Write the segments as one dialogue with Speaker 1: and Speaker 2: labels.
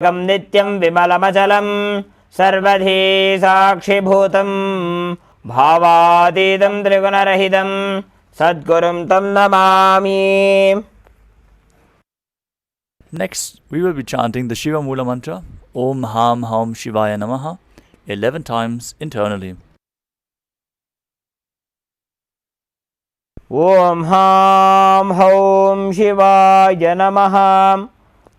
Speaker 1: नित्यं विमलमचलं सर्वधी साक्षिभूतं भावातीतं त्रिगुणरहितं सद्गुरुं तं Namami.
Speaker 2: Next, we will be chanting the Shiva Mula mantra, Om Ham Haum Shivaya Namaha, 11 times internally.
Speaker 1: Om Ham Haum Shivaya Namaha.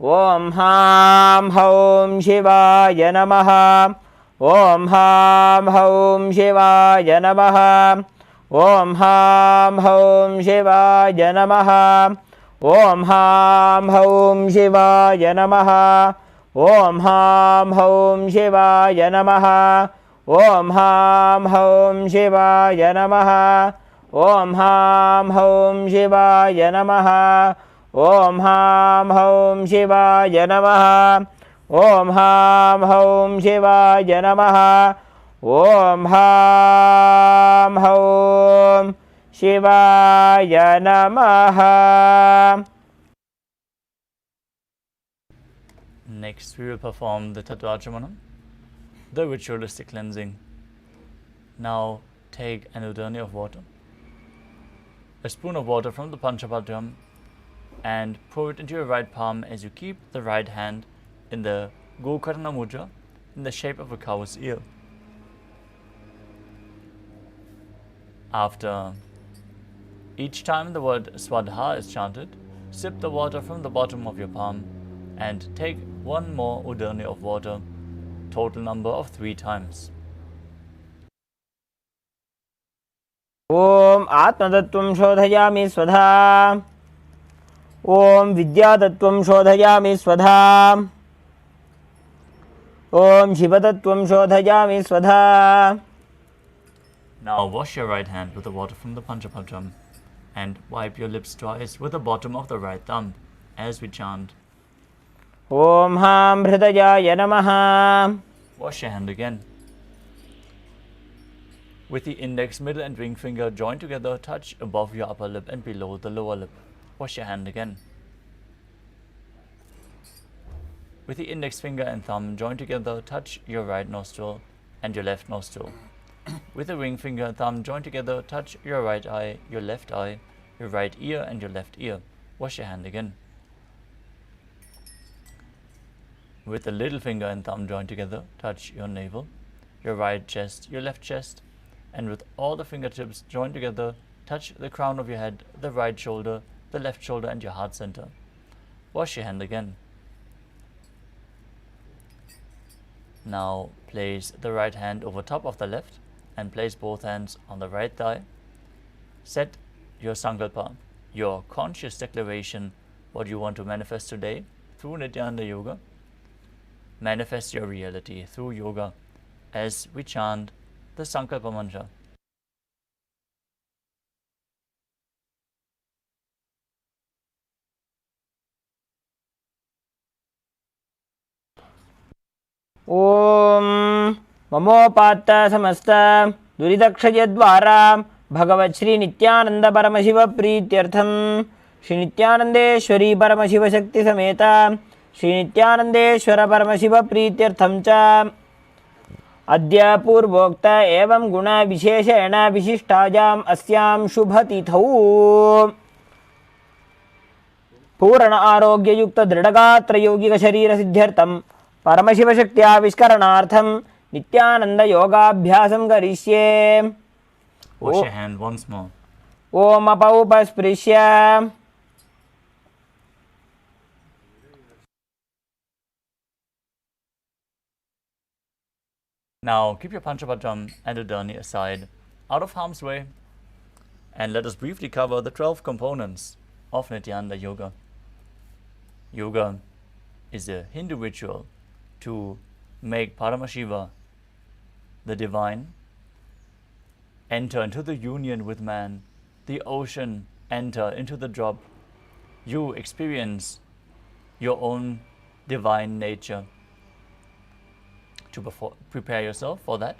Speaker 1: Om Ham Haum Shivaya Namaha. Om Ham Haum Shivaya Namaha. Om Ham Haum Shivaya Namaha. Om Ham Haum Shivaya Namaha. Om Ham Haum Shivaya Namaha. Om Ham Haum Shivaya Namaha. Om Ham Haum Shivaya Namaha. Om Ham Haum Shivaya Namaha. Om Ham Haum Shivaya Namaha. Om Ham Haum Shivaya Namaha.
Speaker 2: Next, we will perform the Tattvachamanam, the ritualistic cleansing. Now, take an udani of water, a spoon of water from the Panchapadram, and pour it into your right palm as you keep the right hand in the Gokarna Mudra in the shape of a cow's ear. After each time the word Swadha is chanted, sip the water from the bottom of your palm and take one more udani of water, total number of 3 times.
Speaker 1: Om Atmatattvam Shodhayami Swadha. Om Vidyatattvam Shodhayami Swadha. Om Shivatattvam Shodhayami Swadha.
Speaker 2: Now wash your right hand with the water from the Panchapadram and wipe your lips twice with the bottom of the right thumb as we chant.
Speaker 1: Om Ham Hridayaya Namaha.
Speaker 2: Wash your hand again. With the index, middle and ring finger joined together, touch above your upper lip and below the lower lip. Wash your hand again. With the index finger and thumb joined together, touch your right nostril and your left nostril. With the ring finger and thumb joined together, touch your right eye, your left eye, your right ear and your left ear. Wash your hand again. With the little finger and thumb joined together, touch your navel, your right chest, your left chest, and with all the fingertips joined together, touch the crown of your head, the right shoulder, the left shoulder and your heart center. Wash your hand again. Now place the right hand over top of the left and place both hands on the right thigh. Set your sankalpa, your conscious declaration, what you want to manifest today through Nithyananda Yoga. Manifest your reality through yoga as we chant the Sankalpa mantra.
Speaker 1: Om Mamopatta Samasta Duridakshayadvara Bhagavat Shri Nithyananda Paramashiva Prityartham Shri Nithyanandeshwari Paramashiva Shakti Sameta Shri Nithyanandeshwara Paramashiva Prityartham Cha Adya Purvokta Evam Guna Visheshena Vishistajam Asyam Shubhatithau Purana Arogya Yukta Dridagatra Yogika Sharira Siddhyartham Paramashiva Shakti Aviskaranaartham Nithyananda Yoga Abhyasam Karishye.
Speaker 2: Wash your hand once more.
Speaker 1: Om Apaupasprisya.
Speaker 2: Now keep your Panchapadram and udani aside, out of harm's way, and let us briefly cover the 12 components of Nithyananda Yoga. Yoga is a Hindu ritual to make Paramashiva, the divine, enter into the union with man, the ocean enter into the drop. You experience your own divine nature. To prepare yourself for that,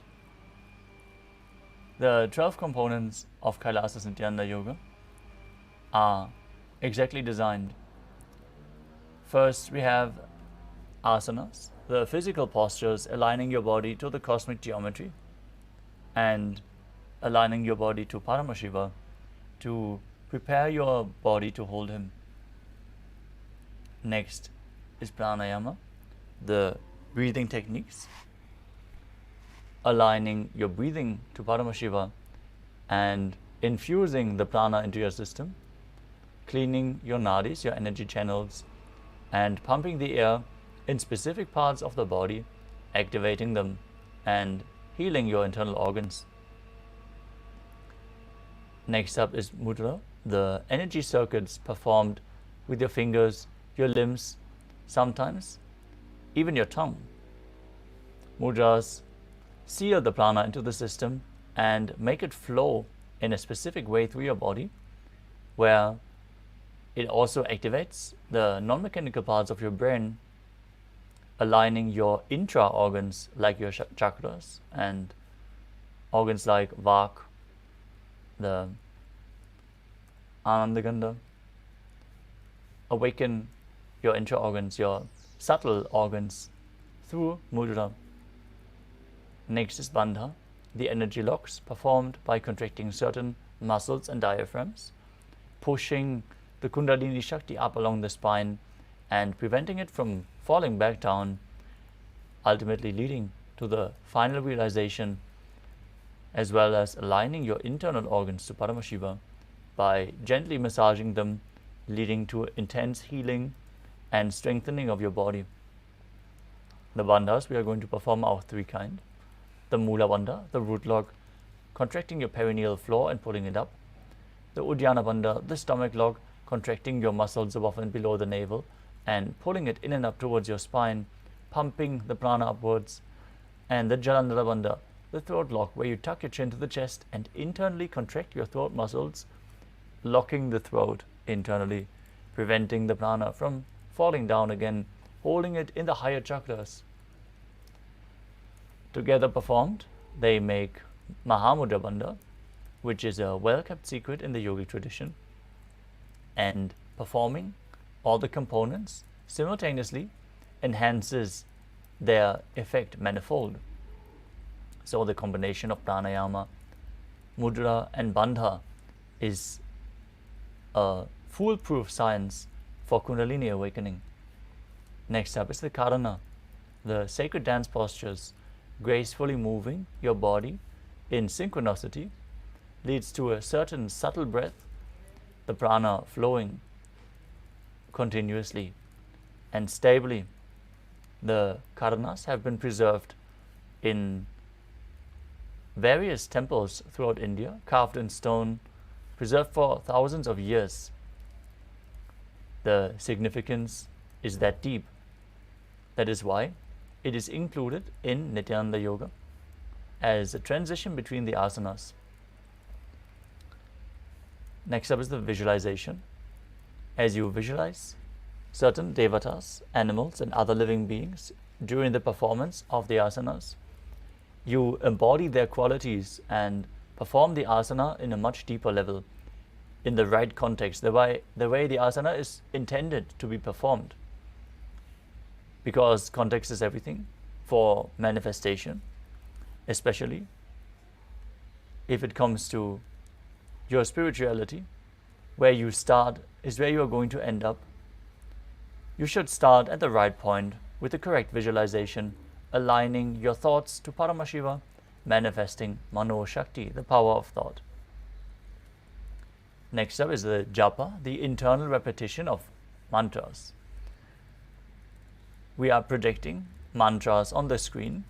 Speaker 2: the 12 components of Kailasa Nithyananda Yoga are exactly designed. First, we have asanas, the physical postures aligning your body to the cosmic geometry and aligning your body to Paramashiva to prepare your body to hold him. Next is pranayama, the breathing techniques, aligning your breathing to Paramashiva and infusing the prana into your system, cleaning your nadis, your energy channels, and pumping the air in specific parts of the body, activating them and healing your internal organs. Next up is mudra, the energy circuits performed with your fingers, your limbs, sometimes even your tongue. Mudras seal the prana into the system and make it flow in a specific way through your body, where it also activates the non-mechanical parts of your brain, aligning your intra-organs like your chakras and organs like Vak, the Anandagandha. Awaken your intra-organs, your subtle organs through mudra. Next is bandha, the energy locks performed by contracting certain muscles and diaphragms, pushing the Kundalini Shakti up along the spine and preventing it from falling back down, ultimately leading to the final realization, as well as aligning your internal organs to Paramashiva by gently massaging them, leading to intense healing and strengthening of your body. The bandhas we are going to perform are of three kinds. The Mula Bandha, the root lock, contracting your perineal floor and pulling it up. The Uddiyana Bandha, the stomach lock, contracting your muscles above and below the navel and pulling it in and up towards your spine, pumping the prana upwards. And the Jalandhara Bandha, the throat lock, where you tuck your chin to the chest and internally contract your throat muscles, locking the throat internally, preventing the prana from falling down again, holding it in the higher chakras. Together performed, they make Mahamudra Bandha, which is a well-kept secret in the yogic tradition, and performing all the components simultaneously enhances their effect manifold. So the combination of pranayama, mudra and bandha is a foolproof science for Kundalini awakening. Next up is the karana, the sacred dance postures, gracefully moving your body in synchronicity leads to a certain subtle breath, the prana flowing continuously and stably. The karanas have been preserved in various temples throughout India, carved in stone, preserved for thousands of years. The significance is that deep. That is why it is included in Nithyananda Yoga as a transition between the asanas. Next up is the visualization. As you visualize certain devatas, animals and other living beings during the performance of the asanas, you embody their qualities and perform the asana in a much deeper level, in the right context, the way the asana is intended to be performed. Because context is everything for manifestation, especially if it comes to your spirituality. Where you start is where you are going to end up. You should start at the right point with the correct visualization, aligning your thoughts to Paramashiva, manifesting Mano Shakti, the power of thought. Next up is the japa, the internal repetition of mantras. We are projecting mantras on the screen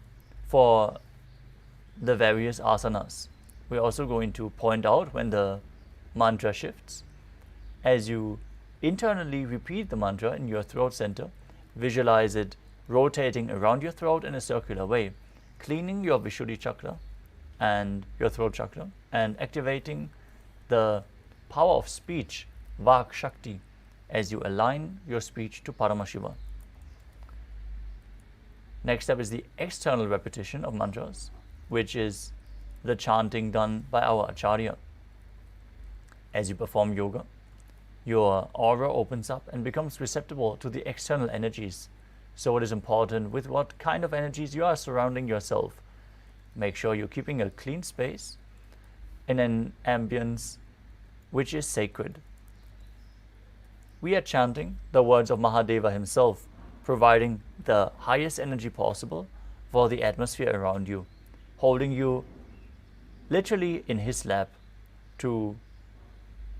Speaker 2: for the various asanas. We're also going to point out when the mantra shifts. As you internally repeat the mantra in your throat center, visualize it rotating around your throat in a circular way, cleaning your Vishuddhi chakra and your throat chakra and activating the power of speech, Vak Shakti, as you align your speech to Paramashiva. Next up is the external repetition of mantras, which is the chanting done by our Acharya. As you perform yoga, your aura opens up and becomes receptive to the external energies, So it is important with what kind of energies you are surrounding yourself. Make sure you're keeping a clean space in an ambience which is sacred. We are chanting the words of Mahadeva himself, providing the highest energy possible for the atmosphere around you, holding you literally in his lap to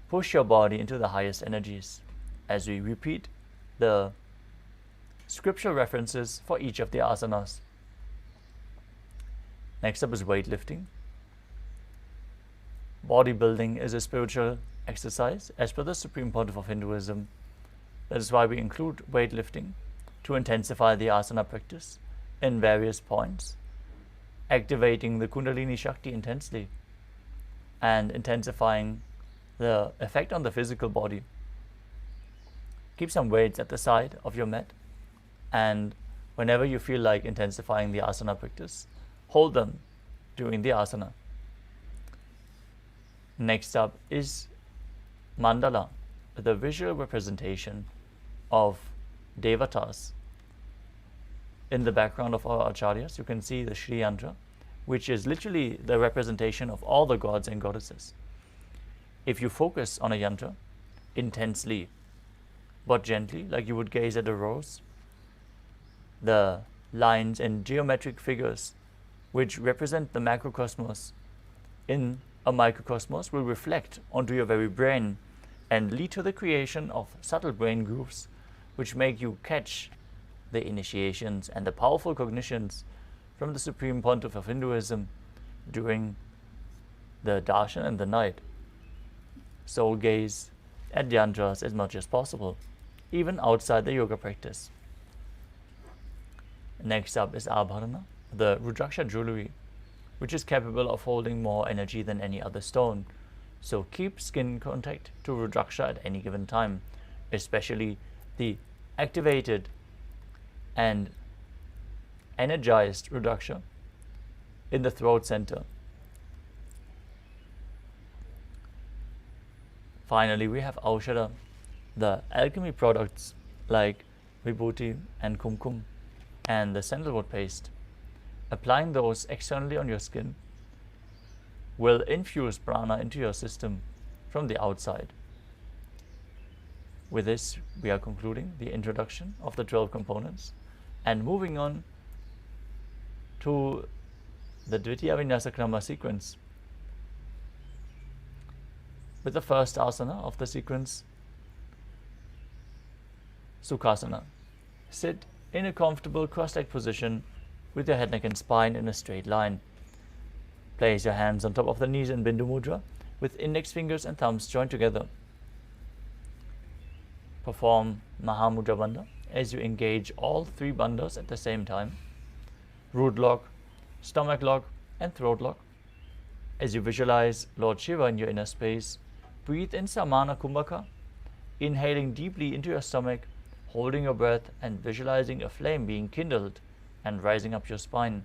Speaker 2: push your body into the highest energies as we repeat the scriptural references for each of the asanas. Next up is weightlifting. Bodybuilding is a spiritual exercise as per the Supreme Pontiff of Hinduism. That is why we include weightlifting to intensify the asana practice in various points, activating the Kundalini Shakti intensely and intensifying the effect on the physical body. Keep some weights at the side of your mat, and whenever you feel like intensifying the asana practice, hold them during the asana. Next up is mandala, the visual representation of devatas. In the background of our acharyas, you can see the Shri Yantra, which is literally the representation of all the gods and goddesses. If you focus on a yantra intensely but gently, like you would gaze at a rose, the lines and geometric figures which represent the macrocosmos in a microcosmos will reflect onto your very brain and lead to the creation of subtle brain grooves which make you catch the initiations and the powerful cognitions from the Supreme Pontiff of Hinduism during the darshan and the night. So gaze at yantras as much as possible, even outside the yoga practice. Next up is abharana, the rudraksha jewelry, which is capable of holding more energy than any other stone. So keep skin contact to rudraksha at any given time, especially the activated and energized rudraksha in the throat center. Finally, we have aushadha, the alchemy products like vibhuti and kumkum and the sandalwood paste. Applying those externally on your skin will infuse prana into your system from the outside. With this, we are concluding the introduction of the 12 components and moving on to the Dvitiya Vinyasa Krama sequence. With the first asana of the sequence, Sukhasana. Sit in a comfortable cross-legged position with your head, neck and spine in a straight line. Place your hands on top of the knees in Bindu Mudra with index fingers and thumbs joined together. Perform Mahamudra Bandha as you engage all three bandhas at the same time. Root lock, stomach lock and throat lock. As you visualize Lord Shiva in your inner space, breathe in Samana Kumbhaka, inhaling deeply into your stomach, holding your breath and visualizing a flame being kindled and rising up your spine.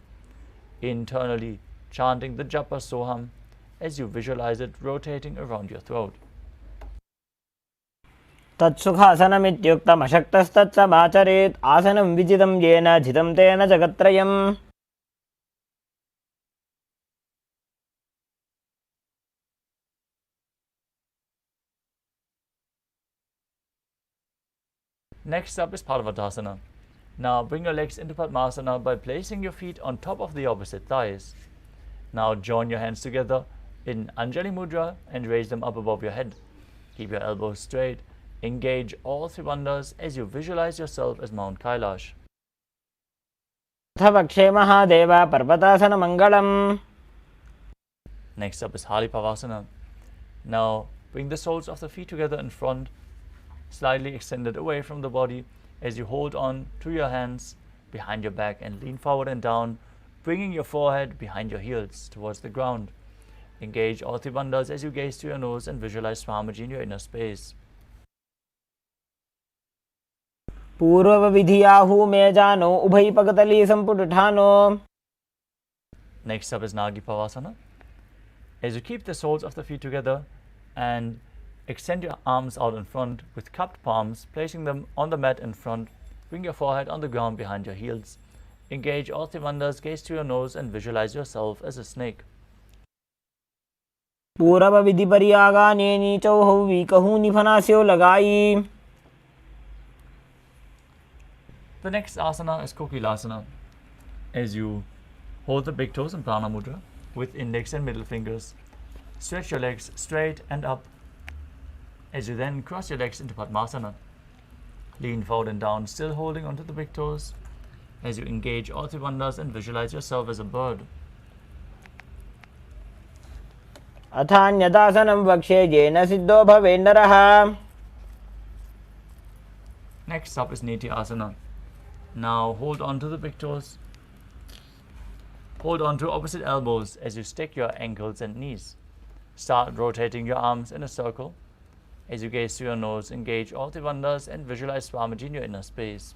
Speaker 2: Internally chanting the Japa Soham as you visualize it rotating around your throat.
Speaker 1: तत्सुखासनमित्युक्तमशक्तस्तत्समाचरेत् आसनं विजितं येन जितं तेन जगत्त्रयम्.
Speaker 2: Next up is Parvatasana. Now bring your legs into Padmasana by placing your feet on top of the opposite thighs. Now join your hands together in Anjali Mudra and raise them up above your head. Keep your elbows straight. Engage all three bandhas as you visualize yourself as Mount Kailash.
Speaker 1: अथ महादेव पर्वतासन मंगलम.
Speaker 2: Next up is Halipavasana. Now bring the soles of the feet together in front, slightly extended away from the body as you hold on to your hands behind your back and lean forward and down, bringing your forehead behind your heels towards the ground. Engage all three bandhas as you gaze to your nose and visualize Swamiji in your inner space.
Speaker 1: पूर्व विधियाहु में जानो उभय पगतली संपुटठानो.
Speaker 2: Next up is Nagipavasana. As you keep the soles of the feet together and extend your arms out in front with cupped palms, placing them on the mat in front Bring your forehead on the ground behind your heels. Engage all three bandhas, gaze to your nose and visualize yourself as a snake.
Speaker 1: पूरव विधि परियागाने नीचौ हौवी कहूँ निफनास्यो लगाई.
Speaker 2: The next asana is Kokilasana. As you hold the big toes in Prana Mudra with index and middle fingers, stretch your legs straight and up. As you then cross your legs into Padmasana, lean forward and down, still holding onto the big toes. As you engage all three bandhas and visualize yourself as a bird.
Speaker 1: अथान्यदासनं वक्ष्ये yen Sidho भवेन्नरः.
Speaker 2: Next up is Nityananda. Now hold on to the big toes. Hold on to opposite elbows as you stick your ankles and knees. Start rotating your arms in a circle. As you gaze through your nose, engage all the bandhas and visualize Swamiji in your inner space.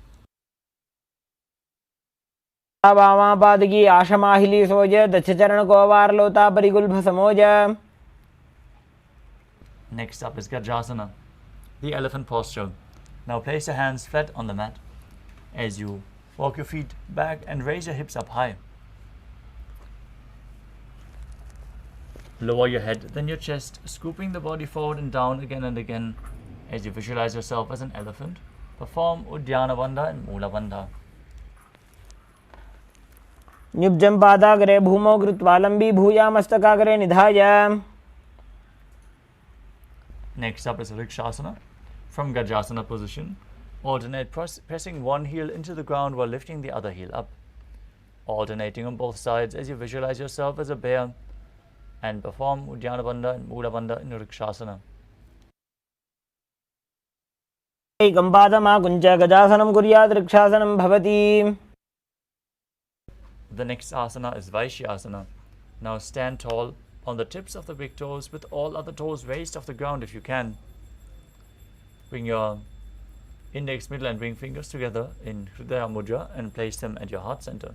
Speaker 1: वामा पादकी आशमाहिली सोज दक्ष चरण कोवार लोता परिगुल्भ समोज.
Speaker 2: Next up is Gajasana, the elephant posture. Now place your hands flat on the mat as you walk your feet back and raise your hips up high. Lower your head, then your chest, scooping the body forward and down again and again as you visualize yourself as an elephant. Perform Uddiyana Bandha and Mula Bandha.
Speaker 1: न्युब्जं पादाग्रे भूमौ कृत्वा लम्बी भूया मस्तकाग्रे निधाय.
Speaker 2: Next up is Rikshasana. From Gajasana position, alternate pressing one heel into the ground while lifting the other heel up. Alternating on both sides as you visualize yourself as a bear and perform Uddiyana Bandha and Mula Bandha in Rikshasana.
Speaker 1: एकं पादमाकुञ्च गजासनं कुर्यात् रक्षासनं भवति.
Speaker 2: The next asana is Vaishyasana. Now stand tall on the tips of the big toes with all other toes raised off the ground if you can. Bring your index, middle and ring fingers together in Hridaya Mudra and place them at your heart center.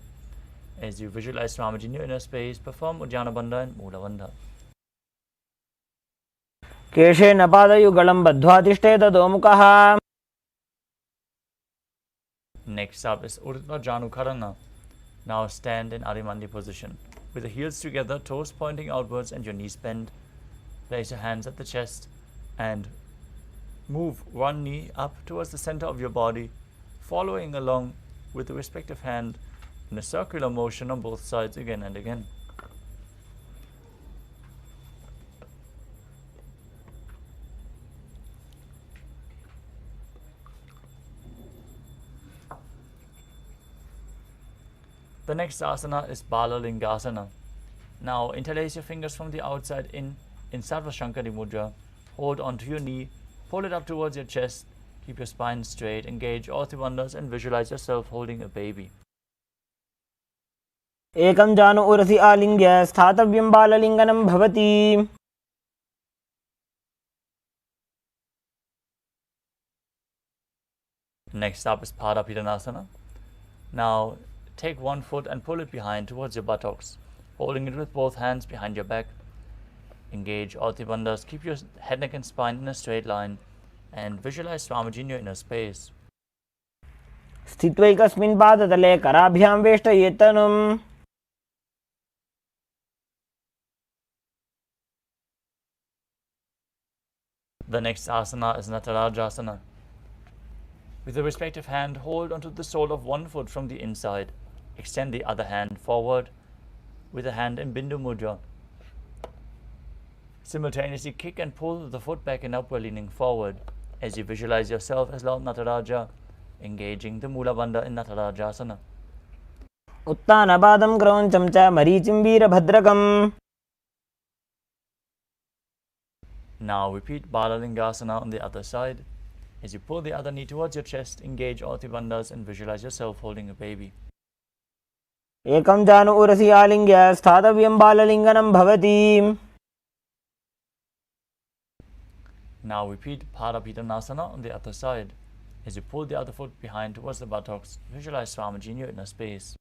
Speaker 2: As you visualize Swamiji in your inner space, perform Uddiyana Bandha and Mula Bandha.
Speaker 1: केशेन पादयुगलं बद्ध्वा तिष्ठेत दोमुखः.
Speaker 2: Next up is Urdhva Janukarana. Now stand in Adimandi position. With the heels together, toes pointing outwards and your knees bent. Place your hands at the chest and move one knee up towards the center of your body, following along with the respective hand in a circular motion on both sides again and again. The next asana is Balalingasana. Now interlace your fingers from the outside in Sarvashankari Mudra. Hold onto your knee, pull it up towards your chest, keep your spine straight, engage all three bandhas and visualize yourself holding a baby.
Speaker 1: एकं जानु उरसि आलिङ्ग्य स्थातव्यं बाललिङ्गनं भवति.
Speaker 2: Next up is Padapidanasana. Now take one foot and pull it behind towards your buttocks, holding it with both hands behind your back. Engage all three bandhas, keep your head, neck and spine in a straight line and visualize Swamiji in your inner space.
Speaker 1: स्थित्वैकस्मिन् पादतले कराभ्यां वेष्टयेत्तनुम्.
Speaker 2: The next asana is Natarajasana. With the respective hand, hold onto the sole of one foot from the inside. Extend the other hand forward with the hand in Bindu Mudra. Simultaneously kick and pull the foot back and upward, leaning forward as you visualize yourself as Lord Nataraja, engaging the Mula Bandha in Natarajasana.
Speaker 1: उत्तानपादं क्रौञ्चं च मरीचिं वीरभद्रकम्.
Speaker 2: Now repeat Balalingasana on the other side. As you pull the other knee towards your chest, engage all three bandhas and visualize yourself holding a baby.
Speaker 1: एकं जानु उरसि आलिङ्ग्य स्थातव्यं बाललिङ्गनं भवति.
Speaker 2: Now repeat Padapidanasana on the other side. As you pull the other foot behind towards the buttocks, visualize Swamiji in your inner space.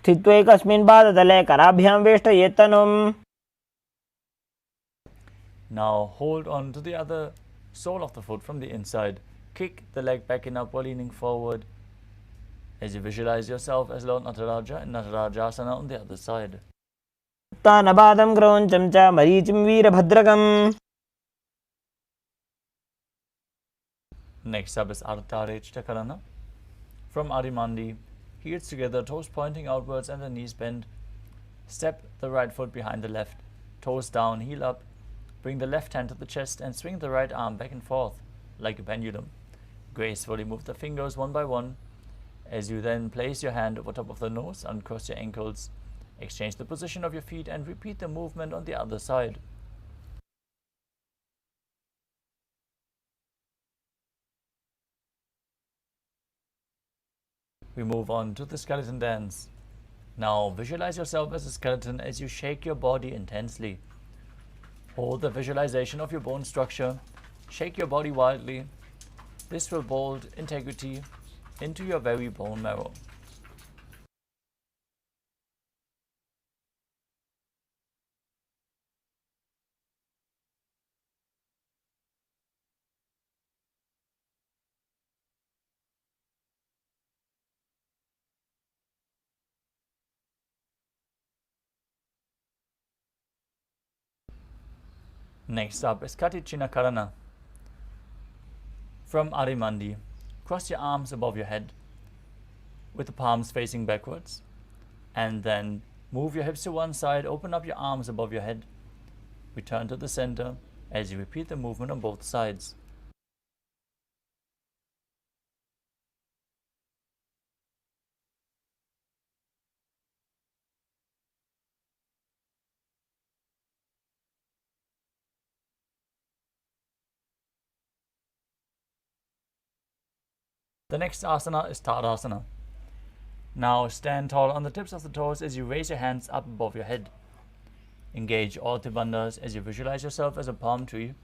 Speaker 1: स्थित्वैकस्मिन् पादतले कराभ्यां वेष्टयेत्तनुम्.
Speaker 2: Now hold on to the other sole of the foot from the inside. Kick the leg back in up while leaning forward as you visualize yourself as Lord Nataraja in Natarajasana on the other side.
Speaker 1: उत्तानपादं क्रौञ्चं च मरीचिं वीरभद्रकम्.
Speaker 2: Next up is Ardhare Chakarana. From Adimandi, heels together, toes pointing outwards and the knees bent. Step the right foot behind the left, toes down, heel up. Bring the left hand to the chest and swing the right arm back and forth like a pendulum. Gracefully move the fingers one by one as you then place your hand over top of the nose, uncross your ankles, exchange the position of your feet and repeat the movement on the other side. We move on to the skeleton dance. Now visualize yourself as a skeleton as you shake your body intensely. Hold the visualization of your bone structure. Shake your body wildly. This will build integrity into your very bone marrow. Next up is Katichina Karana. From Arimandi, cross your arms above your head with the palms facing backwards, and then move your hips to one side, open up your arms above your head. Return to the center as you repeat the movement on both sides. The next asana is Tadasana. Now stand tall on the tips of the toes as you raise your hands up above your head. Engage all bandhas as you visualize yourself as a palm tree.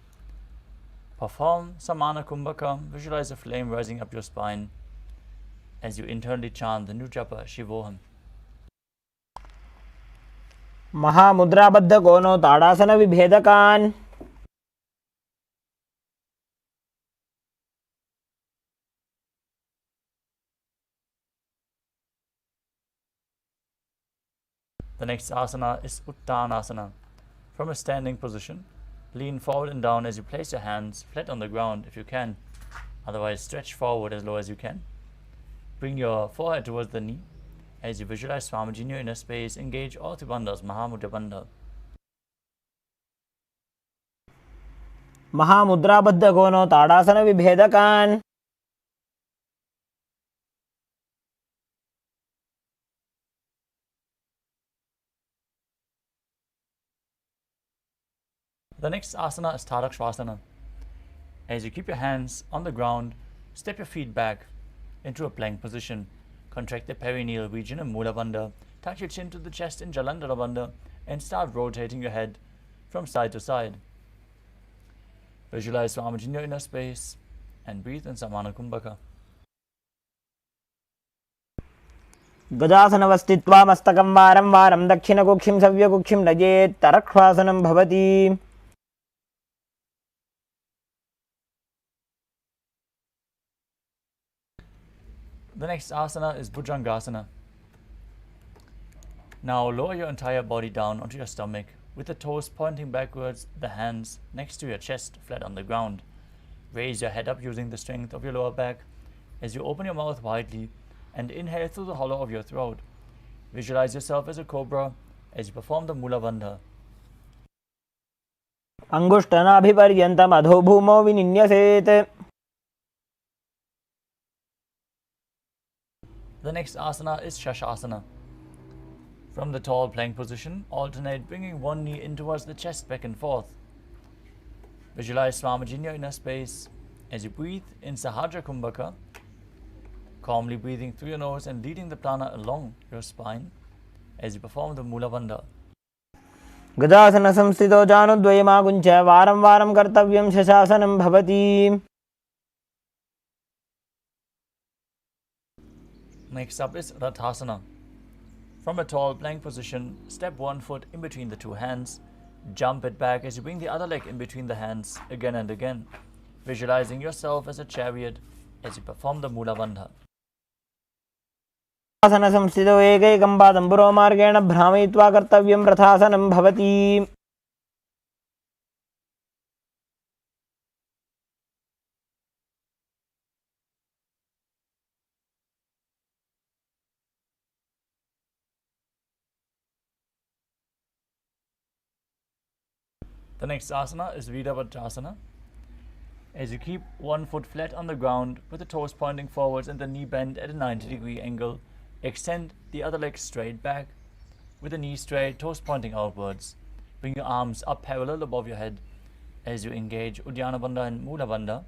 Speaker 2: Perform Samana Kumbhaka, visualize a flame rising up your spine as you internally chant the new japa Shivoham.
Speaker 1: महामुद्राबद्ध कोनो ताड़ासन विभेदकान्.
Speaker 2: The next asana is Uttanasana. From a standing position, lean forward and down as you place your hands flat on the ground if you can. Otherwise, stretch forward as low as you can. Bring your forehead towards the knee. As you visualize Swamiji in your inner space, engage all three bandhas, Mahamudra Bandha.
Speaker 1: महामुद्राबद्ध कोनो ताड़ासन विभेदकान्.
Speaker 2: The next asana is Tadakshvasana. As you keep your hands on the ground, step your feet back into a plank position. Contract the perineal region in Mula Bandha. Tuck your chin to the chest in Jalandhara Bandha and start rotating your head from side to side. Visualize Swamiji in your inner space and breathe in Samana Kumbhaka.
Speaker 1: गजासनवस्थित्वा मस्तकं वारं वारं दक्षिणकुक्षिं सव्यकुक्षिं नयेत् तरक्ष्वासनं भवति.
Speaker 2: The next asana is Bhujangasana. Now lower your entire body down onto your stomach with the toes pointing backwards, the hands next to your chest flat on the ground. Raise your head up using the strength of your lower back as you open your mouth widely and inhale through the hollow of your throat. Visualize yourself as a cobra as you perform the Mula Bandha.
Speaker 1: अंगुष्ठनाभिपर्यन्तम् अधोभूमौ विनिन्यसेत्.
Speaker 2: The next asana is Shashasana. From the tall plank position, alternate bringing one knee in towards the chest back and forth. Visualize Swamiji in your inner space as you breathe in Sahaja Kumbhaka, calmly breathing through your nose and leading the prana along your spine as you perform the Mula Bandha.
Speaker 1: गजासन संस्थितो जानुद्वयमागुञ्च वारं वारं कर्तव्यं शशासनं भवति.
Speaker 2: Next up is Rathasana. From a tall plank position, step one foot in between the two hands. Jump it back as you bring the other leg in between the hands again and again. visualizing yourself as a chariot as you perform the Mula Bandha.
Speaker 1: आसन संस्थितो एकैकं पादं पुरोमार्गेण भ्रामयित्वा कर्तव्यं रथासनं भवति.
Speaker 2: The next asana is Virabhadrasana. As you keep one foot flat on the ground with the toes pointing forwards and the knee bent at a 90-degree angle, extend the other leg straight back with the knee straight, toes pointing outwards. Bring your arms up parallel above your head. As you engage Uddiyana Bandha and Mula Bandha,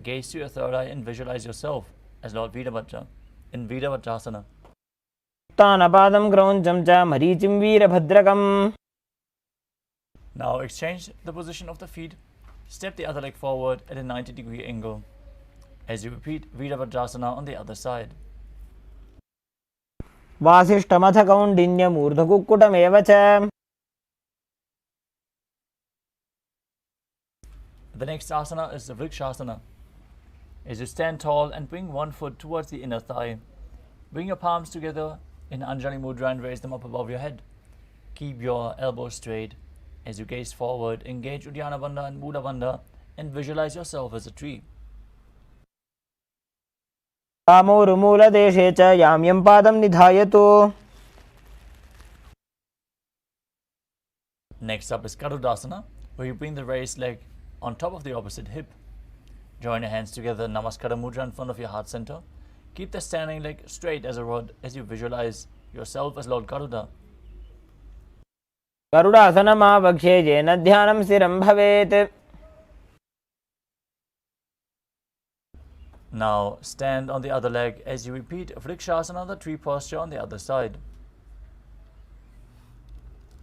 Speaker 2: gaze to your third eye and visualize yourself as Lord Virabhadra in Virabhadrasana.
Speaker 1: उत्तानपादं क्रौञ्चं च मरीचिं वीरभद्रकम्.
Speaker 2: Now exchange the position of the feet. Step the other leg forward at a 90-degree angle as you repeat Virabhadrasana on the other side.
Speaker 1: वासिष्ठमथ कौण्डिन्यमूर्धकुक्कुटमेव च.
Speaker 2: The next asana is the Vrikshasana. As you stand tall and bring one foot towards the inner thigh, bring your palms together in Anjali Mudra and raise them up above your head. Keep your elbows straight. As you gaze forward, engage Uddiyana Bandha and Mula Bandha and visualize yourself as a tree.
Speaker 1: कामोरुमूलदेशे च याम्यं पादं निधायतु.
Speaker 2: Next up is Garudasana, where you bring the raised leg on top of the opposite hip. Join your hands together, Namaskara Mudra in front of your heart center. Keep the standing leg straight as a rod as you visualize yourself as Lord Garuda.
Speaker 1: गरुडासनमावक्षे येन ध्यानं स्थिरं भवेत्.
Speaker 2: Now stand on the other leg as you repeat Vrikshasana, the tree posture on the other side.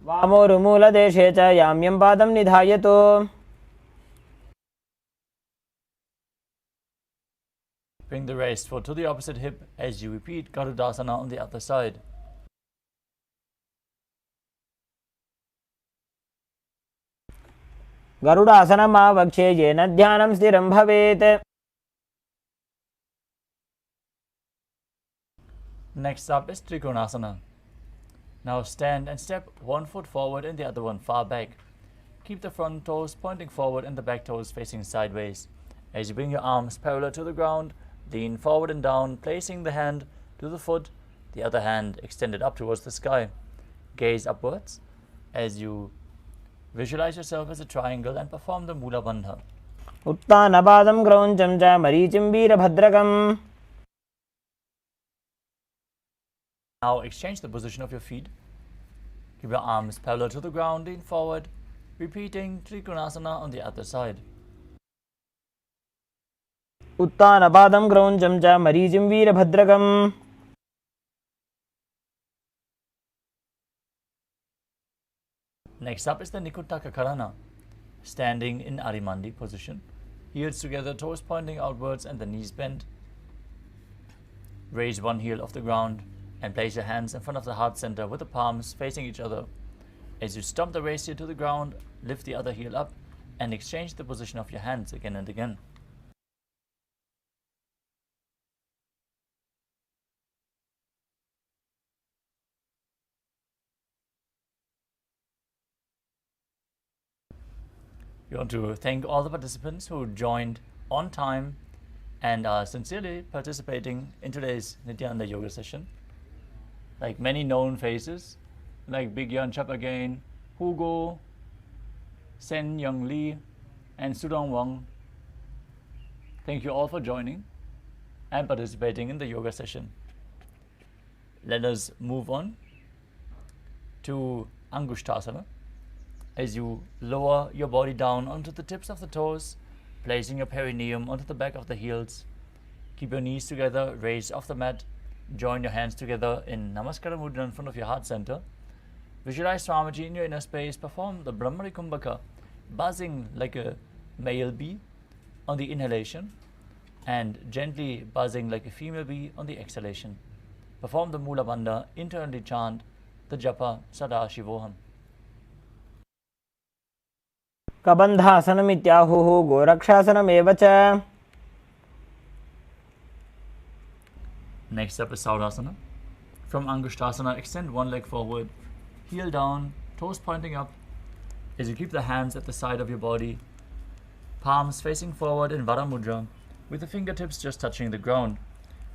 Speaker 1: वामोरुमूलदेशे च याम्यं पादं निधायतु.
Speaker 2: Bring the raised foot to the opposite hip as you repeat Garudasana on the other side.
Speaker 1: गरुडासनमावक्षे येन ध्यानं स्थिरं भवेत्.
Speaker 2: Next up is Trikonasana. Now stand and step one foot forward and the other one far back. Keep the front toes pointing forward and the back toes facing sideways. As you bring your arms parallel to the ground, lean forward and down, placing the hand to the foot, the other hand extended up towards the sky. Gaze upwards as you visualize yourself as a triangle and perform the Mula Bandha.
Speaker 1: उत्तानपादं क्रौञ्चं च मरीचिं वीरभद्रकम्.
Speaker 2: Now exchange the position of your feet. Keep your arms parallel to the ground, lean forward, repeating Trikonasana on the other side.
Speaker 1: उत्तानपादं क्रौञ्चं च मरीचिं वीरभद्रकम्.
Speaker 2: Next up is the Nikuttaka Karana. Standing in Arimandi position. Heels together, toes pointing outwards and the knees bent. Raise one heel off the ground and place your hands in front of the heart center with the palms facing each other. As you stomp the raised heel to the ground, lift the other heel up and exchange the position of your hands again and again. We want to thank all the participants who joined on time and are sincerely participating in today's Nithyananda Yoga session. Like many known faces, like Big Yan Chap again, Hugo, Sen Young Lee, and Sudong Wang. Thank you all for joining and participating in the yoga session. Let us move on to Angushtasana. As you lower your body down onto the tips of the toes, placing your perineum onto the back of the heels. Keep your knees together, raise off the mat. Join your hands together in Namaskara Mudra in front of your heart center. Visualize Swamiji in your inner space. Perform the Brahmari Kumbhaka, buzzing like a male bee on the inhalation and gently buzzing like a female bee on the exhalation. Perform the Mula Bandha, internally chant the Japa Sadashivoham.
Speaker 1: कबन्धासनमित्याहुः गोरक्षासनमेव च.
Speaker 2: Next up is Saurasana. From Angushtasana, extend one leg forward, heel down, toes pointing up as you keep the hands at the side of your body, palms facing forward in Vara Mudra, with the fingertips just touching the ground.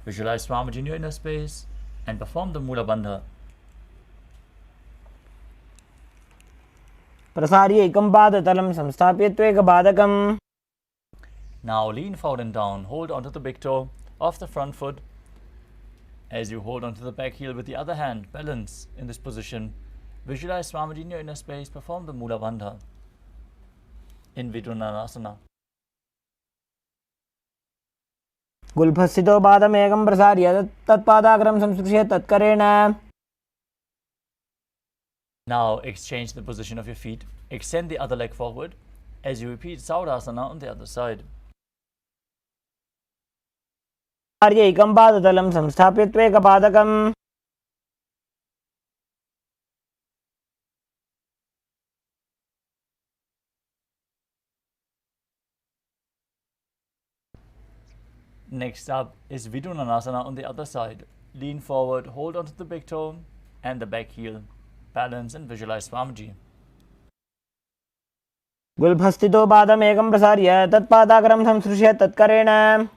Speaker 2: Visualize Swamiji in your inner space and perform the Mula Bandha.
Speaker 1: प्रसार्य एकं पादतलं संस्थाप्य त्वेकपादकम्.
Speaker 2: Now lean forward and down, hold onto the big toe of the front foot. As you hold onto the back heel with the other hand, balance in this position. Visualize Swamiji in your inner space, perform the Mula Bandha in Vidunanasana.
Speaker 1: गुल्फस्थितो पादमेकं प्रसार्य तत्पादाग्रं संस्पृश्य तत्करेण.
Speaker 2: Now exchange the position of your feet. Extend the other leg forward as you repeat Saurasana on the other side.
Speaker 1: प्रसार्य एकं पादतलं संस्थाप्य त्वेकपादकम्.
Speaker 2: Next up is Vidunanasana on the other side. Lean forward, hold onto the big toe and the back heel. Balance and visualize Swamiji.
Speaker 1: गुल्फस्थितो पादमेकं प्रसार्य तत्पादाग्रं संस्पृश्य तत्करेण.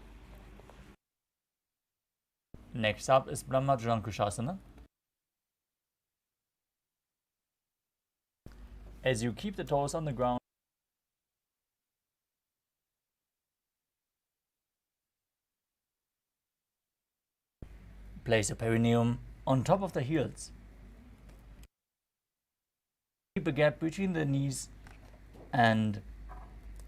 Speaker 2: Next up is Brahmajalankushasana. As you keep the toes on the ground, place a perineum on top of the heels. Keep a gap between the knees and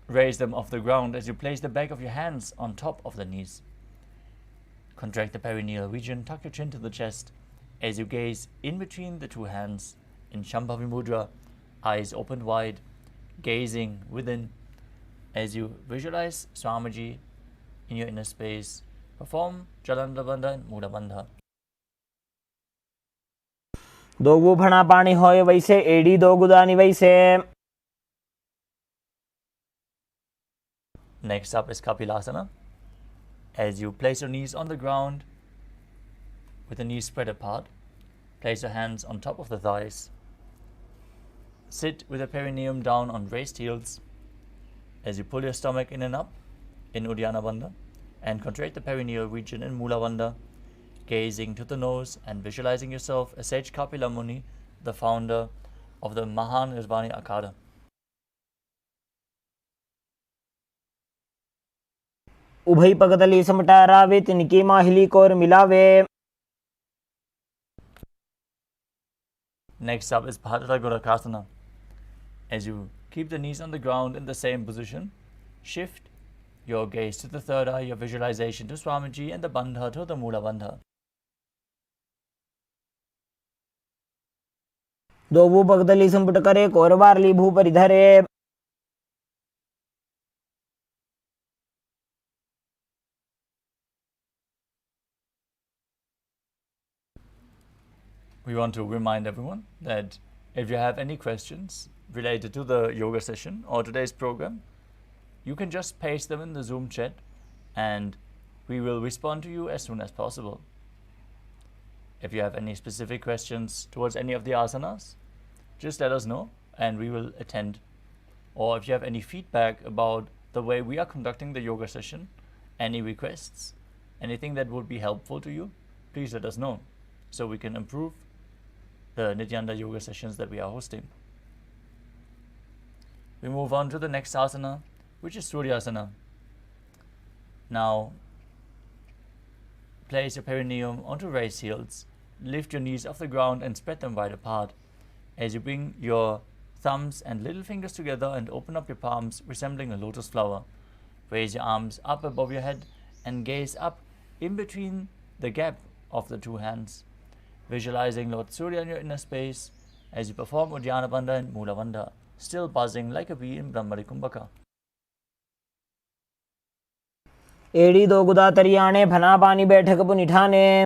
Speaker 2: raise them off the ground as you place the back of your hands on top of the knees. Contract the perineal region, tuck your chin to the chest as you gaze in between the two hands in Shambhavi Mudra, eyes opened wide, gazing within as you visualize Swamiji in your inner space. Perform Jalanda Bandha and Mula Bandha.
Speaker 1: दो गुफणा पानी होए वैसे एड़ी दो गुदानी वैसे.
Speaker 2: Next up is Kapilasana. As you place your knees on the ground with the knees spread apart, place your hands on top of the thighs. Sit with the perineum down on raised heels as you pull your stomach in and up in Uddiyana Bandha and contract the perineal region in Mula Bandha, gazing to the nose and visualizing yourself as Sage Kapila Muni, the founder of the Mahanirvani Akada.
Speaker 1: उभय पगतली समटारावे तिनकी माहिली core मिलावे.
Speaker 2: Next up is Bhadra Gorakasana. As you keep the knees on the ground in the same position, shift your gaze to the third eye, your visualization to Swamiji and the Bandha to the Mula Bandha.
Speaker 1: दो भू पगतली संपुट करे कोरबारली भू परिधरे.
Speaker 2: We want to remind everyone that if you have any questions related to the yoga session or today's program, you can just paste them in the Zoom chat and we will respond to you as soon as possible. If you have any specific questions towards any of the asanas, just let us know and we will attend. Or if you have any feedback about the way we are conducting the yoga session, any requests, anything that would be helpful to you, please let us know so we can improve the Nithyananda yoga sessions that we are hosting. We move on to the next asana, which is Suryasana. Now, place your perineum onto raised heels, lift your knees off the ground and spread them wide apart. As you bring your thumbs and little fingers together and open up your palms, resembling a lotus flower. Raise your arms up above your head and gaze up in between the gap of the two hands, visualizing Lord Surya in your inner space as you perform Uddiyana Bandha and Mula Bandha, still buzzing like a bee in Brahmari Kumbhaka.
Speaker 1: एड़ी दो गुदा तरियाने फना पानी बैठक पुनिठाने.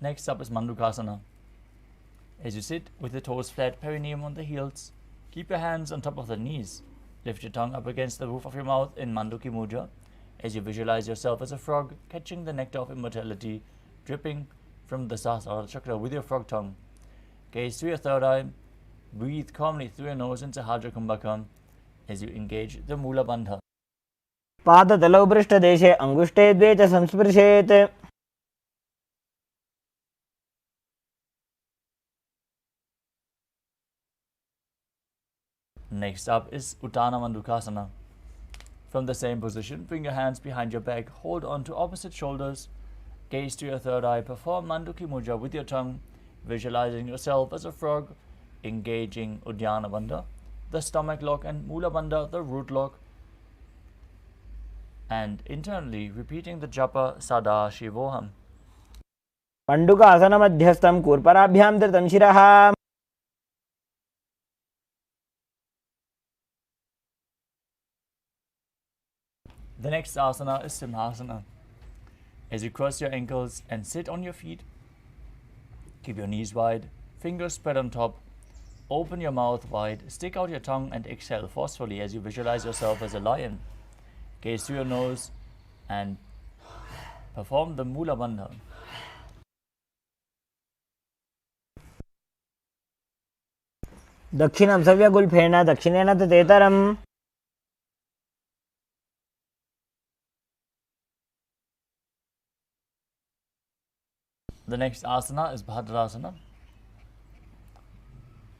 Speaker 2: Next up is Mandukasana. As you sit with the toes flat, perineum on the heels, keep your hands on top of the knees. Lift your tongue up against the roof of your mouth in Mandukya Mudra as you visualize yourself as a frog, catching the nectar of immortality dripping from the Sahasrara chakra with your frog tongue. Gaze through your third eye. Breathe calmly through your nose into Hajra Kumbhaka as you engage the Mula Bandha.
Speaker 1: पादतलौ पृष्ठदेशे अङ्गुष्ठे द्वे च संस्पृशेत्.
Speaker 2: Next up is Uttana Mandukasana. From the same position, bring your hands behind your back, hold on to opposite shoulders, gaze to your third eye, perform Mandukya Mudra with your tongue, visualizing yourself as a frog, engaging Uddiyana Bandha, the stomach lock, and Mula Bandha, the root lock, and internally repeating the japa Sadashivoham.
Speaker 1: पण्डुकासन मध्यस्थं कूर्पराभ्यां धृतं शिरः.
Speaker 2: The next asana is Simhasana. As you cross your ankles and sit on your feet, keep your knees wide, fingers spread on top, open your mouth wide, stick out your tongue and exhale forcefully as you visualize yourself as a lion. Gaze through your nose and perform the Mula Bandha.
Speaker 1: दक्षिणं सव्यगुल्फेन दक्षिणेन ततेतरम्.
Speaker 2: The next asana is Bhadrasana.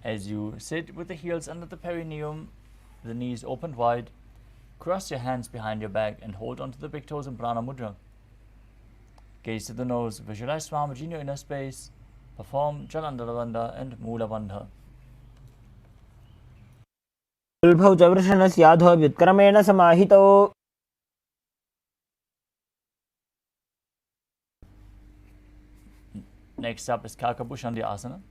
Speaker 2: As you sit with the heels under the perineum, the knees opened wide, cross your hands behind your back and hold onto the big toes in Prana Mudra. Gaze to the nose, visualize Swamiji in your inner space, perform Jalandhara Bandha and Mula Bandha.
Speaker 1: गुल्फौ च वृषणस्याधो व्युत्क्रमेण समाहितौ.
Speaker 2: Next up is Kakabhushandi Asana.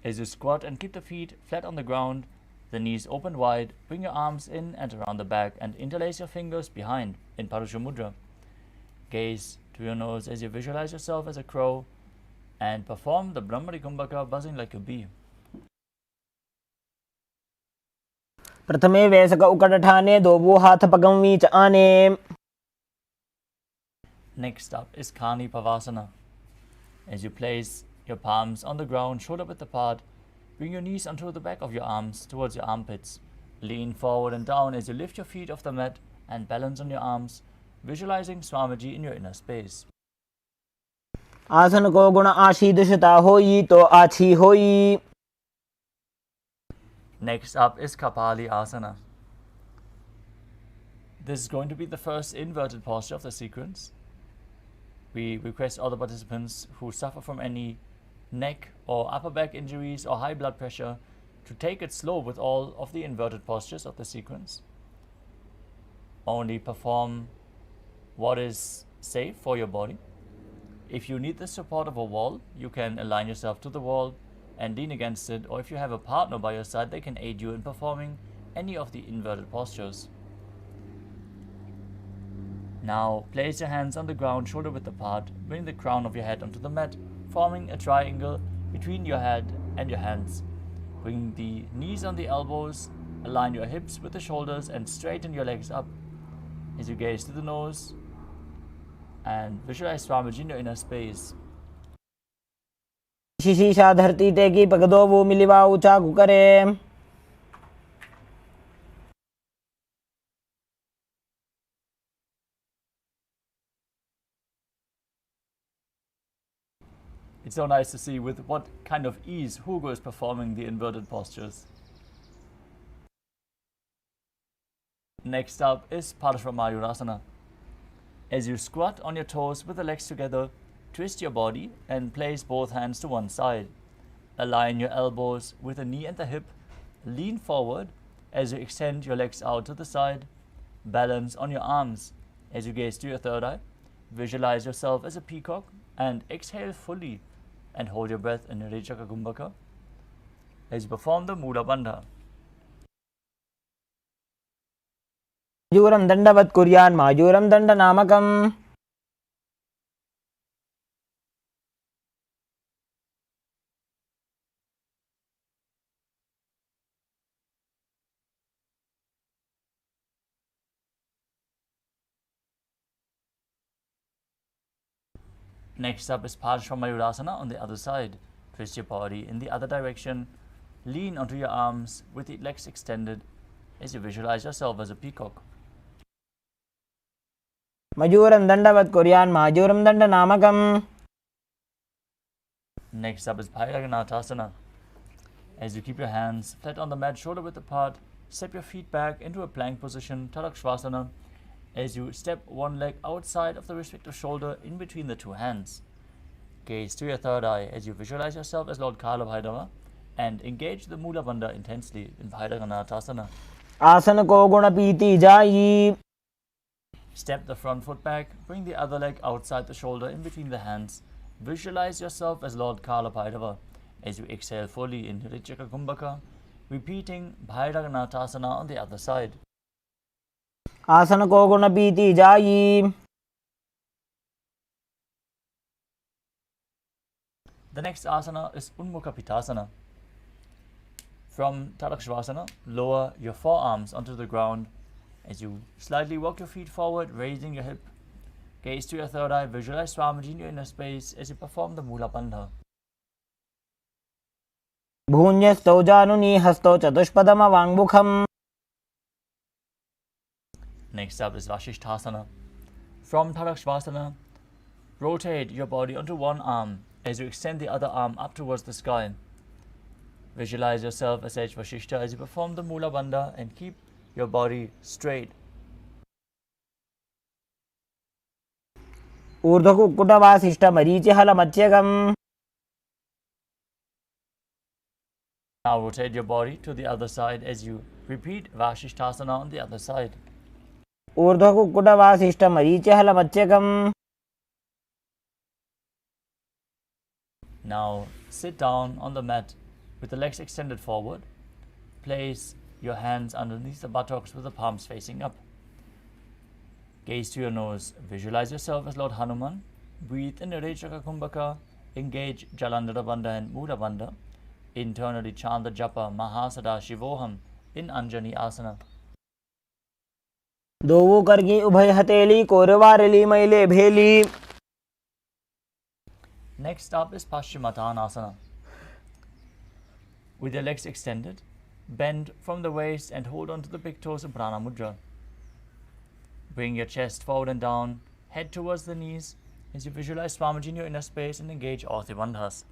Speaker 2: As you squat and keep the feet flat on the ground, the knees open wide, bring your arms in and around the back and interlace your fingers behind in Parusha Mudra. Gaze to your nose as you visualize yourself as a crow and perform the Brahmari Kumbhaka buzzing like a bee.
Speaker 1: प्रथमे वैसक उकटठाने दोबो हाथ पगंवी च आने.
Speaker 2: Next up is Kani Pavasana. As you place your palms on the ground, shoulder width apart, bring your knees onto the back of your arms towards your armpits. Lean forward and down as you lift your feet off the mat and balance on your arms, visualizing Swamiji in your inner space.
Speaker 1: आसन को गुण आशी दुषता होई तो आछी होई.
Speaker 2: Next up is Kapali Asana. This is going to be the first inverted posture of the sequence. We request all the participants who suffer from any neck or upper back injuries or high blood pressure to take it slow with all of the inverted postures of the sequence. Only perform what is safe for your body. If you need the support of a wall, you can align yourself to the wall and lean against it, or if you have a partner by your side, they can aid you in performing any of the inverted postures. Now place your hands on the ground, shoulder width apart, bring the crown of your head onto the mat, forming a triangle between your head and your hands. Bring the knees on the elbows, align your hips with the shoulders and straighten your legs up. As you gaze to the nose and visualize Swamiji in your inner space.
Speaker 1: शिशीषा धरती टेकी पगदो वो मिलिवा ऊंचा कुकरे.
Speaker 2: It's so nice to see with what kind of ease Hugo is performing the inverted postures. Next up is Parashvamayurasana. As you squat on your toes with the legs together, twist your body and place both hands to one side. Align your elbows with the knee and the hip. Lean forward as you extend your legs out to the side. Balance on your arms as you gaze to your third eye. Visualize yourself as a peacock and exhale fully and hold your breath in Rechaka Kumbhaka as you perform the Mula Bandha.
Speaker 1: मायूरं दण्डवत् कुर्यान् मायूरं दण्डनामकम्.
Speaker 2: Next up is Paramashivoham on the other side. Twist your body in the other direction. Lean onto your arms with the legs extended as you visualize yourself as a peacock.
Speaker 1: Majuram Dandavat Korean Majuram Danda Namakam.
Speaker 2: Next up is Bhagavan. As you keep your hands flat on the mat, shoulder width apart, step your feet back into a plank position, Tadakshvasana, as you step one leg outside of the respective shoulder in between the two hands. Gaze to your third eye as you visualize yourself as Lord Kala Bhairava and engage the Mula Bandha intensely in Bhairaganatasana.
Speaker 1: Asana ko guna piti jayi.
Speaker 2: Step the front foot back, bring the other leg outside the shoulder in between the hands. Visualize yourself as Lord Kala Bhairava as you exhale fully in Rijaka Kumbhaka, repeating Bhairaganatasana on the other side.
Speaker 1: Asana ko guna piti jayi.
Speaker 2: The next asana is Unmukha Pitasana. From Tadakshvasana, lower your forearms onto the ground as you slightly walk your feet forward, raising your hip. Gaze to your third eye, visualize Swamiji in your inner space as you perform the Mula Bandha.
Speaker 1: Bhunyastau januni hastau chatushpadama vangmukham.
Speaker 2: Next up is Vasishthasana. From Tadakshvasana, rotate your body onto one arm as you extend the other arm up towards the sky. Visualize yourself as Sage Vasishta as you perform the Mula Bandha and keep your body straight.
Speaker 1: Urdhakukkuta vasishta marichihala mathyagam.
Speaker 2: Now rotate your body to the other side as you repeat Vasishthasana on the other side.
Speaker 1: Urdhakukkuta vasishta marichihala mathyagam.
Speaker 2: Now sit down on the mat with the legs extended forward. Place your hands underneath the buttocks with the palms facing up. Gaze to your nose. Visualize yourself as Lord Hanuman. Breathe in the Rejaka Kumbhaka. Engage Jalandhara Bandha and Mula Bandha. Internally chant the japa Paramashivoham in Anjani Asana.
Speaker 1: Dovu kargi ubhay hateli korvareli maile bheli.
Speaker 2: Next up is Paschimottanasana. With your legs extended, bend from the waist and hold on to the big toes in Prana Mudra. Bring your chest forward and down, head towards the knees as you visualize Swamiji in your inner space and engage all the bandhas.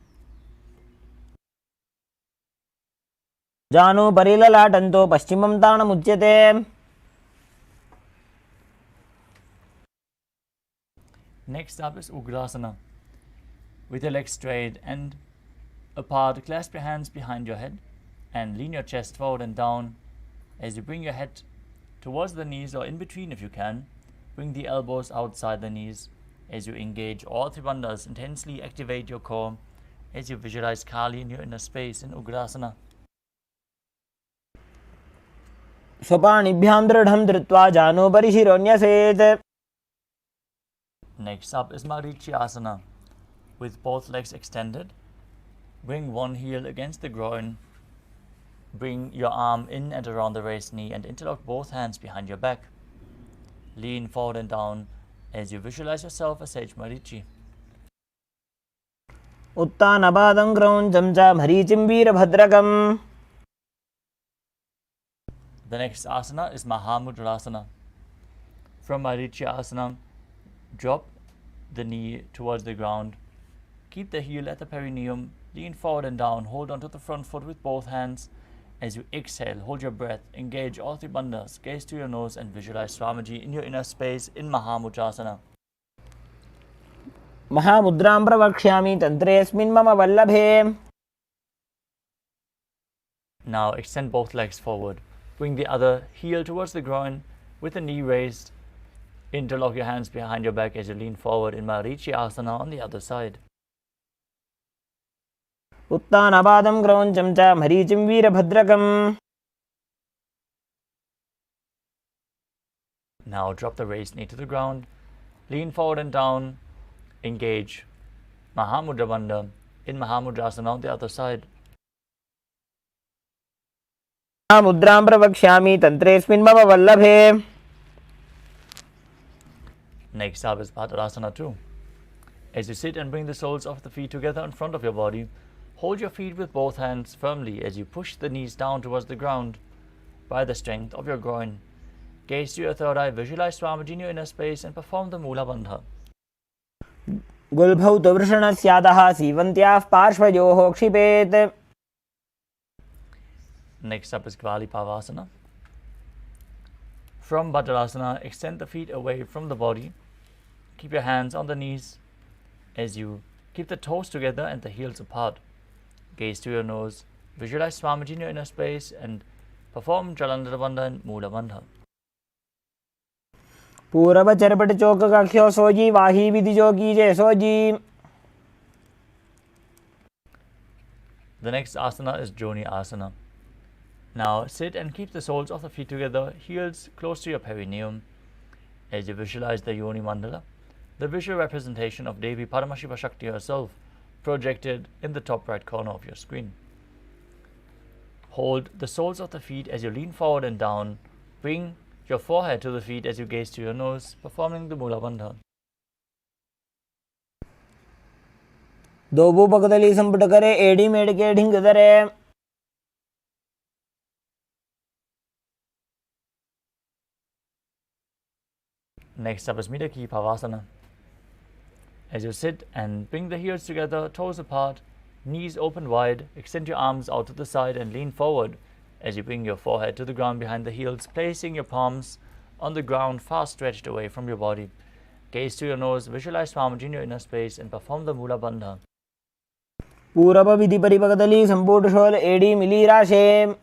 Speaker 1: Janu parilalatanto paschimam tanam uchyate.
Speaker 2: Next up is Ugrasana. With your legs straight and apart, clasp your hands behind your head and lean your chest forward and down as you bring your head towards the knees or in between if you can. Bring the elbows outside the knees as you engage all three bandhas. Intensely activate your core as you visualize Kali in your inner space in Ugrasana.
Speaker 1: Swapanibhyam dridham dhritva janu parishironyaset.
Speaker 2: Next up is Marichyasana. With both legs extended, bring one heel against the groin. Bring your arm in and around the raised knee and interlock both hands behind your back. Lean forward and down as you visualize yourself as Sage Marichi.
Speaker 1: Uttanabadam krauncham cha marichim veerabhadrakam.
Speaker 2: The next asana is Mahamudrasana. From Marichyasana, drop the knee towards the ground. Keep the heel at the perineum, lean forward and down, hold onto the front foot with both hands. As you exhale, hold your breath, engage all three bandhas, gaze to your nose and visualize Swamiji in your inner space in Mahamudrasana.
Speaker 1: Mahamudram pravakshami tantresmin mama vallabhe.
Speaker 2: Now extend both legs forward. Bring the other heel towards the groin with the knee raised. Interlock your hands behind your back as you lean forward in Marichyasana on the other side.
Speaker 1: Uttanabadam krauncham cha marichim veerabhadrakam.
Speaker 2: Now drop the raised knee to the ground. Lean forward and down. Engage Mahamudra Bandha in Mahamudrasana on the other side.
Speaker 1: Mahamudram pravakshami tantresmin mama vallabhe.
Speaker 2: Next up is Padarasana 2. As you sit and bring the soles of the feet together in front of your body, hold your feet with both hands firmly as you push the knees down towards the ground by the strength of your groin. Gaze to your third eye, visualize Swamiji in your inner space and perform the Mula Bandha.
Speaker 1: गुल्भौ तु वृषणस्यादः सीवन्त्याः पार्श्वयोः क्षिपेत्.
Speaker 2: Next up is Kvali Pavasana. From Bhadrasana, extend the feet away from the body. Keep your hands on the knees as you keep the toes together and the heels apart. Gaze to your nose, visualize Swamiji in your inner space and perform Jalandhara Bandha and Mula Bandha.
Speaker 1: पूरब चरपट चौक कख्यो सोजी वाही विधि जोगी जय sooji.
Speaker 2: The next asana is Joni Asana. Now sit and keep the soles of the feet together, heels close to your perineum. As you visualize the Yoni Mandala, the visual representation of Devi Paramashiva Shakti herself projected in the top right corner of your screen. Hold the soles of the feet as you lean forward and down. Bring your forehead to the feet as you gaze to your nose, performing the Mula Bandha.
Speaker 1: दोबू पकदली संपुट करे AD made के ढिंग दरे.
Speaker 2: Next up is Midaki Pavasana. As you sit and bring the heels together, toes apart, knees open wide, extend your arms out to the side and lean forward as you bring your forehead to the ground behind the heels, placing your palms on the ground far stretched away from your body. Gaze to your nose, visualize Swamiji in your inner space and perform the Mula Bandha.
Speaker 1: पूरब विधि परिपकदली संपुट शोल एडी मिली राशे.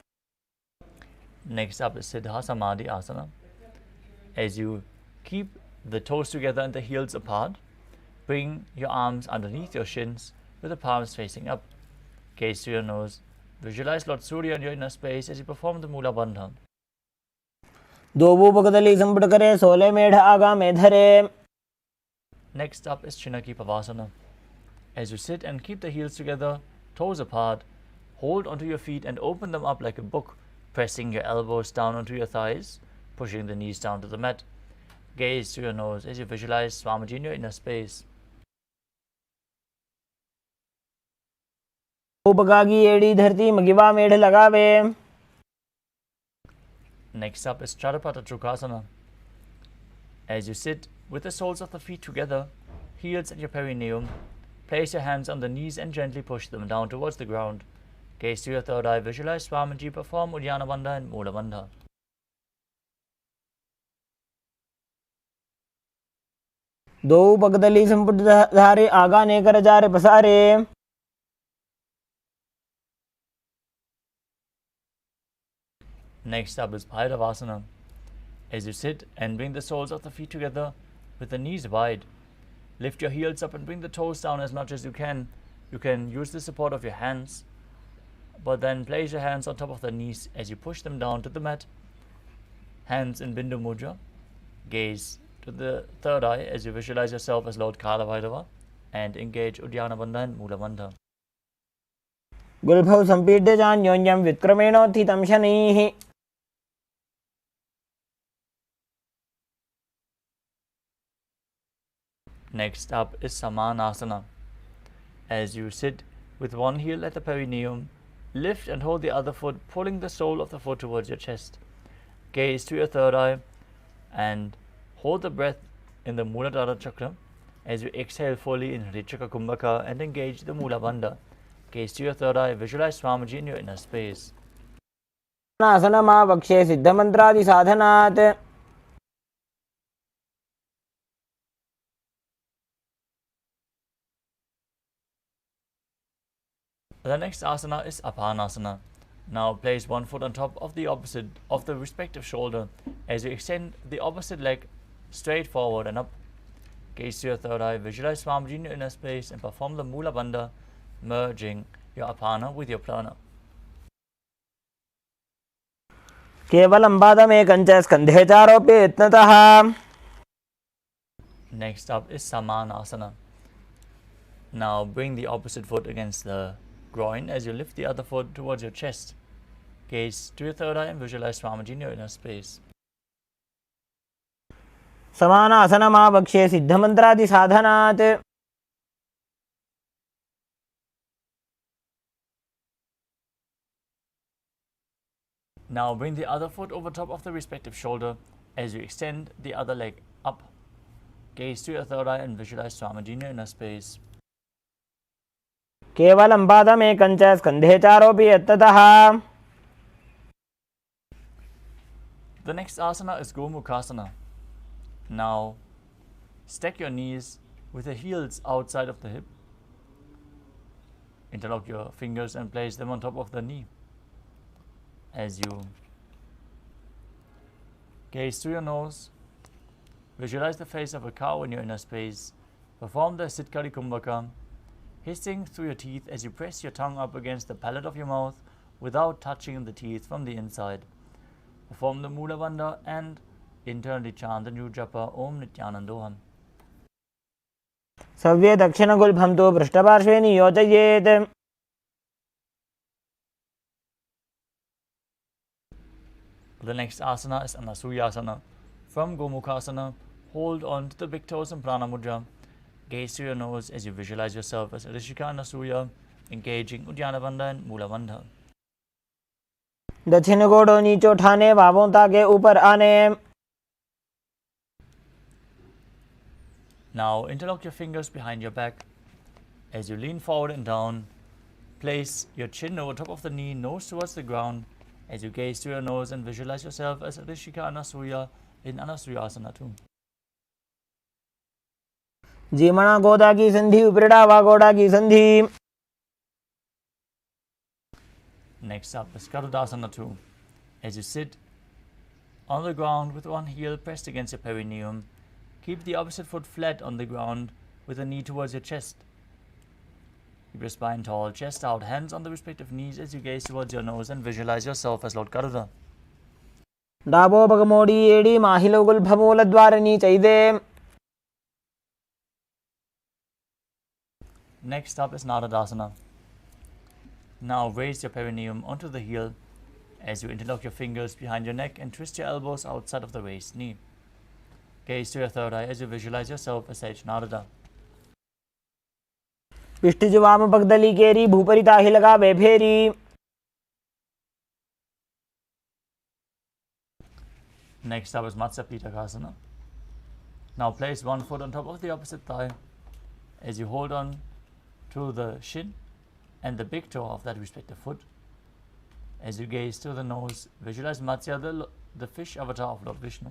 Speaker 2: Next up is Siddha Samadhi Asana. As you keep the toes together and the heels apart, bring your arms underneath your shins with the palms facing up. Gaze to your nose. Visualize Lord Surya in your inner space as you perform the Mula Bandha.
Speaker 1: दोबू पकदली संपुट करे सोले मेढ़ आगा में धरे.
Speaker 2: Next up is Chinaki Pavasana. As you sit and keep the heels together, toes apart, hold onto your feet and open them up like a book, pressing your elbows down onto your thighs, pushing the knees down to the mat. Gaze to your nose as you visualize Swamiji in your inner space.
Speaker 1: उपगागी एडी धरती मगिवा मेढ़ लगावे.
Speaker 2: Next up is Chadapata Trukasana. As you sit with the soles of the feet together, heels at your perineum, place your hands on the knees and gently push them down towards the ground. Gaze to your third eye, visualize Swamiji, perform Uddiyana Bandha and Mula Bandha.
Speaker 1: दो पकदली संपुट धारे आगा ने कर जा रे पसारे.
Speaker 2: Next up is Bhairavasana. As you sit and bring the soles of the feet together with the knees wide, lift your heels up and bring the toes down as much as you can. You can use the support of your hands, but then place your hands on top of the knees as you push them down to the mat. Hands in Bindu Mudra. Gaze to the third eye as you visualize yourself as Lord Kala Bhairava and engage Uddiyana Bandha and Mula Bandha.
Speaker 1: गुल्भौ संपीड्य जान्योन्यं विक्रमेणोत्थितं शनैः.
Speaker 2: Next up is Samanasana. As you sit with one heel at the perineum, lift and hold the other foot, pulling the sole of the foot towards your chest. Gaze to your third eye and hold the breath in the Muladhara Chakra as you exhale fully in Hrichaka Kumbhaka and engage the Mula Bandha. Gaze to your third eye, visualize Swamiji in your inner space.
Speaker 1: आसनमावक्षे सिद्धमन्त्रादि साधनात्.
Speaker 2: The next asana is Apanasana. Now place one foot on top of the opposite of the respective shoulder as you extend the opposite leg straight forward and up. Gaze to your third eye, visualize Swamiji in your inner space and perform the Mula Bandha, merging your Apana with your Prana.
Speaker 1: केवलं पादमेकं च स्कन्धे चारोप्य यत्नतः.
Speaker 2: Next up is Samanasana. Now bring the opposite foot against the groin as you lift the other foot towards your chest. Gaze to your third eye and visualize Swamiji in your inner space.
Speaker 1: समानासनमावक्षे सिद्धमन्त्रादि साधनात्.
Speaker 2: Now bring the other foot over top of the respective shoulder as you extend the other leg up. Gaze to your third eye and visualize Swamiji in your inner space.
Speaker 1: केवलं पादमेकं च स्कन्धे चारोऽपि यत्ततः.
Speaker 2: The next asana is Gomukhasana. Now stack your knees with the heels outside of the hip. Interlock your fingers and place them on top of the knee. As you gaze through your nose, visualize the face of a cow in your inner space. Perform the Sitkari Kumbhaka, hissing through your teeth as you press your tongue up against the palate of your mouth without touching the teeth from the inside. Perform the Mula Bandha and internally chant the new japa Om Nithyanandoham.
Speaker 1: सव्ये दक्षिणगुल्फं तु पृष्ठपार्श्वे नियोजयेत्.
Speaker 2: The next asana is Anasuyasana. From Gomukhasana, hold on to the big toes in Prana Mudra. Gaze through your nose as you visualize yourself as Rishika Anasuya, engaging Uddiyana Bandha and Mula Bandha.
Speaker 1: दक्षिण गोड़ों नीचे उठाने, बाहों ताके ऊपर आने.
Speaker 2: Now interlock your fingers behind your back. As you lean forward and down, place your chin over top of the knee, nose towards the ground. As you gaze through your nose and visualize yourself as Rishika Anasuya in Anasuyasana too.
Speaker 1: जीमणा गोदा की संधि, उपरिड़ा वा गोड़ा की संधि.
Speaker 2: Next up is Garudasana 2. As you sit on the ground with one heel pressed against your perineum, keep the opposite foot flat on the ground with the knee towards your chest. Keep your spine tall, chest out, hands on the respective knees as you gaze towards your nose and visualize yourself as Lord Garuda.
Speaker 1: डाबो बगमोड़ी एड़ी माहिलो गुल्फमूल द्वारनी चैदे.
Speaker 2: Next up is Naradasana. Now raise your perineum onto the heel as you interlock your fingers behind your neck and twist your elbows outside of the raised knee. Gaze to your third eye as you visualize yourself as Sage Narada.
Speaker 1: पिष्टिज वाम पगदली केरी, भूपरिता ही लगावे फेरी.
Speaker 2: Next up is Matsya Pitakasana. Now place one foot on top of the opposite thigh as you hold on to the shin and the big toe of that respective foot. As you gaze to the nose, visualize Matsya, the fish avatar of Lord Vishnu.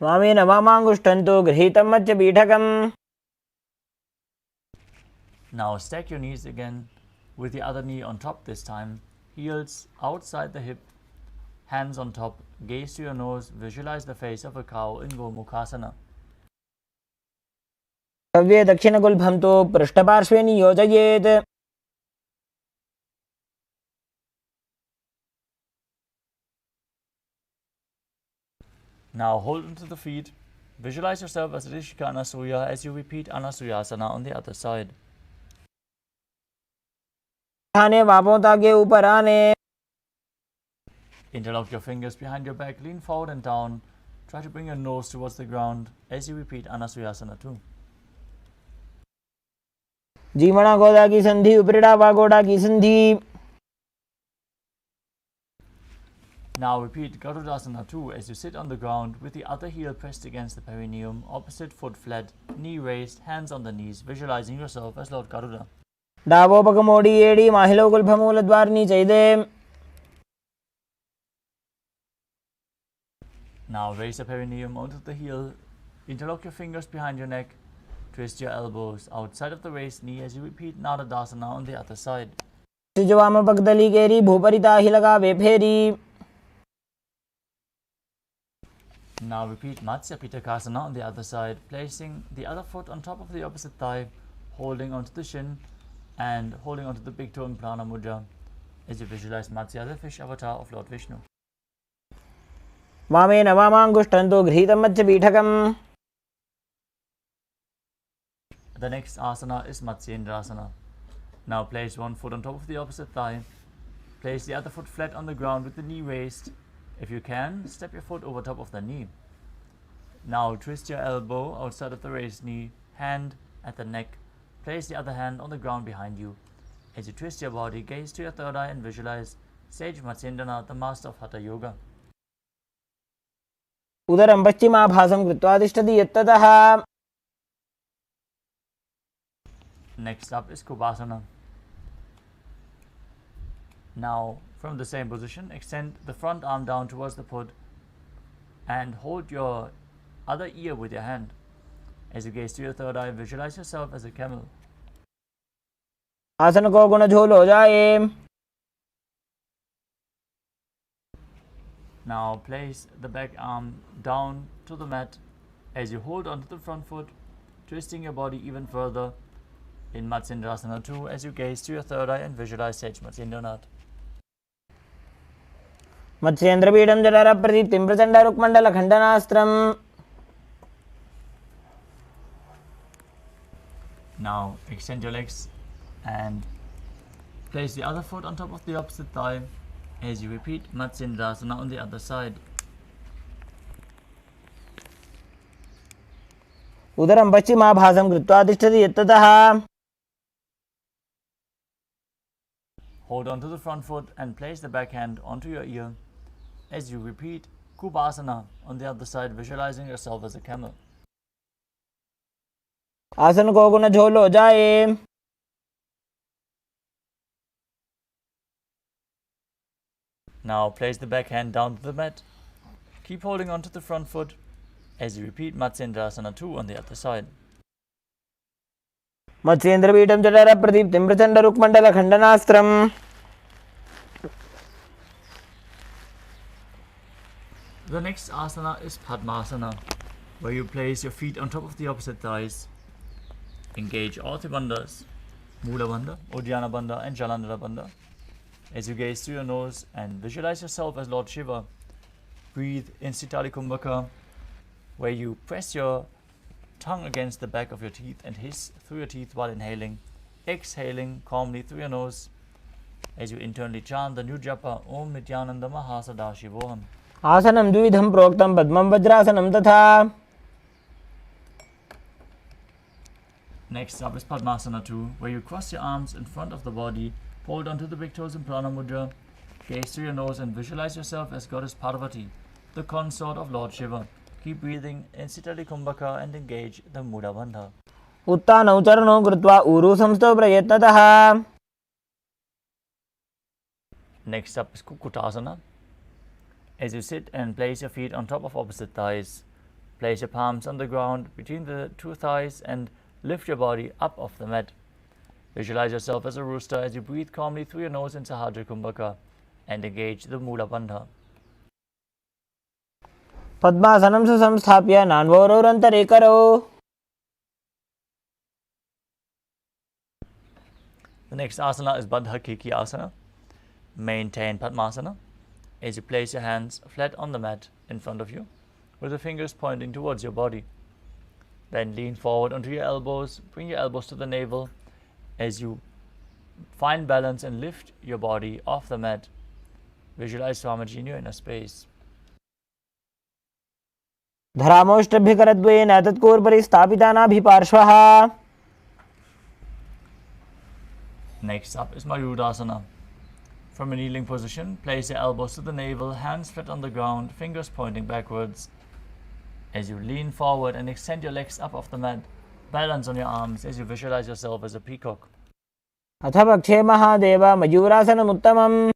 Speaker 1: वामेन वामांगुष्ठन्तु गृहीतं मच्च पीठकम्.
Speaker 2: Now stack your knees again with the other knee on top this time, heels outside the hip, hands on top, gaze to your nose, visualize the face of a cow in Gomukhasana.
Speaker 1: सव्ये दक्षिणगुल्फं तु पृष्ठपार्श्वे नियोजयेत्.
Speaker 2: Now hold onto the feet, visualize yourself as Rishika Anasuya as you repeat Anasuyasana on the other side.
Speaker 1: उठाने, बाहों ताके ऊपर आने.
Speaker 2: Interlock your fingers behind your back, lean forward and down. Try to bring your nose towards the ground as you repeat Anasuyasana too.
Speaker 1: जीमणा गोदा की संधि, उपरिड़ा वा गोड़ा की संधि.
Speaker 2: Now repeat Garudasana 2 as you sit on the ground with the other heel pressed against the perineum, opposite foot flat, knee raised, hands on the knees, visualizing yourself as Lord Garuda.
Speaker 1: डाबो बगमोड़ी एड़ी माहिलो गुल्फमूल द्वारनी चैदे.
Speaker 2: Now raise the perineum onto the heel, interlock your fingers behind your neck, twist your elbows outside of the raised knee as you repeat Naradasana on the other side.
Speaker 1: पिष्टिज वाम पगदली केरी, भूपरिता ही लगावे फेरी.
Speaker 2: Now repeat Matsya Pitakasana on the other side, placing the other foot on top of the opposite thigh, holding onto the shin and holding onto the big toe in Prana Mudra as you visualize Matsya, the fish avatar of Lord Vishnu.
Speaker 1: वामेन वामांगुष्ठन्तु गृहीतं मच्च पीठकम्.
Speaker 2: The next asana is Matsyendrasana. Now place one foot on top of the opposite thigh. Place the other foot flat on the ground with the knee raised. If you can, step your foot over top of the knee. Now twist your elbow outside of the raised knee, hand at the neck. Place the other hand on the ground behind you. As you twist your body, gaze to your third eye and visualize Sage Matsyendranath, the master of Hatha Yoga.
Speaker 1: उदरं पश्चिमाभासं कृत्वा तिष्ठति यत्ततः.
Speaker 2: Next up is Kubasana. Now, from the same position, extend the front arm down towards the foot and hold your other ear with your hand. As you gaze to your third eye, visualize yourself as a camel.
Speaker 1: आसन को गुण झोल हो जाए.
Speaker 2: Now place the back arm down to the mat as you hold onto the front foot, twisting your body even further in Matsyendrasana 2 as you gaze to your third eye and visualize Sage Matsyendranath.
Speaker 1: मत्स्येन्द्रपीठं जठरप्रदीप्तिं प्रचण्डरुक्मण्डलखण्डनास्त्रम्.
Speaker 2: Now extend your legs and place the other foot on top of the opposite thigh as you repeat Matsyendrasana on the other side.
Speaker 1: उदरं पश्चिमाभासं कृत्वा तिष्ठति यत्ततः.
Speaker 2: Hold on to the front foot and place the back hand onto your ear as you repeat Kubasana on the other side, visualizing yourself as a camel.
Speaker 1: आसन को गुण झोल हो जाए.
Speaker 2: Now place the back hand down to the mat. Keep holding on to the front foot as you repeat Matsyendrasana 2 on the other side.
Speaker 1: मत्स्येन्द्रपीठं जठरप्रदीप्तिं प्रचण्डरुक्मण्डलखण्डनास्त्रम्.
Speaker 2: The next asana is Padmasana, where you place your feet on top of the opposite thighs. Engage all three bandhas, Mula Bandha, Uddiyana Bandha and Jalandhara Bandha. As you gaze through your nose and visualize yourself as Lord Shiva, breathe in Sitali Kumbhaka, where you press your tongue against the back of your teeth and hiss through your teeth while inhaling, exhaling calmly through your nose as you internally chant the new japa Om Nithyananda Paramashivam.
Speaker 1: आसनं द्विविधं प्रोक्तं पद्मं वज्रासनं तथा.
Speaker 2: Next up is Padmasana 2, where you cross your arms in front of the body, hold onto the big toes in Prana Mudra, gaze through your nose and visualize yourself as Goddess Parvati, the consort of Lord Shiva. Keep breathing in Sitali Kumbhaka and engage the Mula Bandha.
Speaker 1: उत्तानौ चरणौ कृत्वा ऊरु संस्थौ प्रयत्नतः.
Speaker 2: Next up is Kukutasana. As you sit and place your feet on top of opposite thighs, place your palms on the ground between the two thighs and lift your body up off the mat. Visualize yourself as a rooster as you breathe calmly through your nose in Sahadra Kumbhaka and engage the Mula Bandha.
Speaker 1: पद्मासनं सुसंस्थाप्य नान्वोरोरन्तरे करौ.
Speaker 2: The next asana is Baddha Kiki Asana. Maintain Padmasana as you place your hands flat on the mat in front of you with the fingers pointing towards your body. Then lean forward onto your elbows, bring your elbows to the navel as you find balance and lift your body off the mat. Visualize Swamiji in your inner space.
Speaker 1: धरामोष्टभ्यकरद्वयेन तत्कोर्परि स्थापितानाभिपार्श्वः.
Speaker 2: Next up is Mayurasana. From a kneeling position, place your elbows to the navel, hands flat on the ground, fingers pointing backwards. As you lean forward and extend your legs up off the mat, balance on your arms as you visualize yourself as a peacock.
Speaker 1: अथ पक्षे Mahadev मयूरासनमुत्तमम्.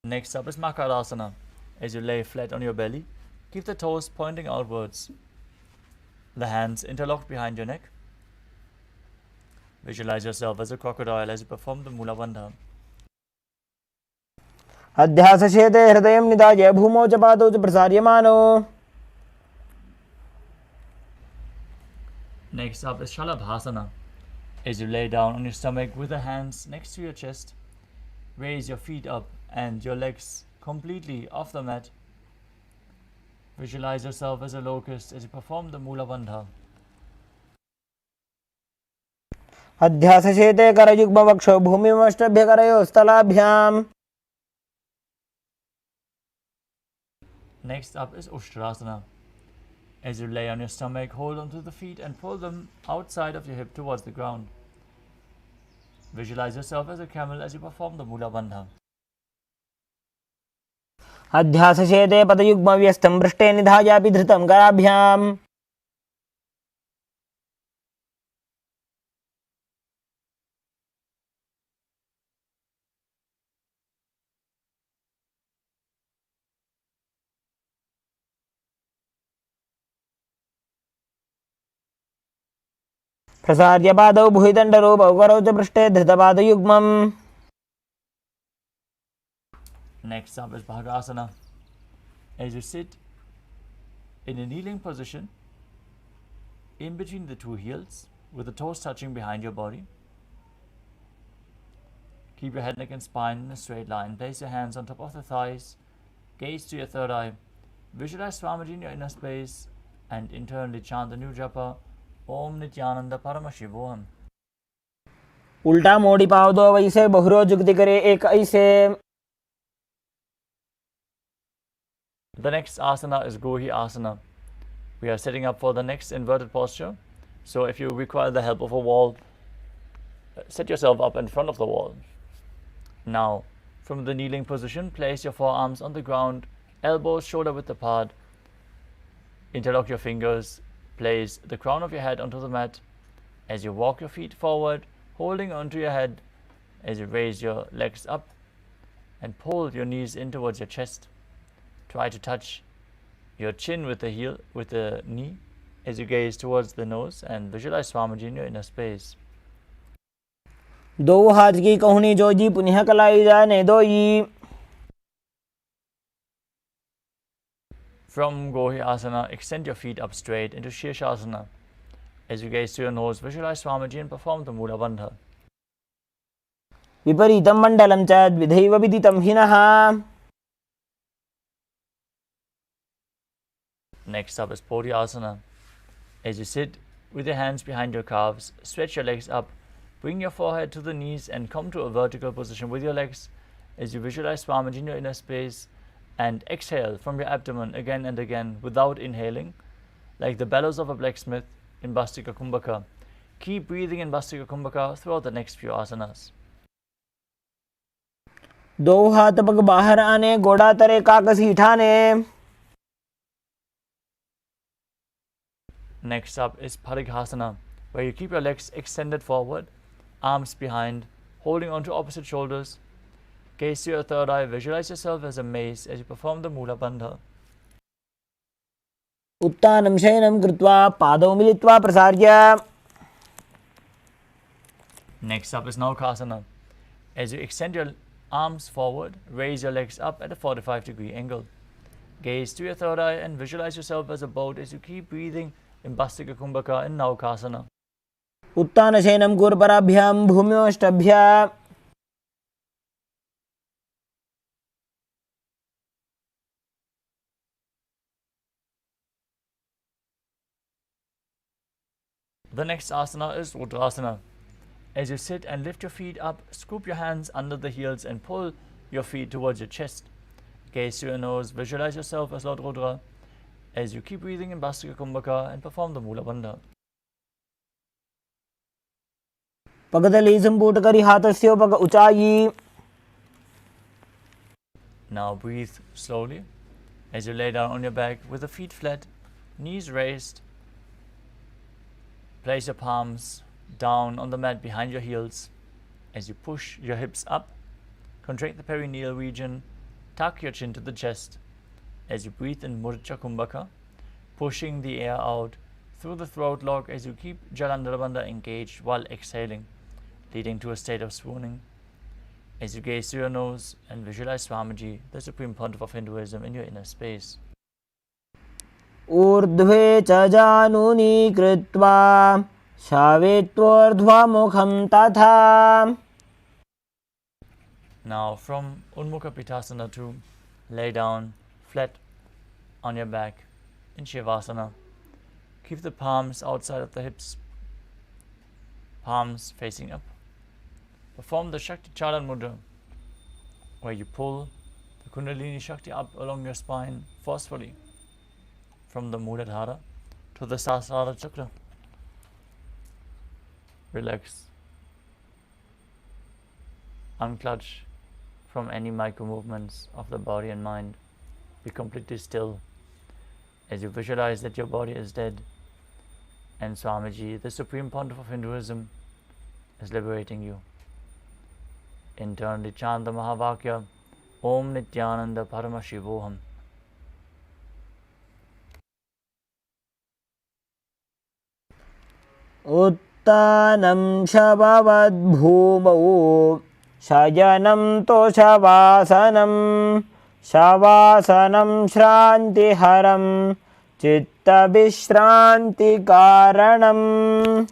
Speaker 2: Next up is Makarasana. As you lay flat on your belly, keep the toes pointing outwards. The hands interlocked behind your neck. Visualize yourself as a crocodile as you perform the Mula Bandha.
Speaker 1: अध्यासशेते हृदयं निधाय भूमौ च पादौ च प्रसार्यमानो.
Speaker 2: Next up is Shalabhasana. As you lay down on your stomach with the hands next to your chest, raise your feet up and your legs completely off the mat. Visualize yourself as a locust as you perform the Mula Bandha.
Speaker 1: अध्यासशेते करयुग्मवक्षौ भूमिमष्टभ्यकरयोः
Speaker 2: Next up is Ushtrasana. As you lay on your stomach, hold onto the feet and pull them outside of your hip towards the ground. Visualize yourself as a camel as you perform the Mula Bandha.
Speaker 1: अध्यासशेते पदयुग्मव्यस्तं पृष्ठे निधायापि धृतं कराभ्याम् प्रसार्य पादौ भुविदण्डरूपौ करौ च पृष्ठे धृतपादयुग्मम्.
Speaker 2: Next up is Bhagasana. As you sit in a kneeling position, in between the two heels, with the toes touching behind your body, keep your head, neck and spine in a straight line. Place your hands on top of the thighs, gaze to your third eye, visualize Swamiji in your inner space, and internally chant the new japa, Om Nithyananda Paramashivoham.
Speaker 1: उल्टा मोड़ी पाव दो वैसे बहुरो जुगति करे एक ऐसे.
Speaker 2: The next asana is Gohi Asana. We are setting up for the next inverted posture. So if you require the help of a wall, set yourself up in front of the wall. Now, from the kneeling position, place your forearms on the ground, elbows shoulder width apart. Interlock your fingers. Place the crown of your head onto the mat. As you walk your feet forward, holding onto your head, as you raise your legs up and pull your knees in towards your chest. Try to touch your chin with the knee as you gaze towards the nose and visualize Swamiji in your inner space.
Speaker 1: दो हाथ की कहुनी जोजी पुनः कलाई जाने दोई.
Speaker 2: From Gohi Asana, extend your feet up straight into Shirshasana. As you gaze to your nose, visualize Swamiji and perform the Mula Bandha.
Speaker 1: विपरीतं मण्डलं च द्विधैव विदितं हिनः.
Speaker 2: Next up is Asana. As you sit with your hands behind your calves, stretch your legs up, bring your forehead to the knees and come to a vertical position with your legs as you visualize Swamiji in your inner space and exhale from your abdomen again and again without inhaling, like the bellows of a blacksmith in Bastika Kumbhaka. Keep breathing in Bastika Kumbhaka throughout the next few asanas.
Speaker 1: दो हाथ पग बाहर आने गोड़ा तरे काकसी ठाने.
Speaker 2: Next up is Parighasana, where you keep your legs extended forward, arms behind, holding onto opposite shoulders. Gaze to your third eye, visualize yourself as a mace as you perform the Mula Bandha.
Speaker 1: उत्तानं शयनं कृत्वा पादौ मिलित्वा प्रसार्य.
Speaker 2: Next up is Naukasana. As you extend your arms forward, raise your legs up at a 45-degree angle. Gaze to your third eye and visualize yourself as a boat as you keep breathing in Bastika Kumbhaka and Naukasana.
Speaker 1: उत्तान शयनं कूर्पराभ्यां भूम्योष्टभ्य.
Speaker 2: The next asana is Rudrasana. As you sit and lift your feet up, scoop your hands under the heels and pull your feet towards your chest. Gaze to your nose, visualize yourself as Lord Rudra as you keep breathing in Bastika Kumbhaka and perform the Mula Bandha.
Speaker 1: पगदली संपूट करी हाथस्य पग ऊंचाई.
Speaker 2: Now breathe slowly as you lay down on your back with the feet flat, knees raised. Place your palms down on the mat behind your heels as you push your hips up. Contract the perineal region, tuck your chin to the chest as you breathe in Murcha Kumbhaka, pushing the air out through the throat lock as you keep Jalandhara Bandha engaged while exhaling, leading to a state of swooning. As you gaze to your nose and visualize Swamiji, the Supreme Pontiff of Hinduism, in your inner space.
Speaker 1: ऊर्ध्वे च जानूनि कृत्वा शावेत्वोर्ध्वमुखं तथा.
Speaker 2: Now from Unmukha Pitasana to lay down flat on your back in Shivasana. Keep the palms outside of the hips, palms facing up. Perform the Shakti Chalan Mudra, where you pull the Kundalini Shakti up along your spine forcefully from the Muladhara to the Sahasrara chakra. Relax. Unclutch from any micro movements of the body and mind. Be completely still as you visualize that your body is dead and Swamiji, the Supreme Pontiff of Hinduism, is liberating you. Internally chant the Mahavakya, Om Nithyananda Paramashivoham.
Speaker 1: उत्तानं शववद्भूमौ शयनं तोषवासनं शवासनं श्रान्तिहरं चित्तविश्रान्तिकारणम्.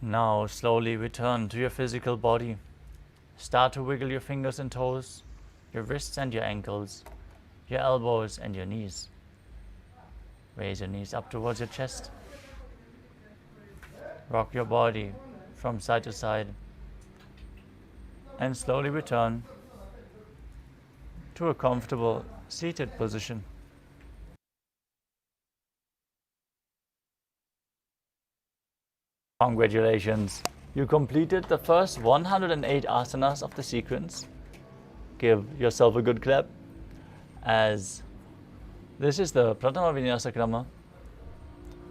Speaker 2: Now slowly return to your physical body. Start to wiggle your fingers and toes, your wrists and your ankles, your elbows and your knees. Raise your knees up towards your chest. Rock your body from side to side and slowly return to a comfortable seated position. Congratulations! You completed the first 108 asanas of the sequence. Give yourself a good clap, as this is the Pratama Vinyasa Krama,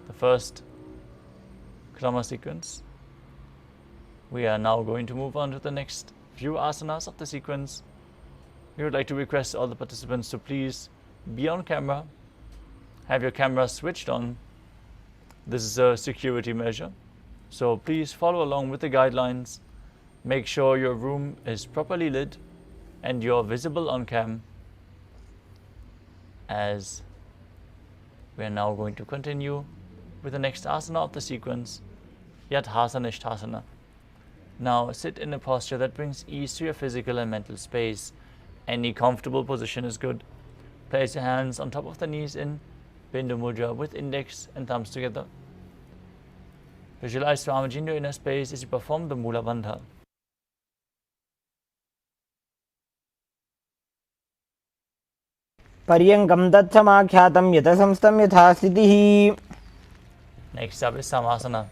Speaker 2: the first Krama sequence. We are now going to move on to the next few asanas of the sequence. We would like to request all the participants to please be on camera, have your camera switched on. This is a security measure, so please follow along with the guidelines. Make sure your room is properly lit and you're visible on cam, as we are now going to continue with the next asana of the sequence, Yathasanishthasana. Now sit in a posture that brings ease to your physical and mental space. Any comfortable position is good. Place your hands on top of the knees in Bindu Mudra with index and thumbs together. Visualize Swamiji in your inner space as you perform the Mula Bandha.
Speaker 1: पर्यङ्कं तत्समाख्यातं यतसंस्थं यथा स्थितिः.
Speaker 2: Next up is Samasana.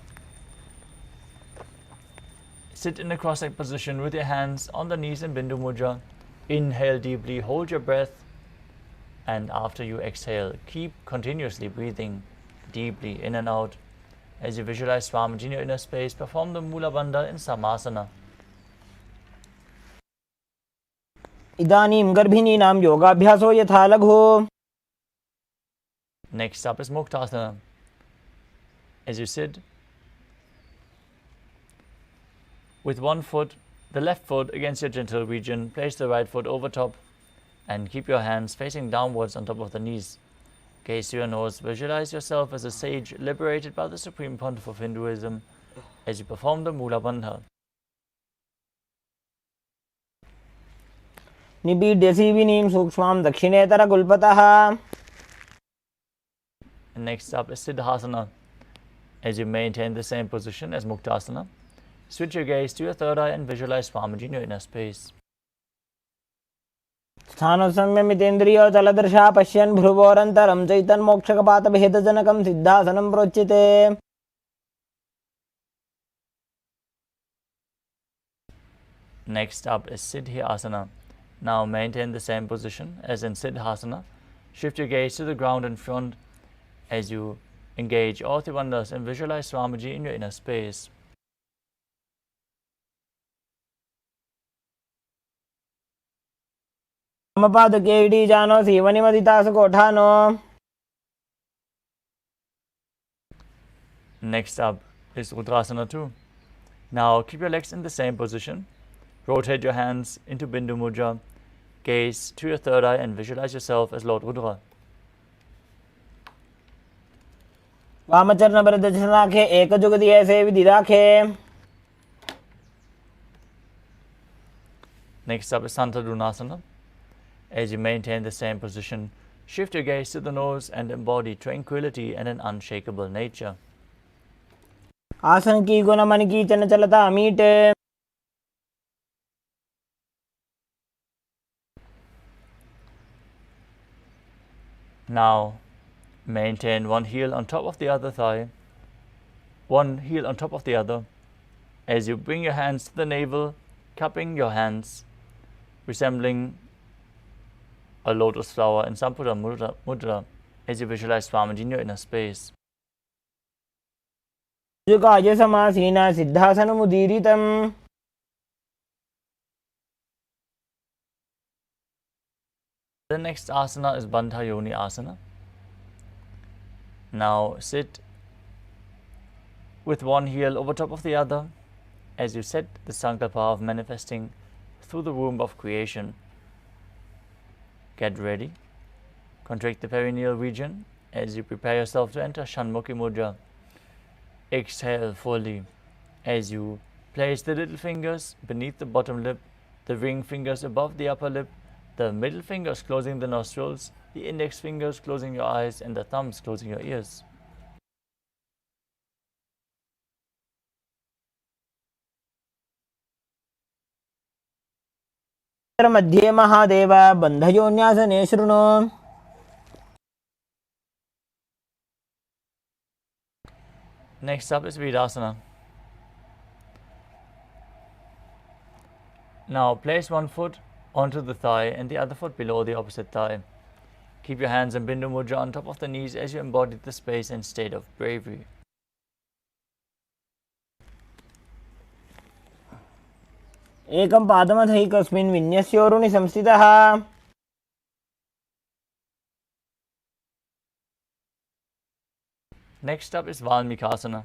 Speaker 2: Sit in a cross-legged position with your hands on the knees in Bindu Mudra Inhale deeply, hold your breath, and after you exhale, keep continuously breathing deeply in and out. As you visualize Swamiji in your inner space, perform the Mula Bandha in Samasana.
Speaker 1: इदानीं गर्भिणीनां योगाभ्यासो यथा लघु.
Speaker 2: Next up is Muktasana. As you sit with one foot, the left foot against your genital region, place the right foot over top and keep your hands facing downwards on top of the knees. Gaze to your nose, visualize yourself as a sage liberated by the Supreme Pontiff of Hinduism as you perform the Mula Bandha.
Speaker 1: निबीड्य सीविनीं सूक्ष्मां दक्षिणेतरगुल्पतः.
Speaker 2: And next up is Siddhasana. As you maintain the same position as Muktasana, switch your gaze to your third eye and visualize Swamiji in your inner space.
Speaker 1: स्थानसंयमितेन्द्रियोचलदर्शा पश्यन् भ्रुवोरन्तरं चैतन्मोक्षकपातभेदजनकं सिद्धासनं प्रोच्यते.
Speaker 2: Next up is Siddhyasana. Now maintain the same position as in Siddhasana. Shift your gaze to the ground in front as you engage all three wonders and visualize Swamiji in your inner space.
Speaker 1: वामपादके इडीजानो सीवनिमदितासुकोठानो.
Speaker 2: Next up is Rudrasana 2. Now keep your legs in the same position. Rotate your hands into Bindu Mudra. Gaze to your third eye and visualize yourself as Lord Rudra.
Speaker 1: वामचरणवरदशनाखे एकजुगति ऐसे विधिराखे.
Speaker 2: Next up is Santadunasana. As you maintain the same position, shift your gaze to the nose and embody tranquility and an unshakable nature.
Speaker 1: आसन की गुण मन की चंचलता मीटे.
Speaker 2: Now, maintain one heel on top of the other thigh, one heel on top of the other, as you bring your hands to the navel, cupping your hands, resembling a lotus flower in Sampura Mudra, as you visualize Swamiji in your inner space.
Speaker 1: जुकाय समासीना सिद्धासनमुदीरितम्.
Speaker 2: The next asana is Bandha Yoni Asana. Now sit with one heel over top of the other as you set the sankalpa of manifesting through the womb of creation. Get ready. Contract the perineal region as you prepare yourself to enter Shanmukhi Mudra. Exhale fully as you place the little fingers beneath the bottom lip, the ring fingers above the upper lip, the middle fingers closing the nostrils, the index fingers closing your eyes, and the thumbs closing your ears.
Speaker 1: मध्ये महादेव बन्धयोन्यासने शृणु.
Speaker 2: Next up is Virasana. Now place one foot onto the thigh and the other foot below the opposite thigh. Keep your hands in Bindu Mudra on top of the knees as you embody the space and state of bravery.
Speaker 1: एकं पादमथैकस्मिन् विन्यस्योरुणि संस्थितः.
Speaker 2: Next up is Valmikasana.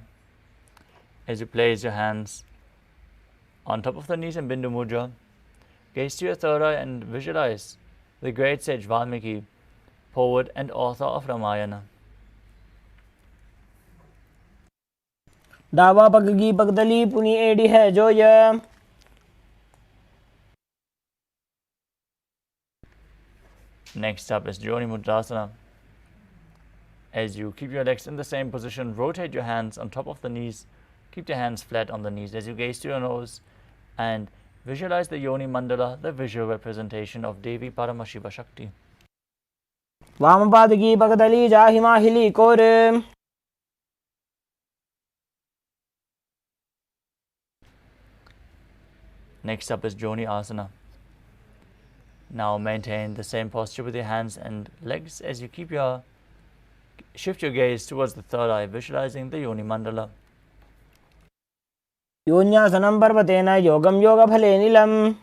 Speaker 2: As you place your hands on top of the knees in Bindu Mudra, gaze to your third eye and visualize the great sage Valmiki, poet and author of Ramayana.
Speaker 1: डावा पग की पगदली पुनी AD है जो ये.
Speaker 2: Next up is Joni Mudrasana. As you keep your legs in the same position, rotate your hands on top of the knees. Keep your hands flat on the knees as you gaze to your nose and visualize the Yoni Mandala, the visual representation of Devi Paramashiva Shakti.
Speaker 1: वामपाद की पगदली जाहि माहिली core.
Speaker 2: Next up is Joni Asana. Now maintain the same posture with your hands and legs as you shift your gaze towards the third eye, visualizing the Yoni Mandala.
Speaker 1: योन्यासनं पर्वतेन योगं योगफले नीलम्.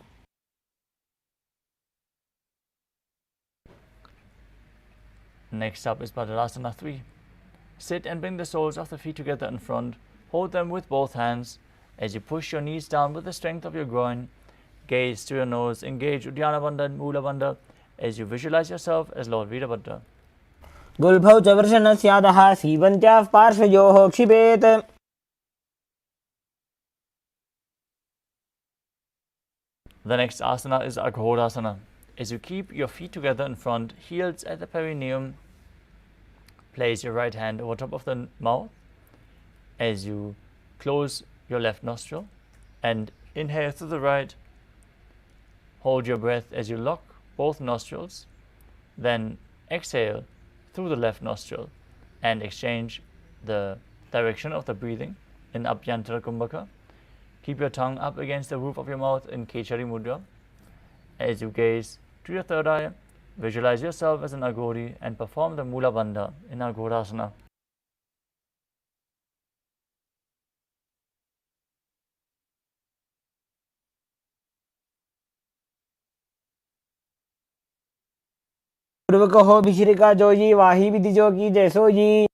Speaker 2: Next up is Borderless 3. Sit and bring the soles of the feet together in front. Hold them with both hands as you push your knees down with the strength of your groin. Gaze to your nose. Engage Uddiyana Bandha and Mula Bandha as you visualize yourself as Lord Veerabhadra.
Speaker 1: गुल्भौ च वृषणस्यादः सीवन्त्याः पार्श्वयोः क्षिपेत्.
Speaker 2: The next asana is Aghodasana. As you keep your feet together in front, heels at the perineum, place your right hand over top of the mouth as you close your left nostril and inhale through the right. Hold your breath as you lock both nostrils, then exhale through the left nostril and exchange the direction of the breathing in Abhyantara Kumbhaka. Keep your tongue up against the roof of your mouth in Kechari Mudra. As you gaze to your third eye, visualize yourself as an Aghori and perform the Mula Bandha in Aghodasana.
Speaker 1: पूर्व कहो भिश्रिका जोजी वाही विधि जो की जैसो जी.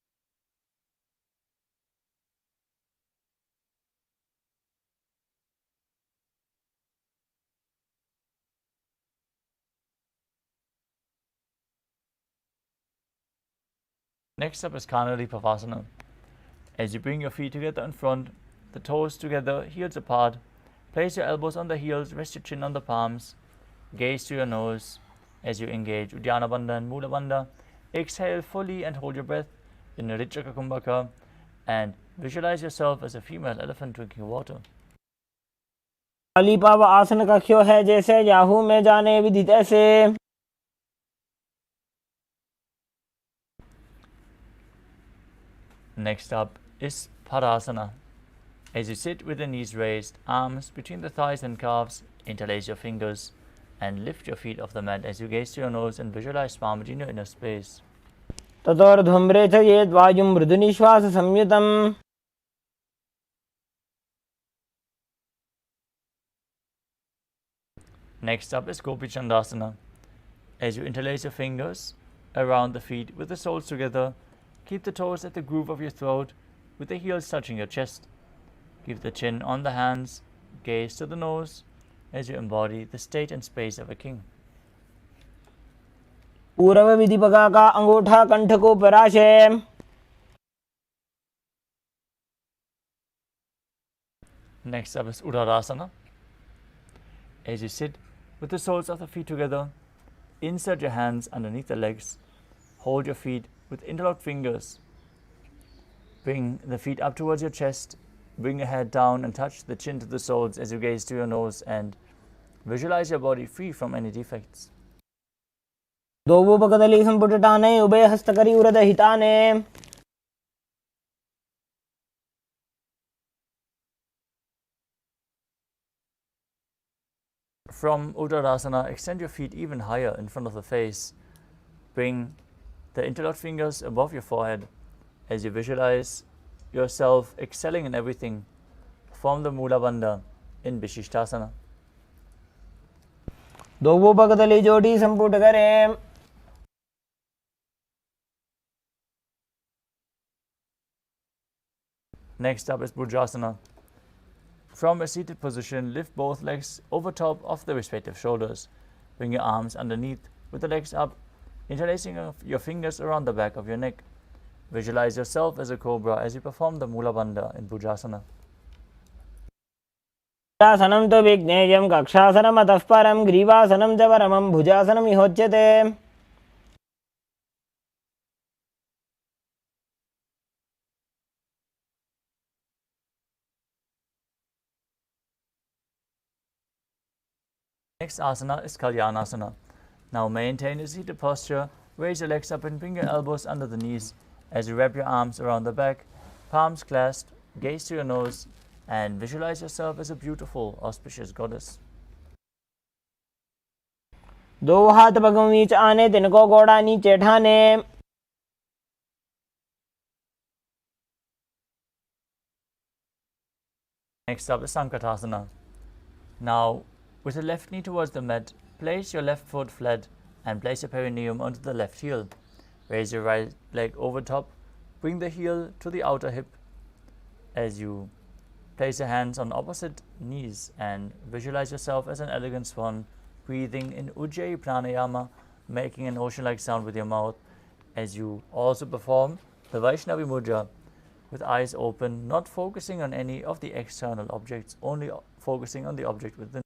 Speaker 2: Next up is Kanali Pavasana. As you bring your feet together in front, the toes together, heels apart, place your elbows on the heels, rest your chin on the palms, gaze to your nose as you engage Uddiyana Bandha and Mula Bandha. Exhale fully and hold your breath in Richaka Kumbhaka and visualize yourself as a female elephant drinking water.
Speaker 1: अलीपाव आसन कख्यो है जैसे Yahoo में जाने विधि तैसे.
Speaker 2: Next up is Padasana. As you sit with the knees raised, arms between the thighs and calves, interlace your fingers and lift your feet off the mat as you gaze to your nose and visualize Swamiji in your inner space.
Speaker 1: ततोर्ध्वम्रे च येद् वायुं मृदुनिश्वास संयुतम्.
Speaker 2: Next up is Gopi Chandasana. As you interlace your fingers around the feet with the soles together, keep the toes at the groove of your throat with the heels touching your chest. Keep the chin on the hands, gaze to the nose as you embody the state and space of a king.
Speaker 1: पूर्व विधि पगा का अंगूठा कंठ को पराशे.
Speaker 2: Next up is Uddarasana. As you sit with the soles of the feet together, insert your hands underneath the legs, hold your feet with interlocked fingers, bring the feet up towards your chest, bring your head down and touch the chin to the soles as you gaze to your nose and visualize your body free from any defects.
Speaker 1: दोवोपकदली संपुटटाने उभय हस्तकरी उरद हिताने.
Speaker 2: From Uttarasana, extend your feet even higher in front of the face. Bring the interlocked fingers above your forehead as you visualize yourself excelling in everything. Perform the Mula Bandha in Vishishtasana.
Speaker 1: दोवोपकदली जोड़ी संपुट करें.
Speaker 2: Next up is Bhujasana. From a seated position, lift both legs over top of the respective shoulders. Bring your arms underneath with the legs up, interlacing your fingers around the back of your neck. Visualize yourself as a cobra as you perform the Mula Bandha in Bhujasana.
Speaker 1: आसनं तो विज्ञेयं कक्षासनम् अतः परं ग्रीवासनं च परमं भुजासनं इहोच्यते.
Speaker 2: Next asana is Kalyanasana. Now maintain a seated posture, raise your legs up and bring your elbows under the knees as you wrap your arms around the back, palms clasped, gaze to your nose and visualize yourself as a beautiful, auspicious goddess.
Speaker 1: दो हाथ पगों बीच आने, तिनको घोड़ा नीचे ठाने।
Speaker 2: Next up is Sankatasana. Now, with the left knee towards the mat, place your left foot flat and place your perineum onto the left heel. Raise your right leg over top. Bring the heel to the outer hip as you place your hands on opposite knees and visualize yourself as an elegant swan, breathing in Ujjayi Pranayama, making an ocean-like sound with your mouth as you also perform the Vaishnavi Mudra with eyes open, not focusing on any of the external objects, only focusing on the object within.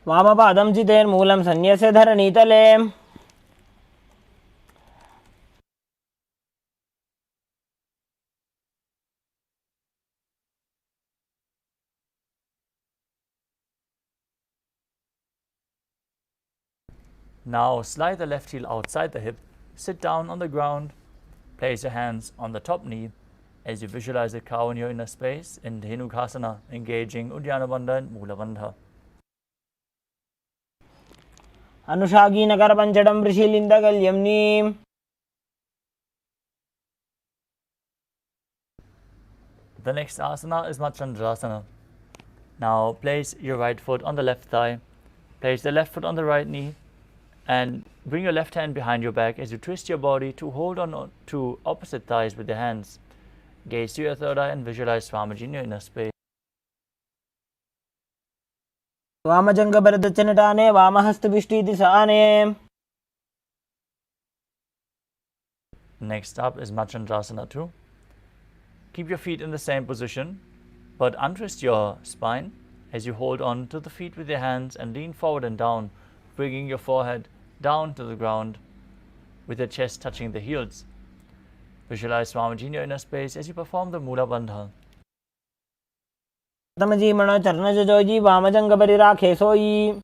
Speaker 1: वामपादं चितेर्मूलं सन्न्यस्य धरणीतले।
Speaker 2: Now slide the left heel outside the hip, sit down on the ground, place your hands on the top knee as you visualize a cow in your inner space in Dhenukasana, engaging Uddiyana Bandha and Mula Bandha.
Speaker 1: अनुषागी Nagar पंचडम ऋषिलिंदगल्यम्नी।
Speaker 2: The next asana is Machandrasana. Now place your right foot on the left thigh, place the left foot on the right knee, and bring your left hand behind your back as you twist your body to hold on to opposite thighs with your hands. Gaze to your third eye and visualize Swamiji in your inner space.
Speaker 1: वामजंग भरदचनटाने, वामहस्तविष्टीति Sane.
Speaker 2: Next up is Machandrasana 2. Keep your feet in the same position, but untwist your spine as you hold on to the feet with your hands and lean forward and down, bringing your forehead down to the ground with your chest touching the heels. Visualize Swamiji in your inner space as you perform the Mula Bandha.
Speaker 1: तमजी मणो चरण जोजी वामजंग परिराखे सोई।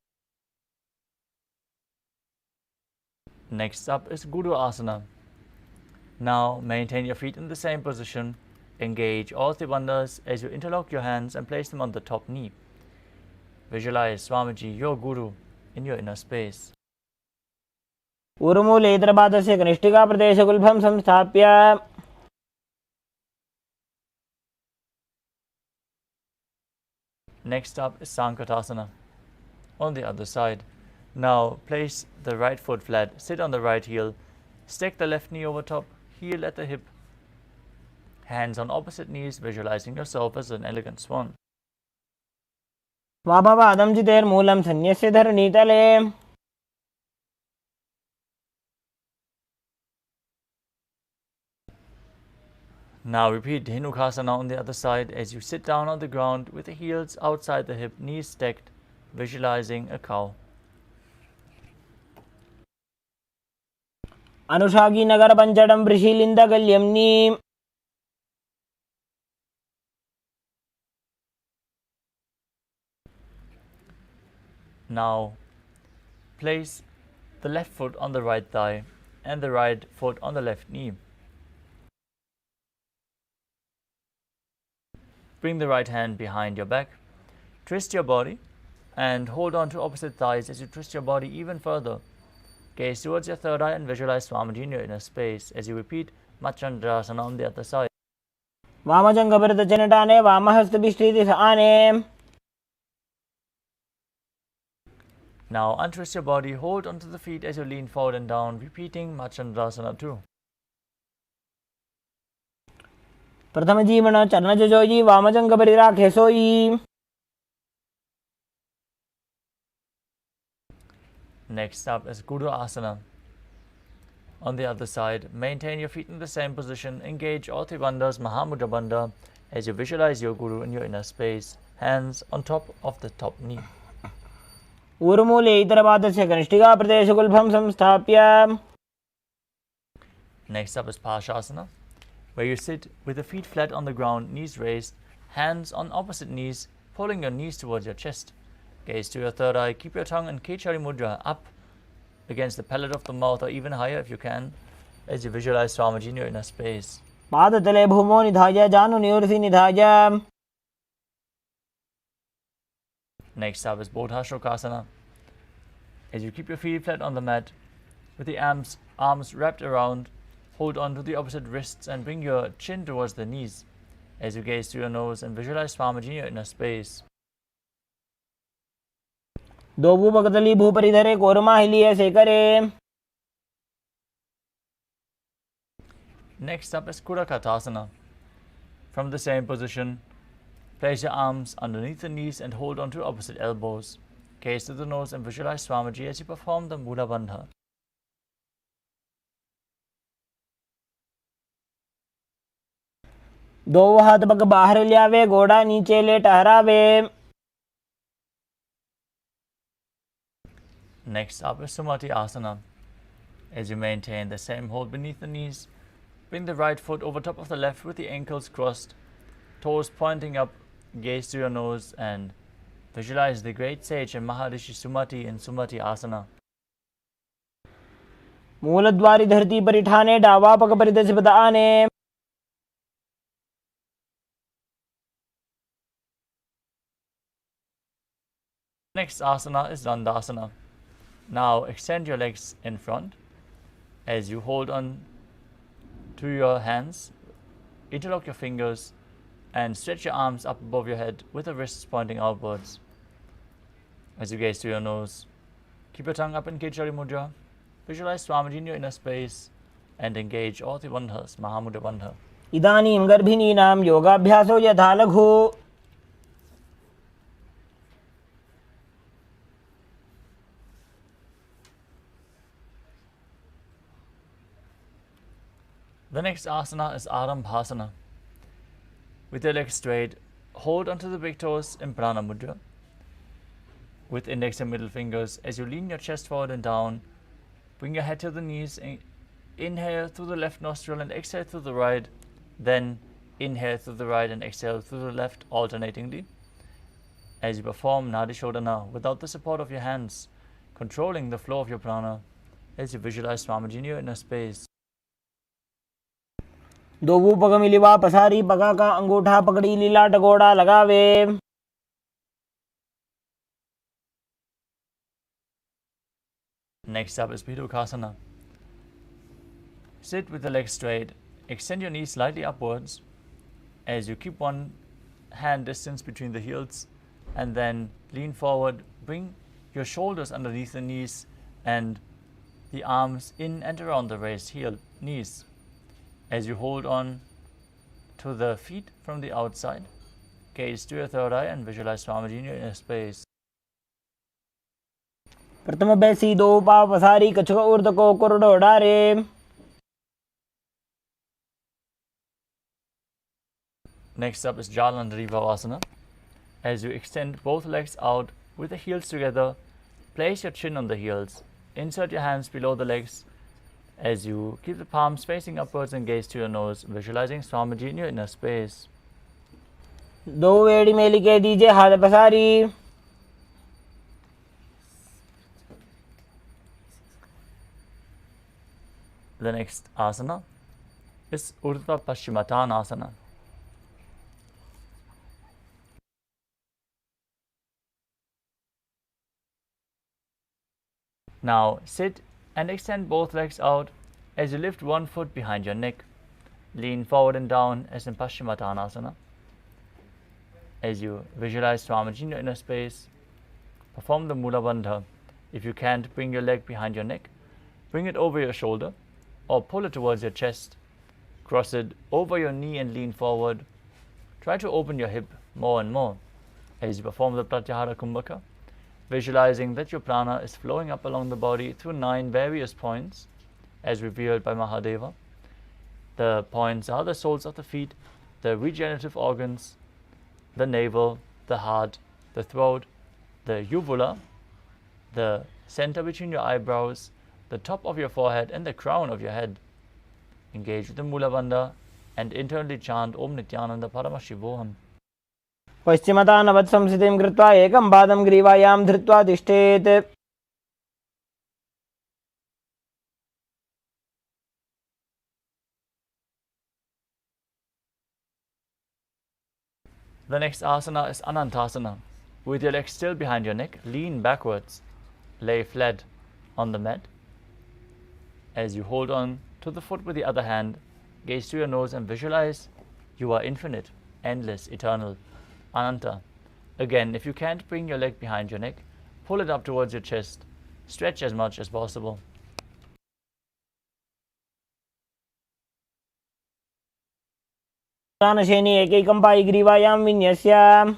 Speaker 2: Next up is Guru Asana. Now maintain your feet in the same position. Engage all three bandhas as you interlock your hands and place them on the top knee. Visualize Swamiji, your Guru, in your inner space.
Speaker 1: उर्मूले इतरपादस्य कनिष्ठिका प्रदेशगुल्भं संस्थाप्य।
Speaker 2: Next up is Sankatasana on the other side. Now place the right foot flat, sit on the right heel, stack the left knee over top, heel at the hip, hands on opposite knees, visualizing yourself as an elegant swan.
Speaker 1: वामपादं चितेर्मूलं सन्न्यस्य धरणीतले।
Speaker 2: Now repeat Dhenukasana on the other side as you sit down on the ground with the heels outside the hip, knees stacked, visualizing a cow.
Speaker 1: अनुषागी Nagar पंचडम ऋषिलिंदगल्यम्नी।
Speaker 2: Now place the left foot on the right thigh and the right foot on the left knee. Bring the right hand behind your back. Twist your body and hold on to opposite thighs as you twist your body even further. Gaze towards your third eye and visualize Swamiji in your inner space as you repeat Machandrasana on the other side.
Speaker 1: वामजंग भरदचनटाने, वामहस्तविष्टीति Sane.
Speaker 2: Now untwist your body, hold onto the feet as you lean forward and down, repeating Machandrasana 2.
Speaker 1: प्रथम जीवन चरण जोजी वामजंग परिराखे सोई।
Speaker 2: Next up is Guru Asana. On the other side, maintain your feet in the same position, engage all three bandhas, Mahamudra Bandha, as you visualize your Guru in your inner space, hands on top of the top knee.
Speaker 1: ऊर्मूले इतरपादस्य कनिष्ठिका प्रदेशगुल्भं संस्थाप्य।
Speaker 2: Next up is Parshasana, where you sit with the feet flat on the ground, knees raised, hands on opposite knees, pulling your knees towards your chest. Gaze to your third eye, keep your tongue in Kechari Mudra up against the palate of the mouth or even higher if you can, as you visualize Swamiji in your inner space.
Speaker 1: पादतले भूमो निधाय जानु नियुर्षि निधाय।
Speaker 2: Next up is Bodha Shokasana. As you keep your feet flat on the mat, with the arms wrapped around, hold on to the opposite wrists and bring your chin towards the knees. As you gaze through your nose and visualize Swamiji in your inner space.
Speaker 1: दो भूपगतली भूपरिधरे कोरमाहिलीय शेखरे.
Speaker 2: Next up is Kurakatasana. From the same position, place your arms underneath the knees and hold on to opposite elbows. Gaze to the nose and visualize Swamiji as you perform the Mula Bandha.
Speaker 1: दो हाथ पग बाहर लियावे, घोड़ा नीचे ले टहरावे.
Speaker 2: Next up is Sumati Asana. As you maintain the same hold beneath the knees, bring the right foot over top of the left with the ankles crossed, toes pointing up, gaze to your nose and visualize the great sage and Maharishi Sumati in Sumati Asana.
Speaker 1: मूलद्वारी धरती परिठाने, डावा पग परिधे से आने.
Speaker 2: Next asana is Dandasana. Now extend your legs in front as you hold on to your hands, interlock your fingers and stretch your arms up above your head with the wrists pointing outwards. As you gaze to your nose, keep your tongue up in Kechari Mudra, visualize Swamiji in your inner space and engage all the bandhas, Mahamudra Bandha.
Speaker 1: इदानीं गर्भिणीनां योगाभ्यासो यथा लघु.
Speaker 2: The next asana is Arambhasana. With your legs straight, hold onto the big toes in Prana Mudra. With index and middle fingers, as you lean your chest forward and down, bring your head to the knees, inhale through the left nostril and exhale through the right, then inhale through the right and exhale through the left alternatingly. As you perform Nadi Shodhana without the support of your hands, controlling the flow of your prana, as you visualize Swamiji in your inner space.
Speaker 1: दो पग मिलिवा पसारी, पगा का अंगूठा पकड़ी लीला टगोड़ा लगावे.
Speaker 2: Next up is Pidukasana. Sit with the legs straight, extend your knees slightly upwards as you keep one hand distance between the heels and then lean forward, bring your shoulders underneath the knees and the arms in and around the raised knees. As you hold on to the feet from the outside, gaze to your third eye and visualize Swamiji in your inner space.
Speaker 1: प्रथम बैसी, दो पाव पसारी, कछुआ ऊर्ध्व को कोरडो डारे.
Speaker 2: Next up is Jalandhari As you extend both legs out with the heels together, place your chin on the heels. Insert your hands below the legs as you keep the palms facing upwards and gaze to your nose, visualizing Swamiji in your inner space.
Speaker 1: दो वेड़ी मेली के दीजिए हाथ पसारी.
Speaker 2: The next asana is Urdhva Paschimottanasana. Now sit and extend both legs out as you lift one foot behind your neck. Lean forward and down as in Paschimottanasana. As you visualize Swamiji in your inner space, perform the Mula Bandha. If you can't bring your leg behind your neck, bring it over your shoulder or pull it towards your chest. Cross it over your knee and lean forward. Try to open your hip more and more as you perform the Pratyahara Kumbhaka, visualizing that your prana is flowing up along the body through 9 various points as revealed by Mahadeva. The points are the soles of the feet, the regenerative organs, the navel, the heart, the throat, the uvula, the center between your eyebrows, the top of your forehead and the crown of your head. Engage with the Mula Bandha and internally chant Om Nithyananda Paramashivoham.
Speaker 1: पश्चिमतानवत् संस्थितिं कृत्वा एकं पादं ग्रीवायां धृत्वा तिष्ठेत्.
Speaker 2: The next asana is Anantasana. With your legs still behind your neck, lean backwards. lay flat on the mat. As you hold on to the foot with the other hand, gaze to your nose and visualize you are infinite, endless, eternal, Ananta. Again, if you can't bring your leg behind your neck, pull it up towards your chest. Stretch as much as possible.
Speaker 1: उत्तानशयने एकैकं पायिग्रीवायां विन्यस्य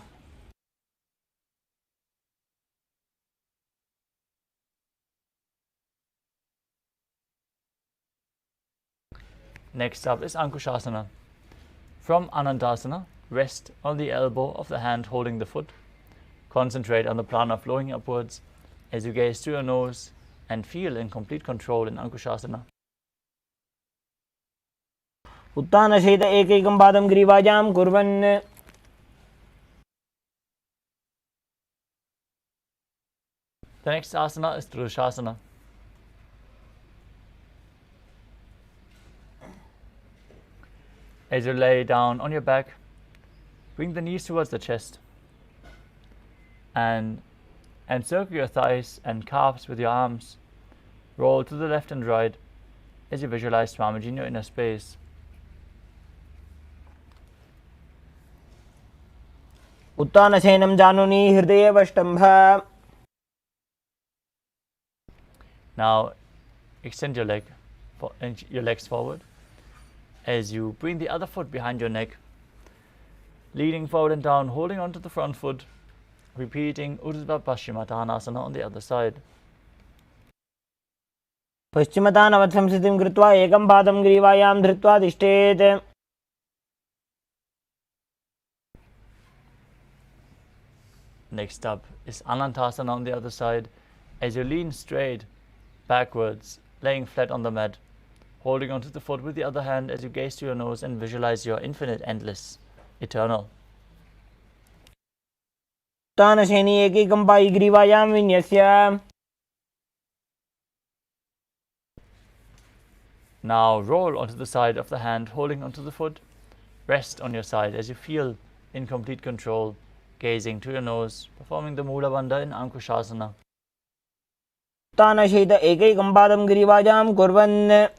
Speaker 2: Next up is Ankushasana. From Anandasana, rest on the elbow of the hand holding the foot. Concentrate on the prana flowing upwards as you gaze to your nose and feel in complete control in Ankushasana.
Speaker 1: उत्तानशयित एकैकं पादं ग्रीवायां कुर्वन्
Speaker 2: The next asana is Drushasana. As you lay down on your back, bring the knees towards the chest and encircle your thighs and calves with your arms. Roll to the left and right as you visualize Swamiji in your inner space.
Speaker 1: उत्तानशयनं जानुनी हृदयेवष्टम्भ.
Speaker 2: Now extend your legs forward as you bring the other foot behind your neck, leaning forward and down, holding on to the front foot, repeating Urdhva Paschimottanasana on the other side.
Speaker 1: पश्चिमतानवत्संस्थितिं कृत्वा एकं पादं ग्रीवायां धृत्वा तिष्ठेत्.
Speaker 2: Next up is Anantasana on the other side as you lean straight backwards, laying flat on the mat, holding onto the foot with the other hand as you gaze to your nose and visualize your infinite, endless, eternal.
Speaker 1: उत्तानशयने एकैकं पायिग्रीवायां विन्यस्य.
Speaker 2: Now roll onto the side of the hand, holding onto the foot. Rest on your side as you feel in complete control, gazing to your nose, performing the Mula Bandha in Ankushasana.
Speaker 1: उत्तानशयित एकैकं पादं ग्रीवायां कुर्वन्.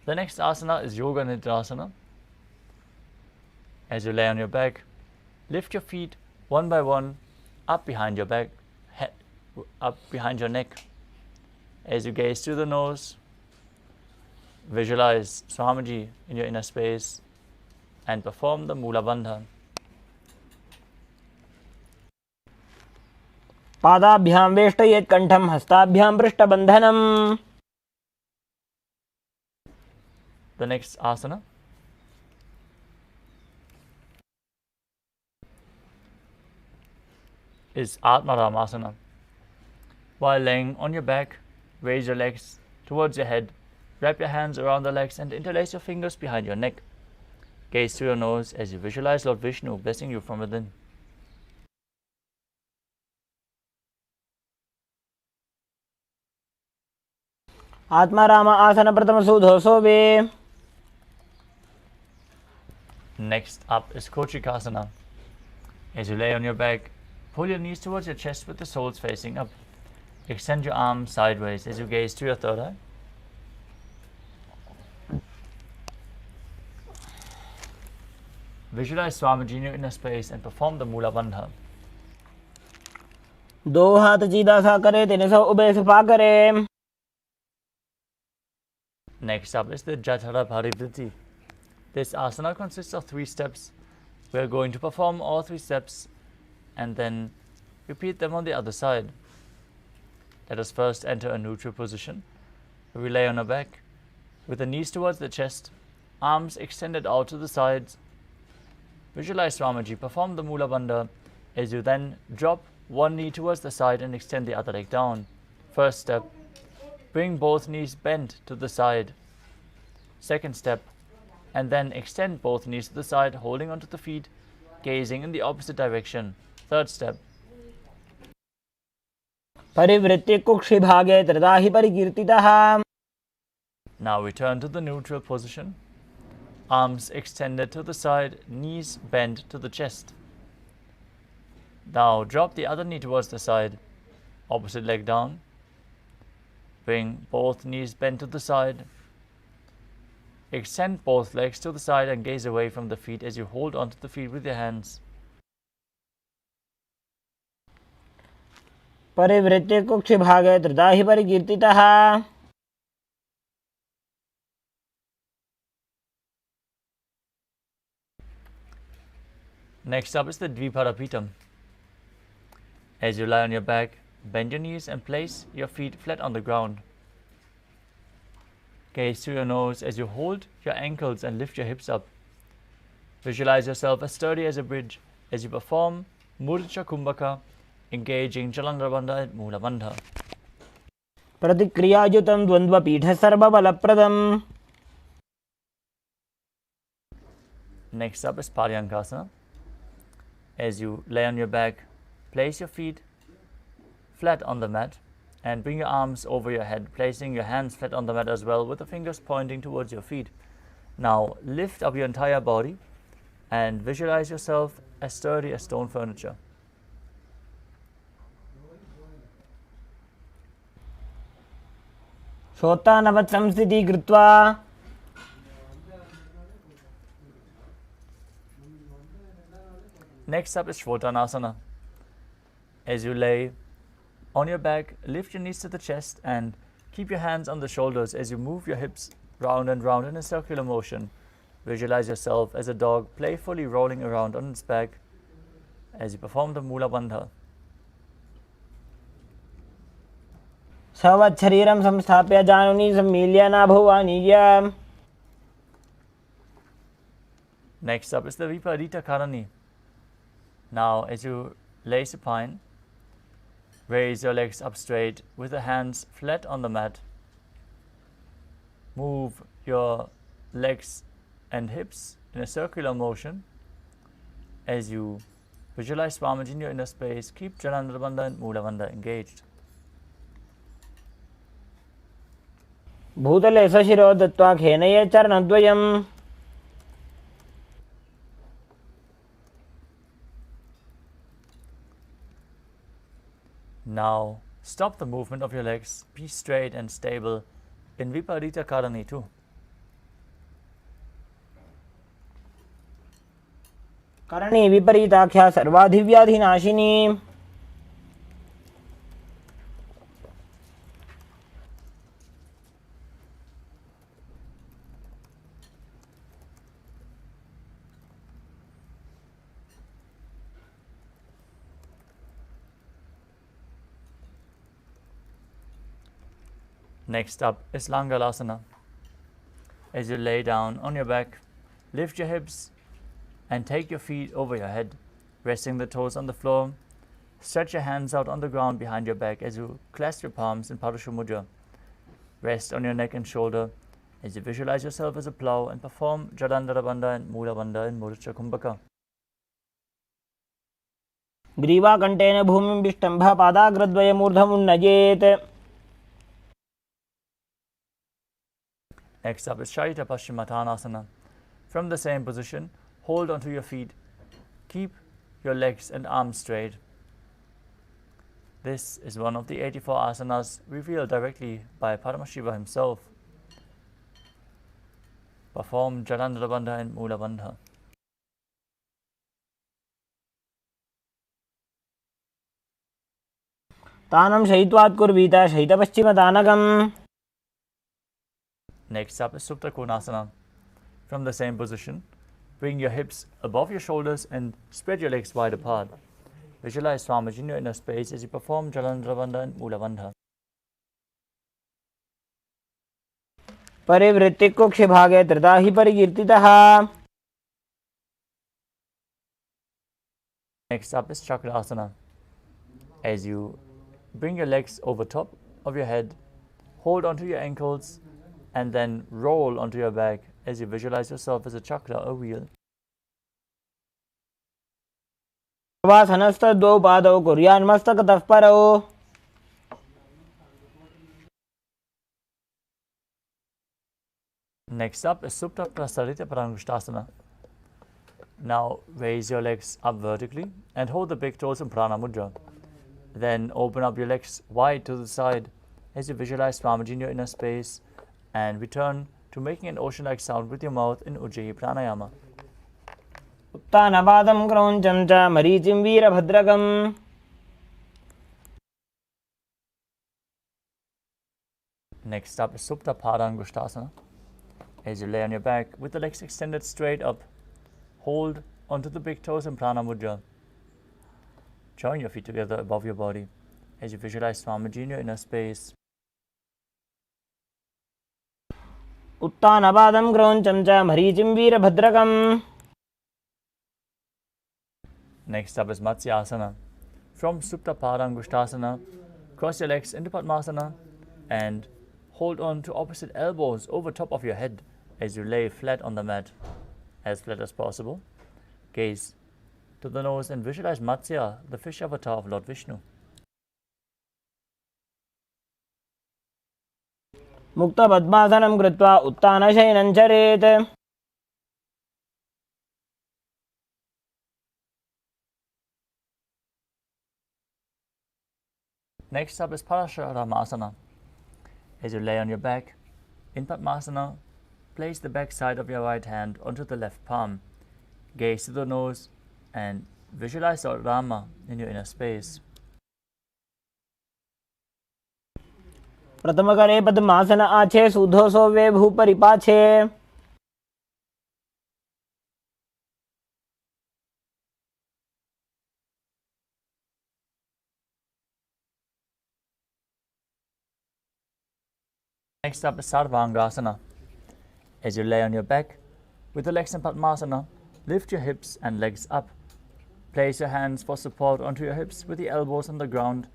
Speaker 2: The next asana is Yoga Nidra. As you lay on your back, lift your feet one by one up behind your back, up behind your neck. As you gaze to the nose, visualize Swamiji in your inner space and perform the Mula Bandha.
Speaker 1: पादाभ्यां वेष्टयेत् कण्ठं हस्ताभ्यां पृष्ठबन्धनम्.
Speaker 2: The next asana is Atmaramasana. While laying on your back, raise your legs towards your head, wrap your hands around the legs and interlace your fingers behind your neck. Gaze to your nose as you visualize Lord Vishnu blessing you from within.
Speaker 1: Atmaram आसन प्रथम सुधोसोवे.
Speaker 2: Next up is Kochikasana. As you lay on your back, pull your knees towards your chest with the soles facing up. Extend your arms sideways as you gaze to your third eye. Visualize Swamiji in your inner space and perform the Mula Bandha.
Speaker 1: दो हाथ सीधा सा करे, तेने सौ ube सफा करे.
Speaker 2: Next up is the Jatara Parivritti. This asana consists of 3 steps. We are going to perform all 3 steps and then repeat them on the other side. Let us first enter a neutral position. We lay on our back with the knees towards the chest, arms extended out to the sides. Visualize Swamiji, perform the Mula Bandha as you then drop one knee towards the side and extend the other leg down. First step, bring both knees bent to the side. Second step, and then extend both knees to the side, holding onto the feet, gazing in the opposite direction. Third step.
Speaker 1: परिवृत्य कुक्षि भागे त्रिदाहि परिकीर्तितः.
Speaker 2: Now return to the neutral position. Arms extended to the side, knees bent to the chest. Now drop the other knee towards the side, opposite leg down. Bring both knees bent to the side. Extend both legs to the side and gaze away from the feet as you hold onto the feet with your hands.
Speaker 1: परिवृत्य कुक्षिभागे धृता हि परिकीर्तितः.
Speaker 2: Next up is the Dviparapitam. As you lie on your back, bend your knees and place your feet flat on the ground. Gaze through your nose as you hold your ankles and lift your hips up. Visualize yourself as sturdy as a bridge as you perform Murcha Kumbhaka, engaging Jalandhara Bandha and Mula Bandha.
Speaker 1: प्रतिक्रियायुतं द्वन्द्वपीठ सर्वबलप्रदम्.
Speaker 2: Next up is Paryankasana. As you lay on your back, place your feet flat on the mat and bring your arms over your head, placing your hands flat on the mat as well with the fingers pointing towards your feet. Now lift up your entire body and visualize yourself as sturdy as stone furniture.
Speaker 1: शोत्तानवत् संस्थिति कृत्वा.
Speaker 2: Next up is Shvotanasana. As you lay on your back, lift your knees to the chest and keep your hands on the shoulders as you move your hips round and round in a circular motion. Visualize yourself as a dog playfully rolling around on its back as you perform the Mula Bandha.
Speaker 1: सवत् शरीरं संस्थाप्य जानुनी सम्मील्य नाभुवानीय.
Speaker 2: Next up is the Viparita Karani. Now, as you lay supine, raise your legs up straight with the hands flat on the mat. Move your legs and hips in a circular motion. As you visualize Swamiji in your inner space, keep Jalandhara Bandha and Mula Bandha engaged.
Speaker 1: भूतले सशिरो दत्त्वा खेनये चरणद्वयम्.
Speaker 2: Now, stop the movement of your legs. Be straight and stable in Viparita Karani too.
Speaker 1: Karni विपरीताख्या सर्वाधिव्याधिनाशिनी.
Speaker 2: Next up is Langalasana. As you lay down on your back, lift your hips and take your feet over your head, resting the toes on the floor. Stretch your hands out on the ground behind your back as you clasp your palms in Parashu Mudra. Rest on your neck and shoulder as you visualize yourself as a plow and perform Jalandhara Bandha and Mula Bandha in Murcha Kumbhaka.
Speaker 1: ग्रीवाकण्ठेन भूमिं विष्टम्भ पादाग्रद्वयमूर्धमुन्नयेत्.
Speaker 2: Next up is Sharita Paschimottanasana. From the same position, hold onto your feet. Keep your legs and arms straight. This is one of the 84 asanas revealed directly by Paramashiva himself. Perform Jalandhara Bandha and Mula Bandha.
Speaker 1: तानं शयित्वात् कुर्वीत शयितपश्चिमतानकम्.
Speaker 2: Next up is Supta Konasana. From the same position, bring your hips above your shoulders and spread your legs wide apart. Visualize Swamiji in your inner space as you perform Jalandhara Bandha and Mula Bandha.
Speaker 1: परिवृत्ति कुक्षिभागे धृता हि परिकीर्तितः.
Speaker 2: Next up is Chakrasana. As you bring your legs over top of your head, hold onto your ankles, and then roll onto your back as you visualize yourself as a chakra, a wheel.
Speaker 1: वासनस्तद्वौ पादौ कुर्यान्मस्तकतः परौ.
Speaker 2: Next up is Supta Prasarita Pranushtasana. Now raise your legs up vertically and hold the big toes in Prana Mudra. Then open up your legs wide to the side as you visualize Swamiji in your inner space and return to making an ocean-like sound with your mouth in Ujjayi Pranayama.
Speaker 1: उत्तानपादं क्रौञ्चं च मरीचिं वीरभद्रकम्.
Speaker 2: Next up is Supta Padangushtasana. As you lay on your back with the legs extended straight up, hold onto the big toes in Prana Mudra. Join your feet together above your body as you visualize Swamiji in your inner space.
Speaker 1: उत्तानपादं क्रौञ्चं च मरीचिं वीरभद्रकम्.
Speaker 2: Next up is Matsyasana. From Supta Padangushtasana, cross your legs into Padmasana and hold on to opposite elbows over top of your head as you lay flat on the mat, as flat as possible. Gaze to the nose and visualize Matsya, the fish avatar of Lord Vishnu.
Speaker 1: मुक्तपद्मासनं कृत्वा उत्तानशयनं चरेत्.
Speaker 2: Next up is Paramashivoham. As you lay on your back in Padmasana, place the back side of your right hand onto the left palm. Gaze to the nose and visualize Lord Rama in your inner space.
Speaker 1: प्रथमकरे पद्मासन आछे सुधोसो वे भूपरिपाछे.
Speaker 2: Next up is Sarvangasana. As you lay on your back with the legs in Padmasana, lift your hips and legs up. Place your hands for support onto your hips with the elbows on the ground.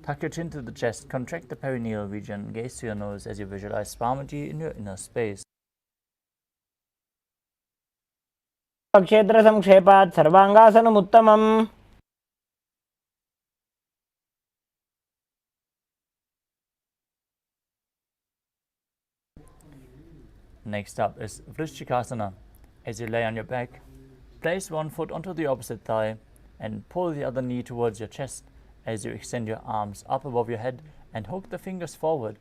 Speaker 2: Tuck your chin to the chest, contract the perineal region, gaze to your nose as you visualize Swamiji in your inner space.
Speaker 1: क्षेत्र संक्षेपात् सर्वांगासनमुत्तमम्.
Speaker 2: Next up is Vrishchikasana. As you lay on your back, place one foot onto the opposite thigh and pull the other knee towards your chest as you extend your arms up above your head and hook the fingers forward.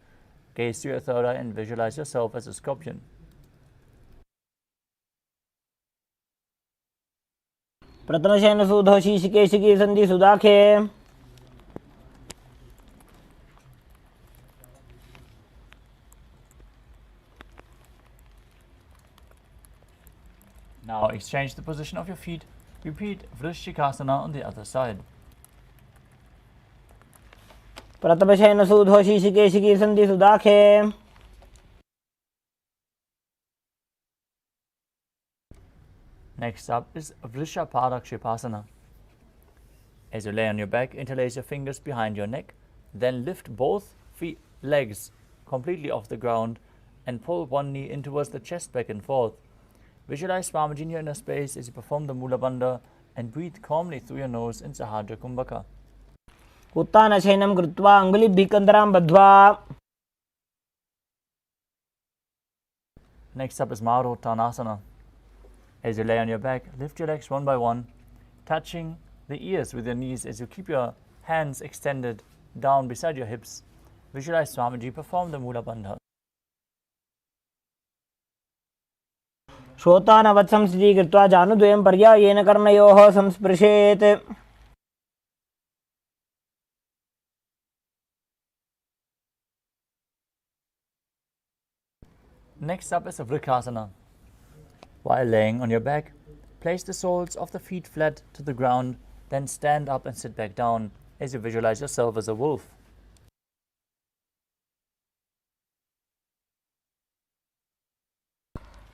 Speaker 2: Gaze to your third eye and visualize yourself as a scorpion.
Speaker 1: प्रथमशयन सुधो शीशिकेशिकी सन्धि सुदाखे.
Speaker 2: Now exchange the position of your feet. Repeat Vrishchikasana on the other side.
Speaker 1: प्रथमशयन सुधो शीशिकेशिकी सन्धि सुदाखे.
Speaker 2: Next up is Vrishaparakshipasana. As you lay on your back, interlace your fingers behind your neck, then lift both legs completely off the ground and pull one knee in towards the chest back and forth. Visualize Swamiji in your inner space as you perform the Mula Bandha and breathe calmly through your nose in Sahadra Kumbhaka.
Speaker 1: उत्तानशयनं कृत्वा अङ्गुलिभ्यः कन्दरां बद्ध्वा.
Speaker 2: Next up is Marottanasana. As you lay on your back, lift your legs one by one, touching the ears with your knees as you keep your hands extended down beside your hips. Visualize Swamiji perform the Mula Bandha.
Speaker 1: श्रोतानवत्सं स्थितीकृत्वा जानुद्वयं पर्यायेन कर्णयोः संस्पृशेत्.
Speaker 2: Next up is Vriksasana. While laying on your back, place the soles of the feet flat to the ground, then stand up and sit back down as you visualize yourself as a wolf.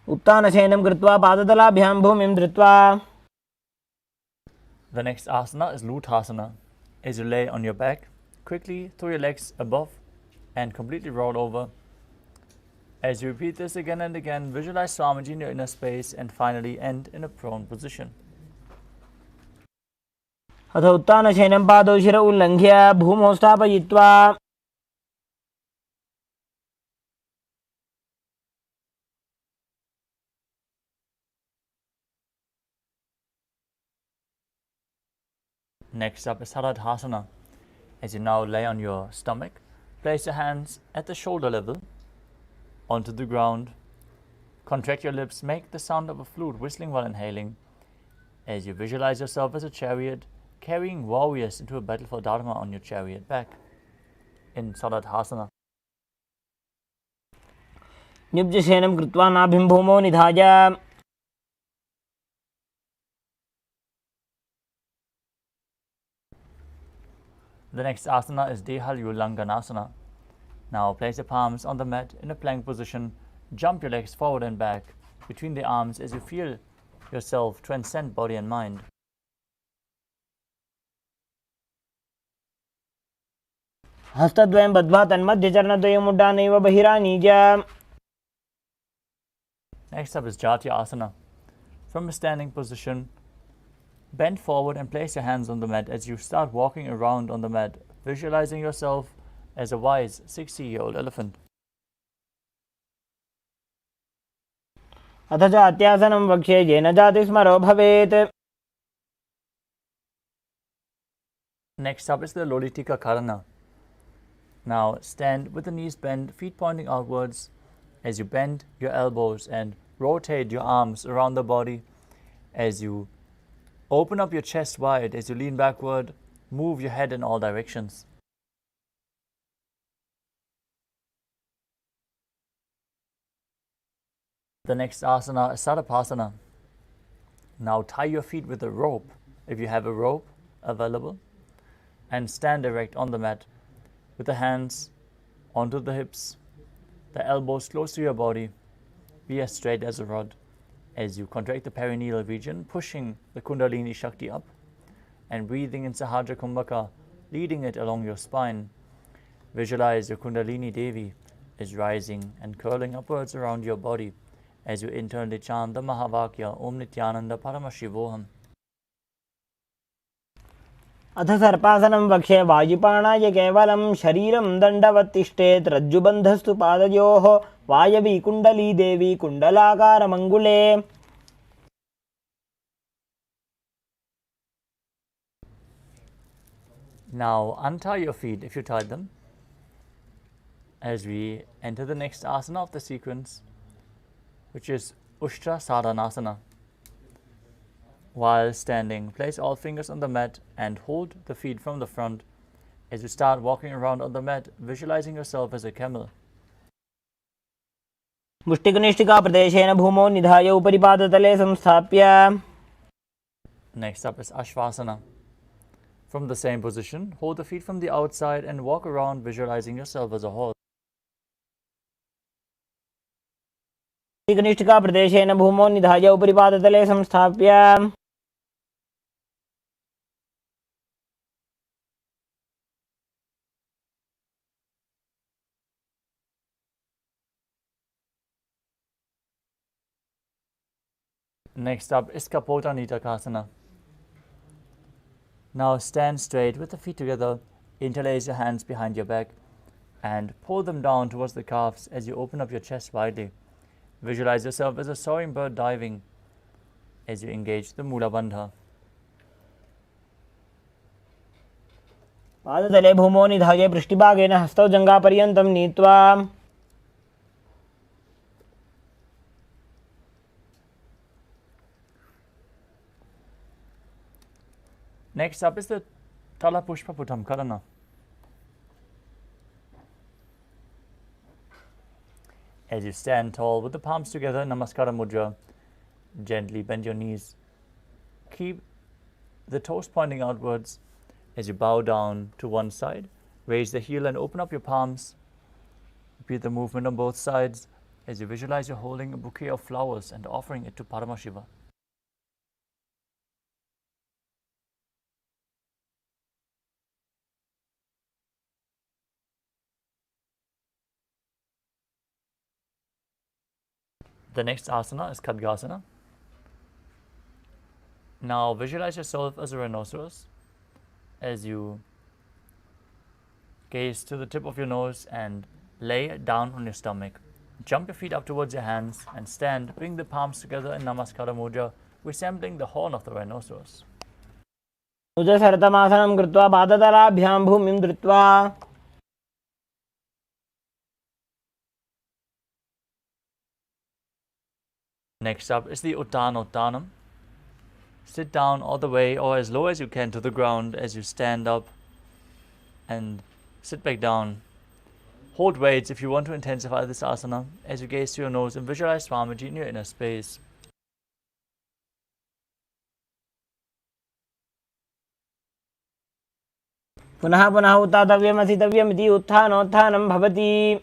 Speaker 1: उत्तानशयनं कृत्वा पादतलाभ्यां भूमिं धृत्वा.
Speaker 2: The next asana is Luthasana. As you lay on your back, quickly throw your legs above and completely roll over. As you repeat this again and again, visualize Swamiji in your inner space and finally end in a prone position.
Speaker 1: अथ उत्तानशयनं पादौ शिर उल्लङ्घ्य भूमौ स्थापयित्वा.
Speaker 2: Next up is Haradhasana. As you now lay on your stomach, place your hands at the shoulder level onto the ground. Contract your lips, make the sound of a flute whistling while inhaling. As you visualize yourself as a chariot, carrying warriors into a battle for Dharma on your chariot back in Saradhasana.
Speaker 1: निब्जशयनं कृत्वा नाभिं भूमौ निधाय
Speaker 2: The next asana is Dehalyulanganasana. Now place your palms on the mat in a plank position. Jump your legs forward and back between the arms as you feel yourself transcend body and mind.
Speaker 1: हस्तद्वयं बद्ध्वा तन्मध्यचरणद्वयम् उड्डानैव बहिरानीय.
Speaker 2: Next up is Jatya Asana. From a standing position, bend forward and place your hands on the mat as you start walking around on the mat, visualizing yourself as a wise 60-year-old elephant.
Speaker 1: अथ जात्यासनं वक्ष्ये येन जातिस्मरो भवेत्.
Speaker 2: Next up is the Loditika Karana. Now stand with the knees bent, feet pointing outwards as you bend your elbows and rotate your arms around the body as you open up your chest wide, as you lean backward, move your head in all directions. The next asana is Sarapasana. Now tie your feet with a rope, if you have a rope available, and stand erect on the mat with the hands onto the hips, the elbows close to your body. Be as straight as a rod as you contract the perineal region, pushing the Kundalini Shakti up and breathing in Sahaja Kumbhaka, leading it along your spine. Visualize your Kundalini Devi is rising and curling upwards around your body as you internally chant the Mahavakya Om Nithyananda Paramashivoham.
Speaker 1: अथ सर्पासनं वक्ष्ये वायुपाणाय केवलं शरीरं दण्डवत् तिष्ठेत् रज्जुबन्धस्तु पादयोः वायवी कुण्डली देवी कुण्डलाकारमङ्गुले.
Speaker 2: Now untie your feet if you tied them as we enter the next asana of the sequence, which is Ushtra Sadhanasana. While standing, place all fingers on the mat and hold the feet from the front as you start walking around on the mat, visualizing yourself as a camel.
Speaker 1: मुष्टिकनिष्ठिका प्रदेशेन भूमौ निधाय उपरि पादतले संस्थाप्य.
Speaker 2: Next up is Ashvasana. From the same position, hold the feet from the outside and walk around, visualizing yourself as a horse.
Speaker 1: मुष्टिकनिष्ठिका प्रदेशेन भूमौ निधाय उपरि पादतले संस्थाप्य.
Speaker 2: Next up is Kapota Nitakasana. Now stand straight with the feet together, interlace your hands behind your back and pull them down towards the calves as you open up your chest widely. Visualize yourself as a soaring bird diving as you engage the Mula Bandha.
Speaker 1: पादतले भूमौ निधाय पृष्ठभागेन हस्तौ जङ्घापर्यन्तं नीत्वा.
Speaker 2: Next up is the Talapushpaputam Karana. As you stand tall with the palms together, Namaskara Mudra, gently bend your knees. Keep the toes pointing outwards as you bow down to one side. Raise the heel and open up your palms. Repeat the movement on both sides as you visualize you're holding a bouquet of flowers and offering it to Paramashiva. The next asana is Khadgasana. Now visualize yourself as a rhinoceros as you gaze to the tip of your nose and lay down on your stomach. Jump your feet up towards your hands and stand. Bring the palms together in Namaskara Mudra, resembling the horn of the rhinoceros.
Speaker 1: उजसरतमासनं कृत्वा पादतलाभ्यां भूमिं धृत्वा
Speaker 2: Next up is the Uttanottanam. Sit down all the way or as low as you can to the ground as you stand up and sit back down. Hold weights if you want to intensify this asana as you gaze to your nose and visualize Swamiji in your inner space.
Speaker 1: पुनः पुनः उत्थातव्यमसितव्यमिति उत्थानोत्थानं भवति.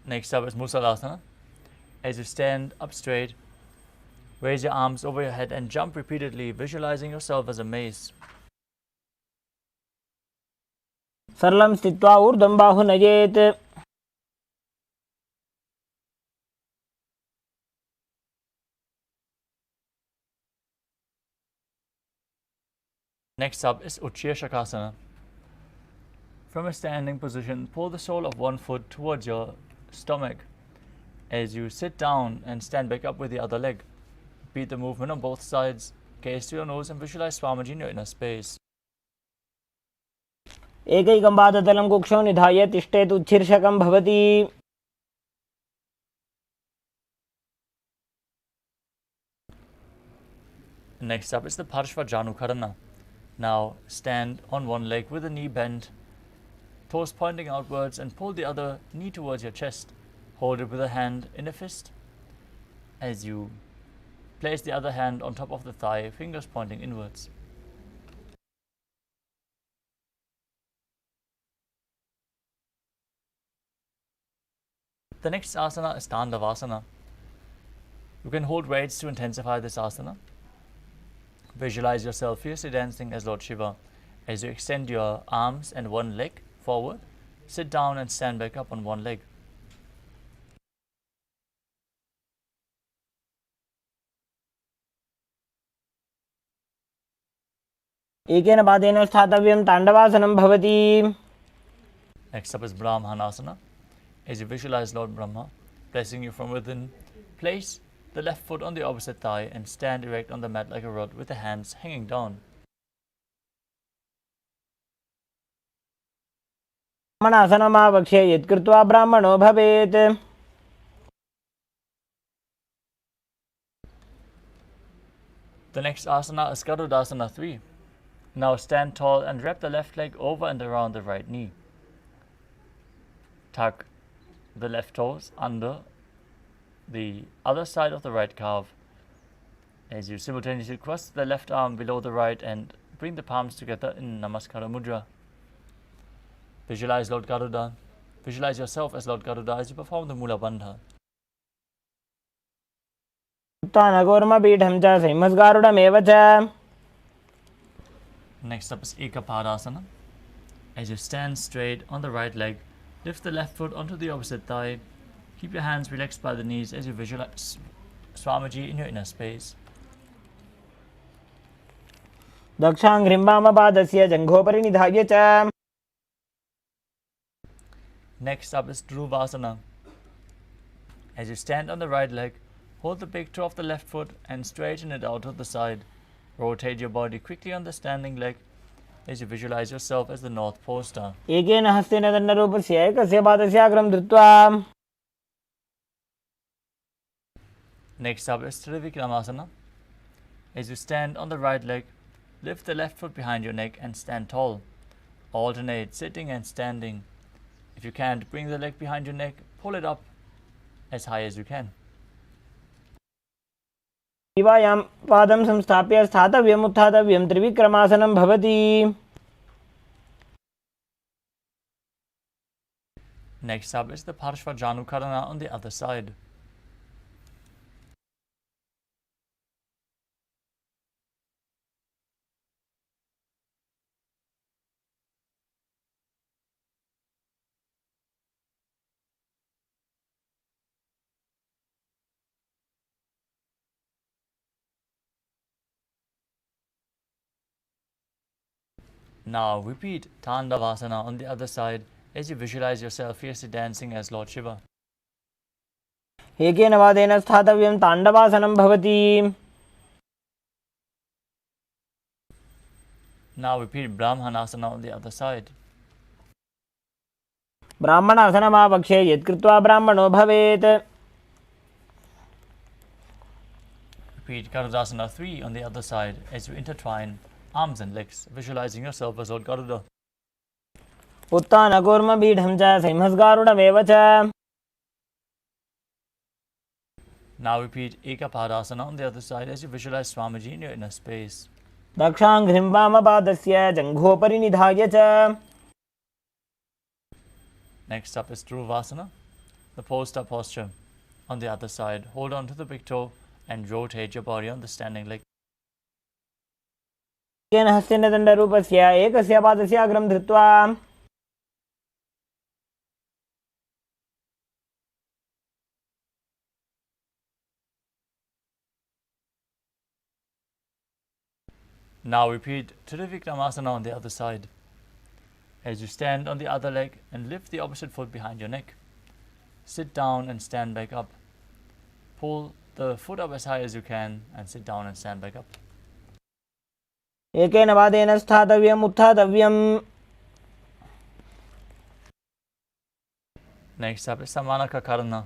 Speaker 2: Next up is Musalasana. As you stand up straight, raise your arms over your head and jump repeatedly, visualizing yourself as a mace.
Speaker 1: सरलं स्थित्वा ऊर्ध्वं बाहु नयेत्.
Speaker 2: Next up is Uchya Shakasana. From a standing position, pull the sole of one foot towards your stomach. As you sit down and stand back up with the other leg, repeat the movement on both sides. Gaze to your nose and visualize Swamiji in your inner space.
Speaker 1: एकैकं पादतलं कुक्षौ निधाय तिष्ठेत् उच्छीर्षकं भवति.
Speaker 2: Next up is the Parshvajanukarana. Now stand on one leg with the knee bent, toes pointing outwards, and pull the other knee towards your chest. Hold it with a hand in a fist. As you place the other hand on top of the thigh, fingers pointing inwards. The next asana is Tandavasana. You can hold weights to intensify this asana. Visualize yourself fiercely dancing as Lord Shiva. As you extend your arms and one leg forward, sit down and stand back up on one leg.
Speaker 1: एकेन पादेन स्थातव्यं ताण्डवासनं भवति.
Speaker 2: Next up is Brahmanasana. As you visualize Lord Brahma blessing you from within, place the left foot on the opposite thigh and stand erect on the mat like a rod with the hands hanging down.
Speaker 1: ब्राह्मणासनमावक्ष्य यत्कृत्वा ब्राह्मणो भवेत्.
Speaker 2: The next asana is Garudasana 3. Now stand tall and wrap the left leg over and around the right knee. Tuck the left toes under the other side of the right calf. As you simultaneously cross the left arm below the right and bring the palms together in Namaskara Mudra. Visualize Lord Garuda. Visualize yourself as Lord Garuda as you perform the Mula Bandha.
Speaker 1: उत्थानकूर्मपीठं च सिंहस्गारुडमेव च.
Speaker 2: Next up is Ekapadasana. As you stand straight on the right leg, lift the left foot onto the opposite thigh. Keep your hands relaxed by the knees as you visualize Swamiji in your inner space.
Speaker 1: दक्षाङ्घ्रिं वामपादस्य जङ्घोपरि निधाय च.
Speaker 2: Next up is Dhruvasana. As you stand on the right leg, hold the big toe of the left foot and straighten it out to the side. Rotate your body quickly on the standing leg as you visualize yourself as the North Poster.
Speaker 1: एकेन हस्तेन दण्डरूपस्य एकस्य पादस्याग्रं धृत्वा.
Speaker 2: Next up is Trivikramasana. As you stand on the right leg, lift the left foot behind your neck and stand tall. Alternate sitting and standing. If you can't bring the leg behind your neck, pull it up as high as you can.
Speaker 1: शिवायां पादं संस्थाप्य स्थातव्यम् उत्थातव्यं त्रिविक्रमासनं भवति.
Speaker 2: Next up is the Parshvajanukarana on the other side. Now repeat Tandavasana on the other side as you visualize yourself fiercely dancing as Lord Shiva.
Speaker 1: एकेन पादेन स्थातव्यं ताण्डवासनं भवति.
Speaker 2: Now repeat Brahmanasana on the other side.
Speaker 1: ब्राह्मणासनमावक्षे यत्कृत्वा ब्राह्मणो भवेत्.
Speaker 2: Repeat Garudasana 3 on the other side as you intertwine arms and legs, visualizing yourself as Lord Garuda.
Speaker 1: उत्तानकूर्मपीठं च सिंहस्गारुडमेव च.
Speaker 2: Now repeat Ekapadasana on the other side as you visualize Swamiji in your inner space.
Speaker 1: दक्षाङ्घ्रिं वामपादस्य जङ्घोपरि निधाय च.
Speaker 2: Next up is Dhruvasana, the pole-star posture. On the other side, hold on to the big toe and rotate your body on the standing leg.
Speaker 1: येन हस्तेन दण्डरूपस्य एकस्य पादस्य अग्रं धृत्वा.
Speaker 2: Now repeat Trivikramasana on the other side as you stand on the other leg and lift the opposite foot behind your neck. Sit down and stand back up. Pull the foot up as high as you can and sit down and stand back up.
Speaker 1: एकेन पादेन स्थातव्यम् उत्थातव्यम्.
Speaker 2: Next up is Samanaka Karana.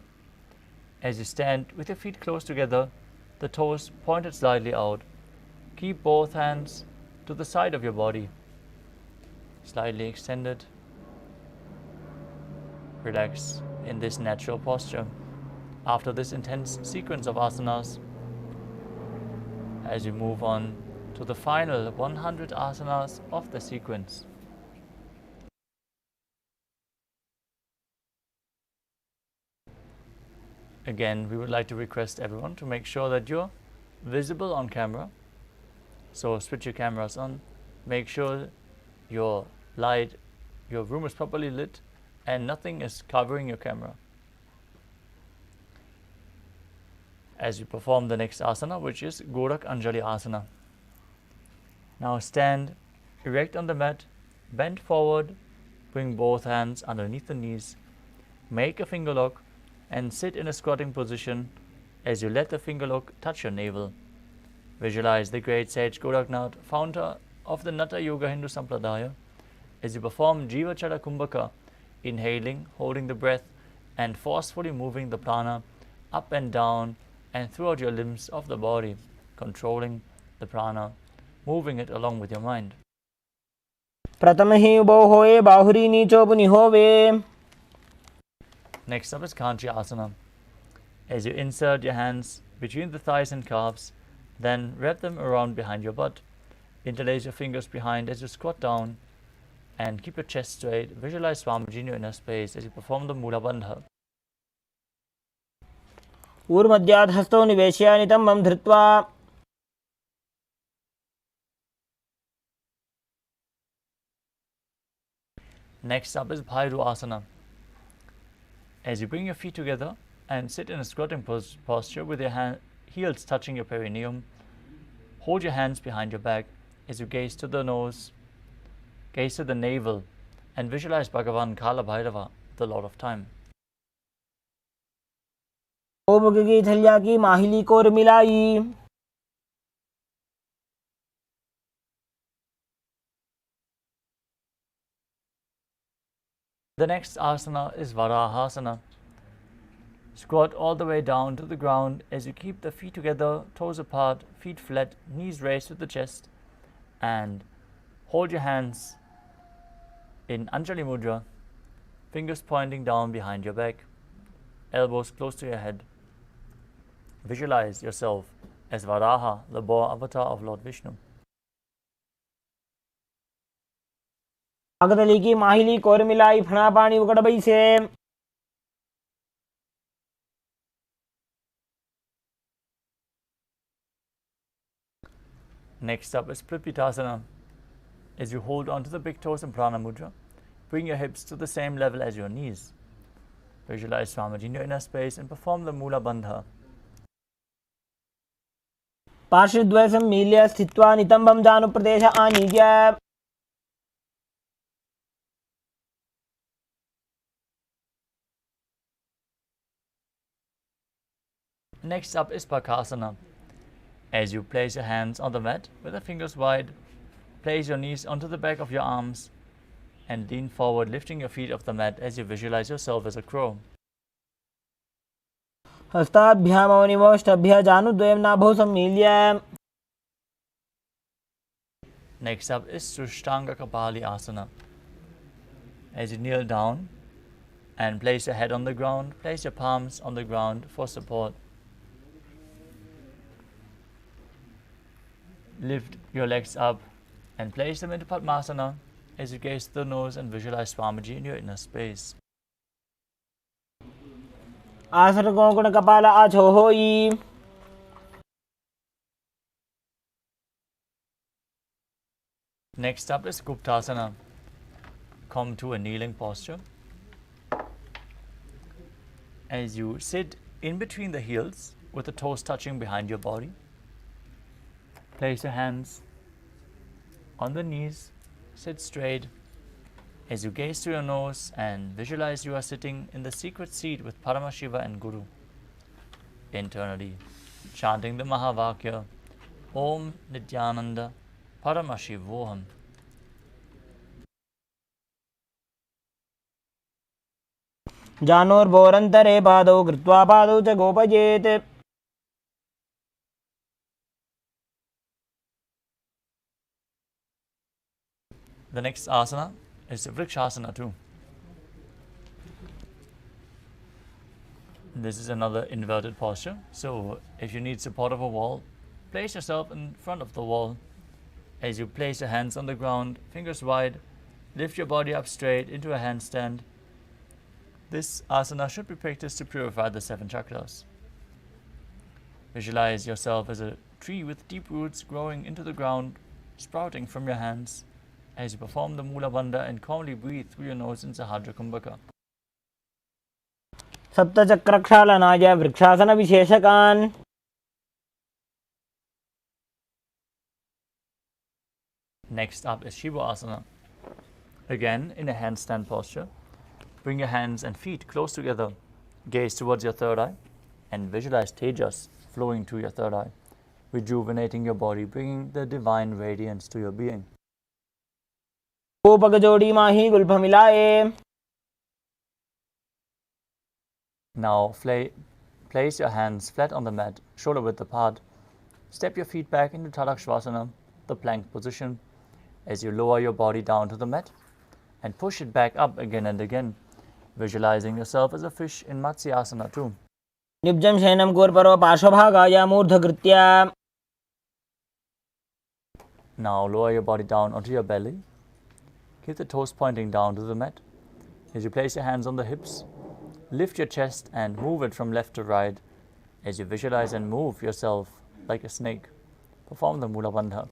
Speaker 2: As you stand with your feet close together, the toes pointed slightly out. Keep both hands to the side of your body, slightly extended. Relax in this natural posture. After this intense sequence of asanas, as you move on to the final 100 asanas of the sequence. Again, we would like to request everyone to make sure that you're visible on camera. So switch your cameras on, make sure your room is properly lit and nothing is covering your camera. As you perform the next asana, which is Gorak Anjali Asana. Now stand erect on the mat, bend forward, bring both hands underneath the knees, make a finger lock and sit in a squatting position as you let the finger lock touch your navel. Visualize the great sage Goraknath, founder of the Natha Yoga Hindu Sampradaya, as you perform Jiva Chala Kumbhaka, inhaling, holding the breath, and forcefully moving the prana up and down and throughout your limbs of the body, controlling the prana, moving it along with your mind.
Speaker 1: प्रथमहि उभौ होये बाहुरी नीचो पुनि होवे.
Speaker 2: Next up is Kanchi Asana. As you insert your hands between the thighs and calves, then wrap them around behind your butt. Interlace your fingers behind as you squat down and keep your chest straight. Visualize Swamiji in your inner space as you perform the Mula Bandha.
Speaker 1: ऊर्मध्यात् हस्तौ निवेश्य नितम्बं धृत्वा.
Speaker 2: Next up is Bhairu Asana. As you bring your feet together and sit in a squatting posture with your heels touching your perineum, hold your hands behind your back as you gaze to the nose, gaze to the navel, and visualize Bhagavan Kala Bhairava, the Lord of Time.
Speaker 1: ओम की थलिया की माहिली core मिलाई.
Speaker 2: The next asana is Varahasana. Squat all the way down to the ground as you keep the feet together, toes apart, feet flat, knees raised to the chest, and hold your hands in Anjali Mudra, fingers pointing down behind your back, elbows close to your head. Visualize yourself as Varaha, the boar avatar of Lord Vishnu.
Speaker 1: अगदली की माहिली core मिलाई फणा पानी उकड़ बई से.
Speaker 2: Next up is Pripitasana. As you hold onto the big toes in Prana Mudra, bring your hips to the same level as your knees. Visualize Swamiji in your inner space and perform the Mula Bandha.
Speaker 1: पार्श्वद्वय सम्मील्य स्थित्वा नितम्बं जानुप्रदेश आनीय.
Speaker 2: Next up is Pakasana. As you place your hands on the mat with the fingers wide, place your knees onto the back of your arms and lean forward, lifting your feet off the mat as you visualize yourself as a crow.
Speaker 1: हस्ताभ्यामवनिमोष्टभ्य जानुद्वयं नाभौ सम्मील्य.
Speaker 2: Next up is Sushtanga Kapali Asana. As you kneel down and place your head on the ground, place your palms on the ground for support. Lift your legs up and place them into Padmasana as you gaze through the nose and visualize Swamiji in your inner space.
Speaker 1: आसनकोण कपाल आछो होई.
Speaker 2: Next up is Guptasana. Come to a kneeling posture. As you sit in between the heels with the toes touching behind your body, place your hands on the knees, sit straight as you gaze through your nose and visualize you are sitting in the secret seat with Paramashiva and Guru. Internally, chanting the Mahavakya, Om Nithyananda Paramashivoham.
Speaker 1: जानोर्भोरन्तरे पादौ कृत्वा पादौ च गोपयेत्.
Speaker 2: The next asana is Vrikshasana too. This is another inverted posture. So if you need support of a wall, place yourself in front of the wall. As you place your hands on the ground, fingers wide, lift your body up straight into a handstand. This asana should be practiced to purify the 7 chakras. Visualize yourself as a tree with deep roots growing into the ground, sprouting from your hands, as you perform the Mula Bandha and calmly breathe through your nose in Sahadra Kumbhaka.
Speaker 1: सप्तचक्रक्षालनाय वृक्षासन विशेषकान्.
Speaker 2: Next up is Shiva Asana. Again, in a handstand posture, bring your hands and feet close together, gaze towards your third eye, and visualize Tejas flowing to your third eye, rejuvenating your body, bringing the divine radiance to your being.
Speaker 1: पगजोड़ी माही गुल्फ मिलाए.
Speaker 2: Now place your hands flat on the mat, shoulder width apart. Step your feet back into Tadakshvasana, the plank position, as you lower your body down to the mat and push it back up again and again, visualizing yourself as a fish in Matsyasana too.
Speaker 1: निब्जं शयनं कोर्परो पार्श्वभागाय मूर्धकृत्य.
Speaker 2: Now lower your body down onto your belly. Keep the toes pointing down to the mat. As you place your hands on the hips, lift your chest and move it from left to right as you visualize and move yourself like a snake. Perform the Mula Bandha.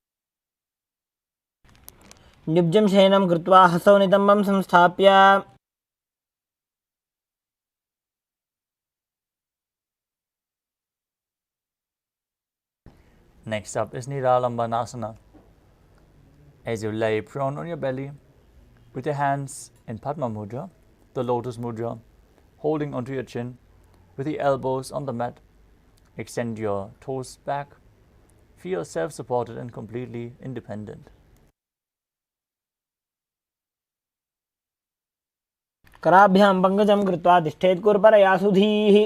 Speaker 1: निब्जं शयनं कृत्वा हसौ नितम्बं संस्थाप्य.
Speaker 2: Next up is Niralambanasana. As you lay prone on your belly, with your hands in Padma Mudra, the Lotus Mudra, holding onto your chin, with the elbows on the mat, extend your toes back, feel self-supported and completely independent.
Speaker 1: कराभ्यां पंकजं कृत्वा तिष्ठेत् कुर्परया सुधीः.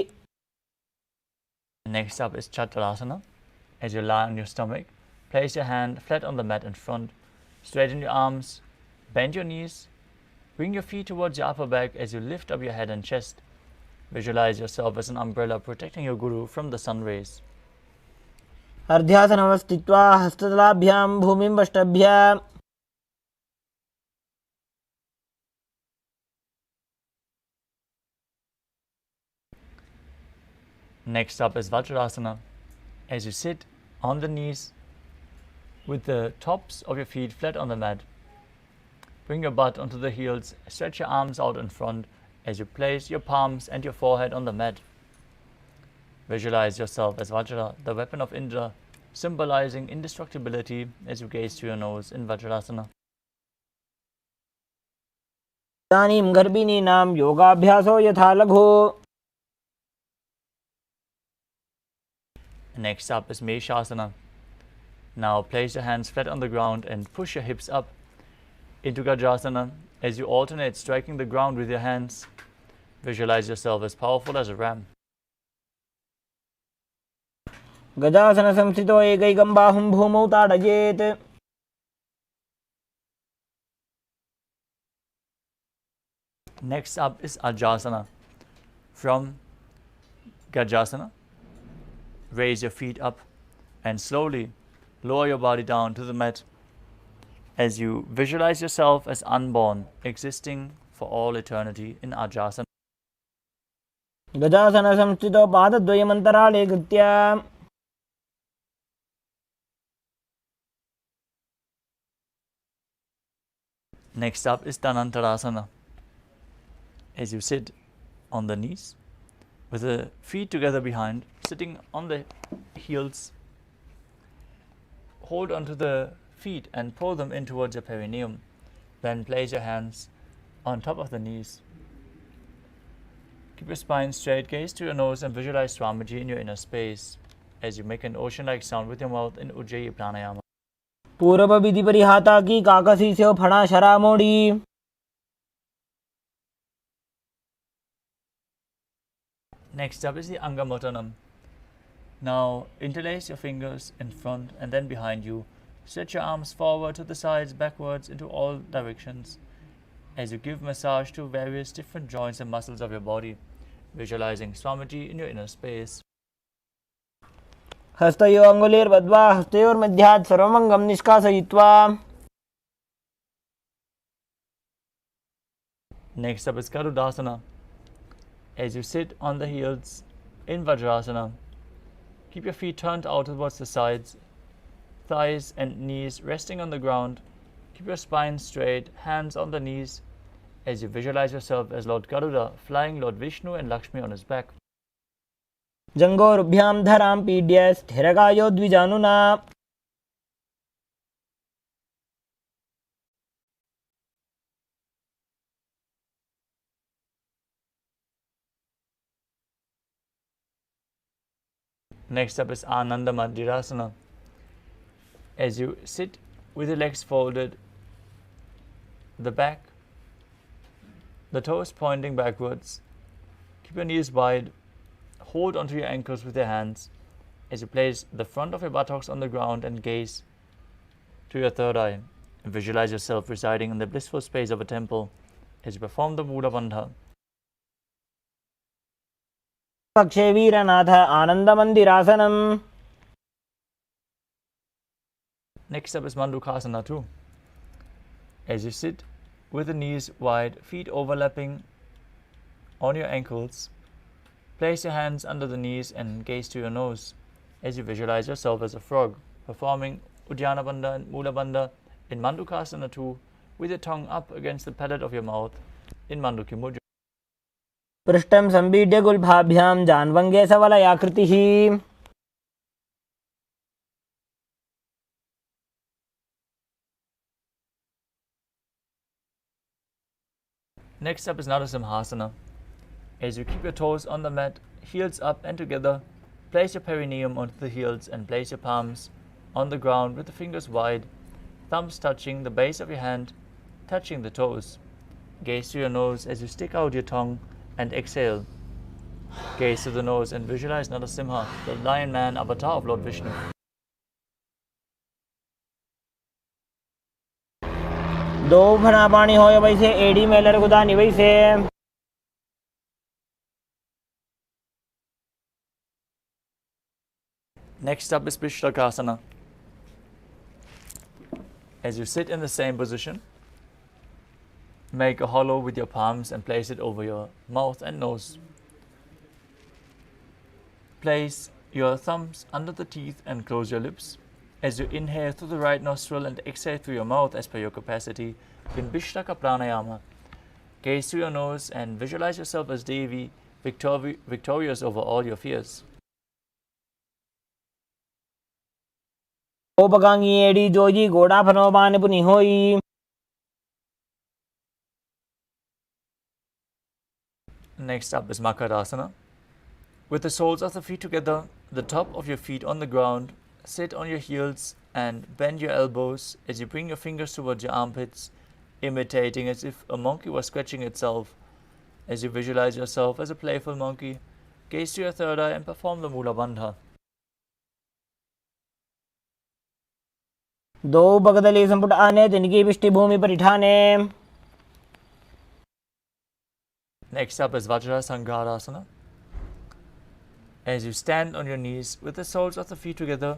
Speaker 2: Next up is Chaturasana. As you lie on your stomach, place your hand flat on the mat in front, straighten your arms, bend your knees, bring your feet towards your upper back as you lift up your head and chest. Visualize yourself as an umbrella protecting your Guru from the sun rays.
Speaker 1: अर्ध्यासनवस्थित्वा हस्ततलाभ्यां भूमिं वष्टभ्य.
Speaker 2: Next up is Vajrasana. As you sit on the knees with the tops of your feet flat on the mat, bring your butt onto the heels, stretch your arms out in front as you place your palms and your forehead on the mat. Visualize yourself as Vajra, the weapon of Indra, symbolizing indestructibility as you gaze through your nose in Vajrasana.
Speaker 1: इदानीं गर्भिणीनां योगाभ्यासो यथा लघु.
Speaker 2: Next up is Meshasana. Now place your hands flat on the ground and push your hips up into Gajasana as you alternate striking the ground with your hands. Visualize yourself as powerful as a ram.
Speaker 1: गजासन संस्थितो एकैकं बाहुं भूमौ ताडयेत्.
Speaker 2: Next up is Ajasana. From Gajasana, raise your feet up and slowly lower your body down to the mat as you visualize yourself as unborn, existing for all eternity in Ajasana.
Speaker 1: गजासन संस्थितो पादद्वयमन्तराळे कृत्य.
Speaker 2: Next up is Dhanantarasana. As you sit on the knees with the feet together behind, sitting on the heels, hold onto the feet and pull them in towards your perineum. Then place your hands on top of the knees. Keep your spine straight, gaze to your nose and visualize Swamiji in your inner space as you make an ocean-like sound with your mouth in Ujjayi Pranayama.
Speaker 1: पूर्व विधि परिहाता की काकसी से फणा शरा मोड़ी.
Speaker 2: Next up is the Angamotanam. Now interlace your fingers in front and then behind you. Stretch your arms forward to the sides, backwards into all directions as you give massage to various different joints and muscles of your body, visualizing Swamiji in your inner space.
Speaker 1: हस्तयो अंगुलीर्बद्ध्वा हस्तयोर्मध्यात् सर्वमंगं निष्कासयित्वा.
Speaker 2: Next up is Garudasana. As you sit on the heels in Vajrasana, keep your feet turned out towards the sides, thighs and knees resting on the ground. Keep your spine straight, hands on the knees as you visualize yourself as Lord Garuda flying Lord Vishnu and Lakshmi on his back.
Speaker 1: जंगोरुभ्यां धरां पीड्य स्थिरकायो द्विजानुना.
Speaker 2: Next up is Ananda Mandirasana. As you sit with your legs folded, the back, the toes pointing backwards, keep your knees wide, hold onto your ankles with your hands as you place the front of your buttocks on the ground and gaze to your third eye. And visualize yourself residing in the blissful space of a temple as you perform the Mula Bandha.
Speaker 1: पक्षे वीरनाथ आनंदमंदिरासनम.
Speaker 2: Next up is Mandukasana too. As you sit with the knees wide, feet overlapping on your ankles, place your hands under the knees and gaze to your nose as you visualize yourself as a frog, performing Uddiyana Bandha and Mula Bandha in Mandukasana too, with your tongue up against the palate of your mouth in Manduki Mudra.
Speaker 1: पृष्ठं संपीड्य गुल्फाभ्यां जान्वंगे सवलयाकृतिः.
Speaker 2: Next up is Narasimhasana. As you keep your toes on the mat, heels up and together, place your perineum onto the heels and place your palms on the ground with the fingers wide, thumbs touching the base of your hand, touching the toes. Gaze to your nose as you stick out your tongue and exhale. Gaze to the nose and visualize Narasimha, the lion man avatar of Lord Vishnu.
Speaker 1: दो फणा पानी होय वैसे AD Mailer गुदानी वैसे.
Speaker 2: Next up is Pishlakasana. As you sit in the same position, make a hollow with your palms and place it over your mouth and nose. Place your thumbs under the teeth and close your lips. As you inhale through the right nostril and exhale through your mouth as per your capacity in Vishlaka Pranayama. Gaze to your nose and visualize yourself as Devi, victorious over all your fears.
Speaker 1: ओपगांगी एडी जोजी गोड़ा फनो बाने पुनी होई.
Speaker 2: Next up is Makarasana. With the soles of the feet together, the top of your feet on the ground, sit on your heels and bend your elbows as you bring your fingers towards your armpits, imitating as if a monkey was scratching itself. As you visualize yourself as a playful monkey, gaze to your third eye and perform the Mula Bandha.
Speaker 1: दो भगदली संपुट आने तिनकी पिष्टि भूमि परिठाने.
Speaker 2: Next up is Vajrasangarasana. As you stand on your knees with the soles of the feet together,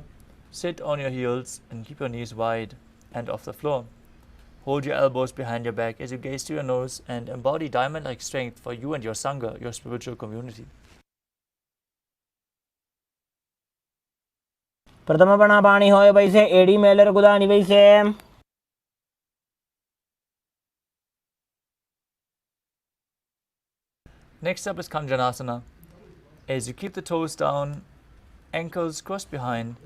Speaker 2: sit on your heels and keep your knees wide and off the floor. Hold your elbows behind your back as you gaze to your nose and embody diamond-like strength for you and your Sangha, your spiritual community.
Speaker 1: प्रथम बना पानी होए वैसे AD Mailer गुदानी वैसे.
Speaker 2: Next up is Kanjanasana. As you keep the toes down, ankles crossed behind,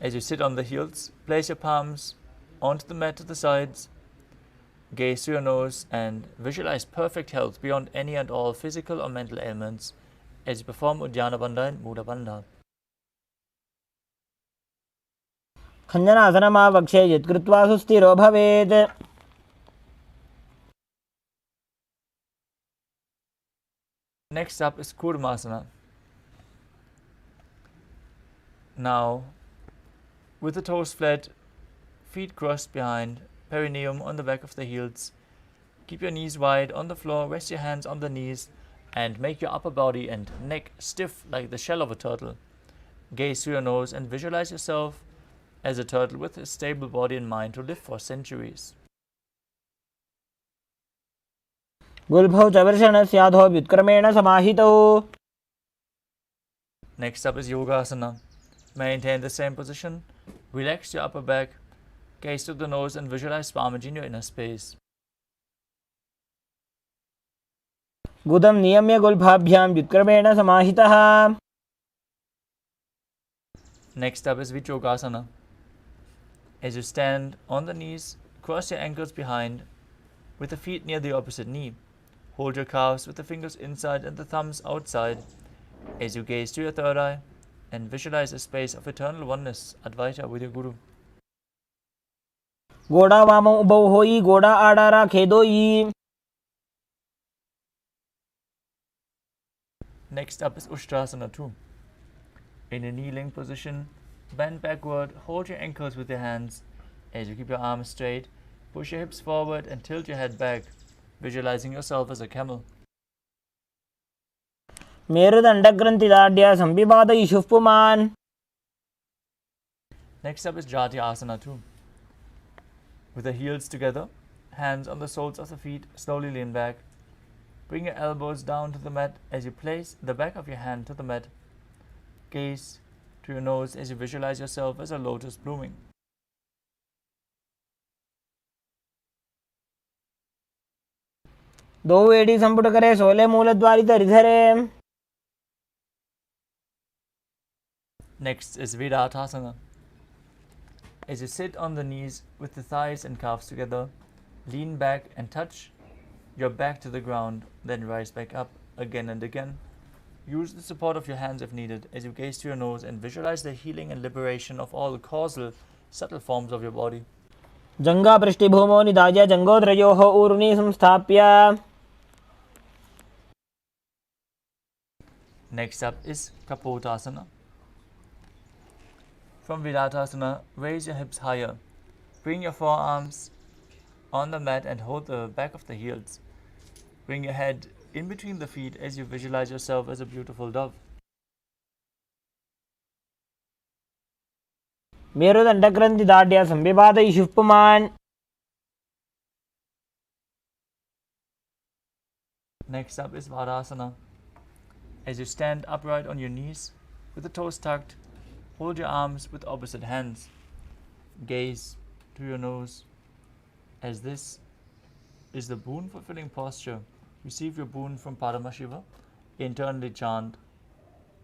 Speaker 2: as you sit on the heels, place your palms onto the mat to the sides, gaze to your nose and visualize perfect health beyond any and all physical or mental ailments as you perform Uddiyana Bandha and Mula Bandha.
Speaker 1: खञ्जनासनमावक्षे यत्कृत्वा सुस्थिरो भवेत्.
Speaker 2: Next up is Kurmasana. Now, with the toes flat, feet crossed behind, perineum on the back of the heels, keep your knees wide on the floor, rest your hands on the knees, and make your upper body and neck stiff like the shell of a turtle. Gaze through your nose and visualize yourself as a turtle with a stable body and mind to live for centuries.
Speaker 1: गुल्भौ च वर्षणस्याधो व्युत्क्रमेण समाहितौ.
Speaker 2: Next up is Yogasana. Maintain the same position, relax your upper back, gaze to the nose and visualize Swamiji in your inner space.
Speaker 1: गुदं नियम्य गुल्फाभ्यां व्युत्क्रमेण समाहितः.
Speaker 2: Next up is Vichogasana. As you stand on the knees, cross your ankles behind with the feet near the opposite knee. Hold your calves with the fingers inside and the thumbs outside as you gaze to your third eye and visualize a space of eternal oneness, Advaita, with your Guru.
Speaker 1: गोड़ा वामो उबौ होई गोड़ा आड़ा राखे दोई.
Speaker 2: Next up is Ushtrasana 2. In a kneeling position, bend backward, hold your ankles with your hands. As you keep your arms straight, push your hips forward and tilt your head back, visualizing yourself as a camel.
Speaker 1: मेरुदण्डग्रन्थिदाढ्य संविवादयिषुः पुमान्.
Speaker 2: Next up is Jatyasana 2. With the heels together, hands on the soles of the feet, slowly lean back. Bring your elbows down to the mat as you place the back of your hand to the mat. Gaze to your nose as you visualize yourself as a lotus blooming.
Speaker 1: दो AD संपुट करे 16 मूलद्वारी धरे.
Speaker 2: Next is Vidatasana. As you sit on the knees with the thighs and calves together, lean back and touch your back to the ground, then rise back up again and again. Use the support of your hands if needed as you gaze to your nose and visualize the healing and liberation of all the causal, subtle forms of your body.
Speaker 1: जंगा पृष्ठभूमो निधाय जंगोद्रयोः ऊर्ध्नि संस्थाप्य.
Speaker 2: Next up is Kapotasana. From Vidatasana, raise your hips higher. Bring your forearms on the mat and hold the back of the heels. Bring your head in between the feet as you visualize yourself as a beautiful dove.
Speaker 1: मेरुदण्डग्रन्थिदाढ्य संविवादयिषुः पुमान्.
Speaker 2: Next up is Varasana. As you stand upright on your knees with the toes tucked, hold your arms with opposite hands. Gaze to your nose as this is the boon fulfilling posture. Receive your boon from Paramashiva. Internally chant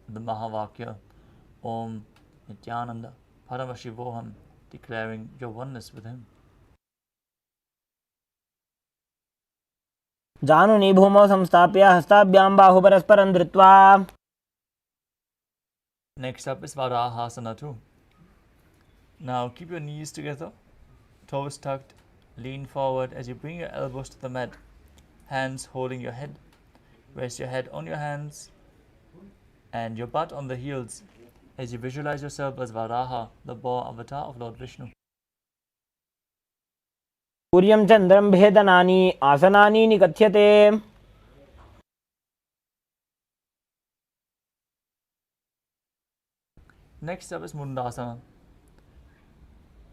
Speaker 2: the Mahavakya Om Nithyananda Paramashivoham, declaring your oneness with him.
Speaker 1: जानुनि भूमौ संस्थाप्य हस्ताभ्यां बाहु परस्परं धृत्वा.
Speaker 2: Next up is Varahasana 2. Now keep your knees together, toes tucked, lean forward as you bring your elbows to the mat, hands holding your head. Rest your head on your hands and your butt on the heels as you visualize yourself as Varaha, the boar avatar of Lord Vishnu.
Speaker 1: सूर्यं चन्द्रं भेदनानि आसनानि निकथ्यते.
Speaker 2: Next up is Mundasana,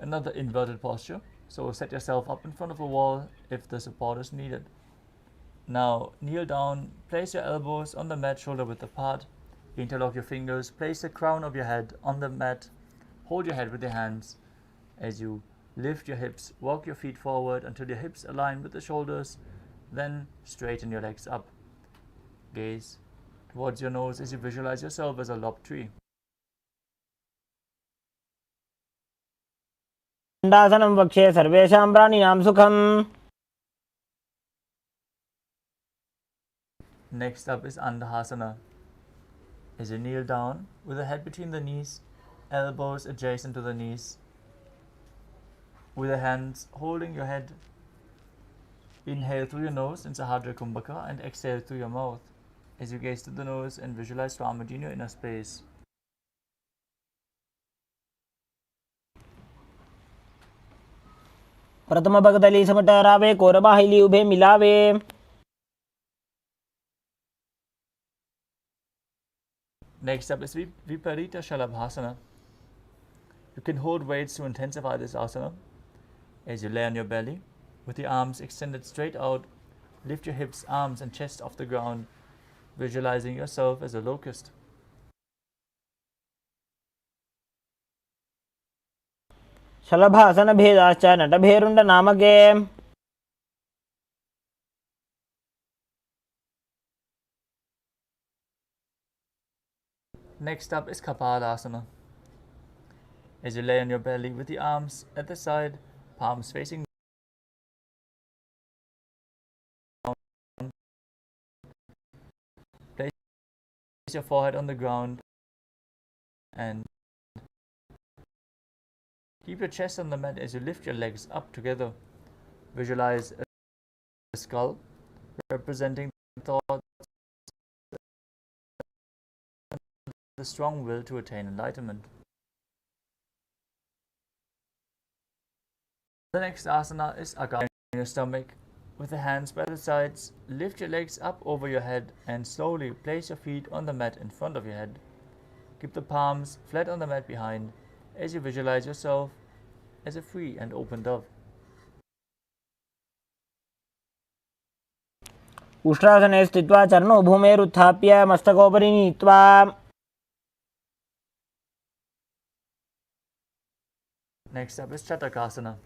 Speaker 2: another inverted posture. So set yourself up in front of a wall if the support is needed. Now kneel down, place your elbows on the mat shoulder width apart, interlock your fingers, place the crown of your head on the mat, hold your head with your hands as you lift your hips, walk your feet forward until your hips align with the shoulders, then straighten your legs up. Gaze towards your nose as you visualize yourself as a lopped tree.
Speaker 1: दण्डासनं वक्षे सर्वेषां प्राणिनां सुखम्.
Speaker 2: Next up is Andhasana. As you kneel down with the head between the knees, elbows adjacent to the knees, with the hands holding your head. Inhale through your nose in Sahadra Kumbhaka and exhale through your mouth as you gaze to the nose and visualize Swamiji in your inner space.
Speaker 1: प्रथम भगदली समटहरावे कोरबाहिली उभे मिलावे.
Speaker 2: Next up is Viparita Shalabhasana. You can hold weights to intensify this asana. As you lay on your belly, with your arms extended straight out, lift your hips, arms and chest off the ground, visualizing yourself as a locust.
Speaker 1: शलभासन भेदाश्च नटभेरुण्ड नामके.
Speaker 2: Next up is Kapalasana. As you lay on your belly with the arms at the side, palms facing down, place your forehead on the ground and keep your chest on the mat as you lift your legs up together. Visualize a skull representing thoughts, the strong will to attain enlightenment. The next asana is Akasana in your stomach. With the hands by the sides, lift your legs up over your head and slowly place your feet on the mat in front of your head. Keep the palms flat on the mat behind as you visualize yourself as a free and open dove.
Speaker 1: उष्ट्रासने स्थित्वा चरणौ भूमेरुत्थाप्य मस्तकोपरि नीत्वा.
Speaker 2: Next up is Chatakasana.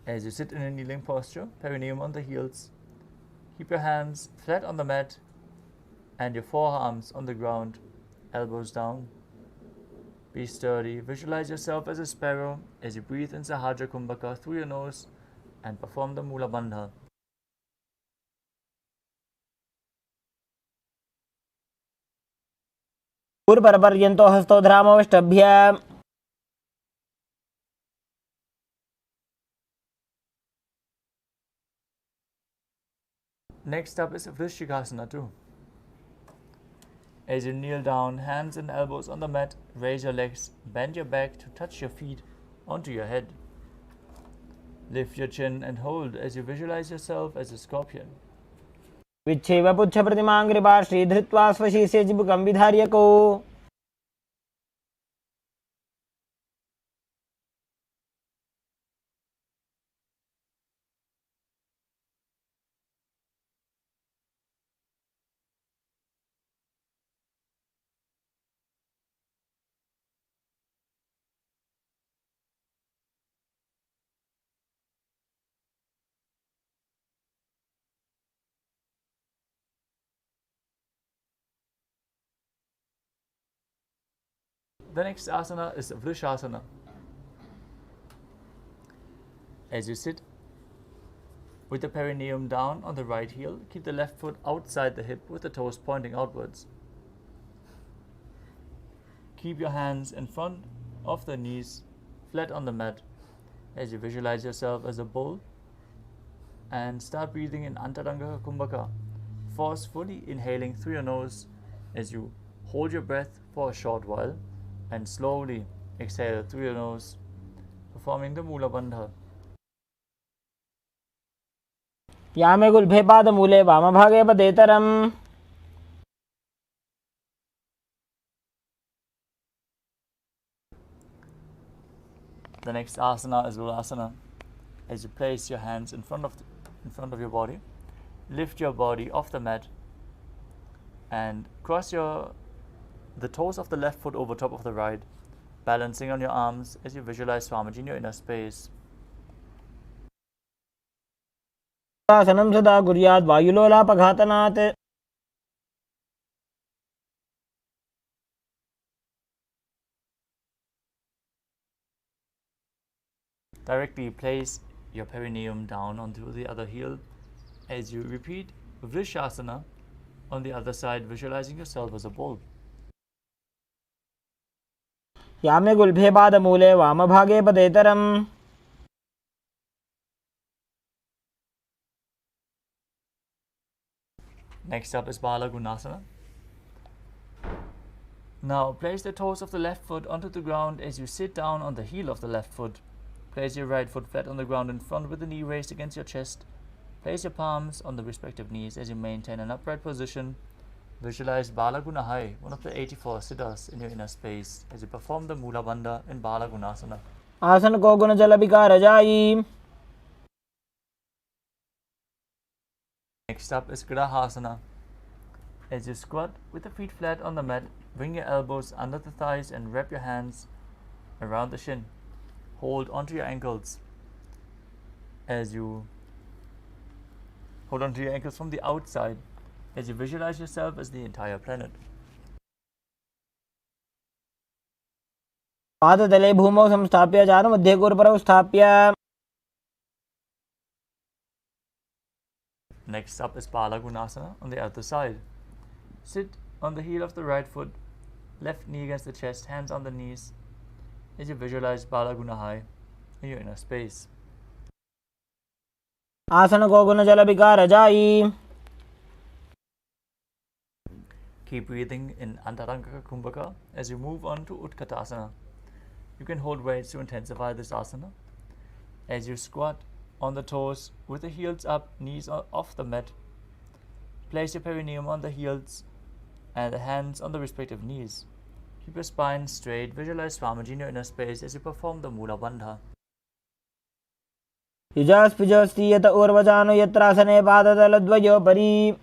Speaker 2: As you sit in a kneeling posture, perineum on the heels, keep your hands flat on the mat and your forearms on the ground, elbows down. Be sturdy. Visualize yourself as a sparrow as you breathe in Sahadra Kumbhaka through your nose and perform the Mula Bandha.
Speaker 1: पूर्वपर्यन्तो हस्तोधरामवष्टभ्य.
Speaker 2: Next up is Vrishikasana too. As you kneel down, hands and elbows on the mat, raise your legs, bend your back to touch your feet onto your head. Lift your chin and hold as you visualize yourself as a scorpion.
Speaker 1: विच्छेव पुच्छप्रतिमाङ्घ्रिपा श्रीधृत्वा स्वशीर्षे चिबुकं विधार्यको.
Speaker 2: The next asana is Vrishasana. As you sit with the perineum down on the right heel, keep the left foot outside the hip with the toes pointing outwards. Keep your hands in front of the knees flat on the mat as you visualize yourself as a bull, and start breathing in Antaranga Kumbhaka, forcefully inhaling through your nose as you hold your breath for a short while and slowly exhale through your nose, performing the Mula Bandha.
Speaker 1: Yame गुल्भे पादमूले वामभागे पदेतरम्
Speaker 2: The next asana is Ulasana. As you place your hands in front of your body, lift your body off the mat and cross the toes of the left foot over top of the right, balancing on your arms as you visualize Swamiji in your inner space.
Speaker 1: आसनं सदा कुर्यात् वायुलोलापघातनात्
Speaker 2: Directly place your perineum down onto the other heel as you repeat Vrishasana on the other side, visualizing yourself as a bull.
Speaker 1: Yame गुल्भे पादमूले वामभागे पदेतरम्
Speaker 2: Next up is Bala Gunasana. Now place the toes of the left foot onto the ground as you sit down on the heel of the left foot. Place your right foot flat on the ground in front with the knee raised against your chest. Place your palms on the respective knees as you maintain an upright position. Visualize Bala Gunahai, one of the 84 siddhas in your inner space, as you perform the Mula Bandha in Bala Gunasana.
Speaker 1: आसन को गुण जल विकार जाई
Speaker 2: Next up is Grahasana. As you squat with the feet flat on the mat, bring your elbows under the thighs and wrap your hands around the shin. Hold onto your ankles as you hold onto your ankles from the outside as you visualize yourself as the entire planet.
Speaker 1: पादतले भूमौ संस्थाप्य जानुमध्ये गुरुपरौ स्थाप्य
Speaker 2: Next up is Bala Gunasana on the other side. Sit on the heel of the right foot, left knee against the chest, hands on the knees, as you visualize Bala Gunahai in your inner space.
Speaker 1: आसन को गुण जल विकार जाई
Speaker 2: Keep breathing in Antaranga Kumbhaka as you move on to Utkatasana. You can hold weights to intensify this asana. As you squat on the toes with the heels up, knees off the mat, place your perineum on the heels and the hands on the respective knees. Keep your spine straight. Visualize Swamiji in your inner space as you perform the Mula Bandha.
Speaker 1: युजास्पिजस्ति यत ऊर्वजानो यत्रासने पादतलद्वयोपरि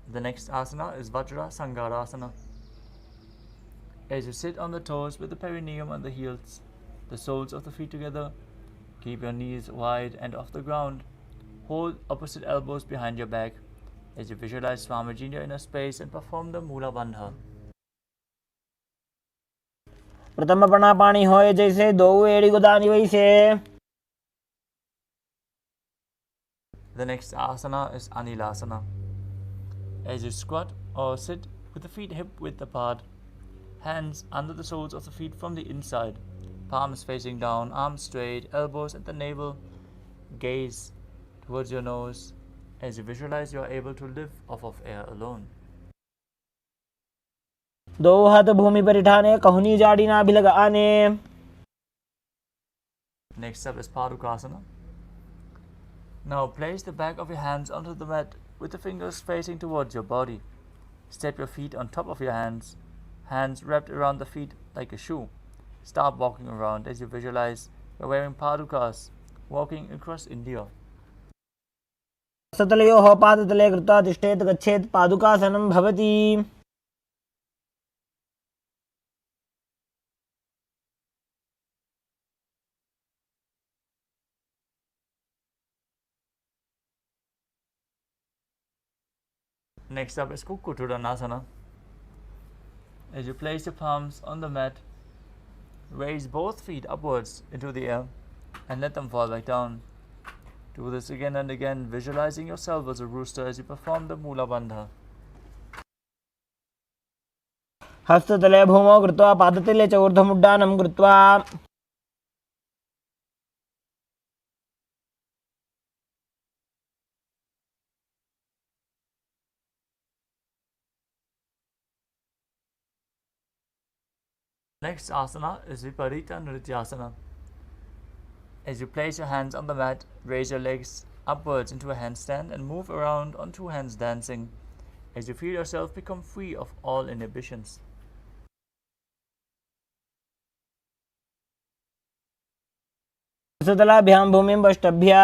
Speaker 2: The next asana is Vajra Sangarasana. As you sit on the toes with the perineum on the heels, the soles of the feet together, keep your knees wide and off the ground. Hold opposite elbows behind your back as you visualize Swamiji in your inner space and perform the Mula Bandha.
Speaker 1: प्रथम प्रणापाणी होए जैसे दो एड़ी गुदानी वैसे
Speaker 2: The next asana is Anilasana. As you squat or sit with the feet hip width apart, hands under the soles of the feet from the inside, palms facing down, arms straight, elbows at the navel, gaze towards your nose as you visualize you are able to live off of air alone.
Speaker 1: दो हाथ भूमि पर उठाने कहनी जाड़ी ना भी लगाने
Speaker 2: Next up is Padukasana. Now place the back of your hands onto the mat with the fingers facing towards your body. Step your feet on top of your hands, hands wrapped around the feet like a shoe. Start walking around as you visualize you're wearing padukas, walking across India.
Speaker 1: सतलयोः पादतले कृत्वा तिष्ठेत् गच्छेत् पादुकासनं भवति
Speaker 2: Next up is Kukkuttudanasana. As you place your palms on the mat, raise both feet upwards into the air and let them fall back down. Do this again and again, visualizing yourself as a rooster as you perform the Mula Bandha.
Speaker 1: हस्ततले भूमौ कृत्वा पादतले च ऊर्ध्वमुड्डानं कृत्वा
Speaker 2: Next asana is Viparita Nrityasana. As you place your hands on the mat, raise your legs upwards into a handstand and move around on two hands dancing as you feel yourself become free of all inhibitions.
Speaker 1: हस्ततलाभ्यां भूमिं वष्टभ्य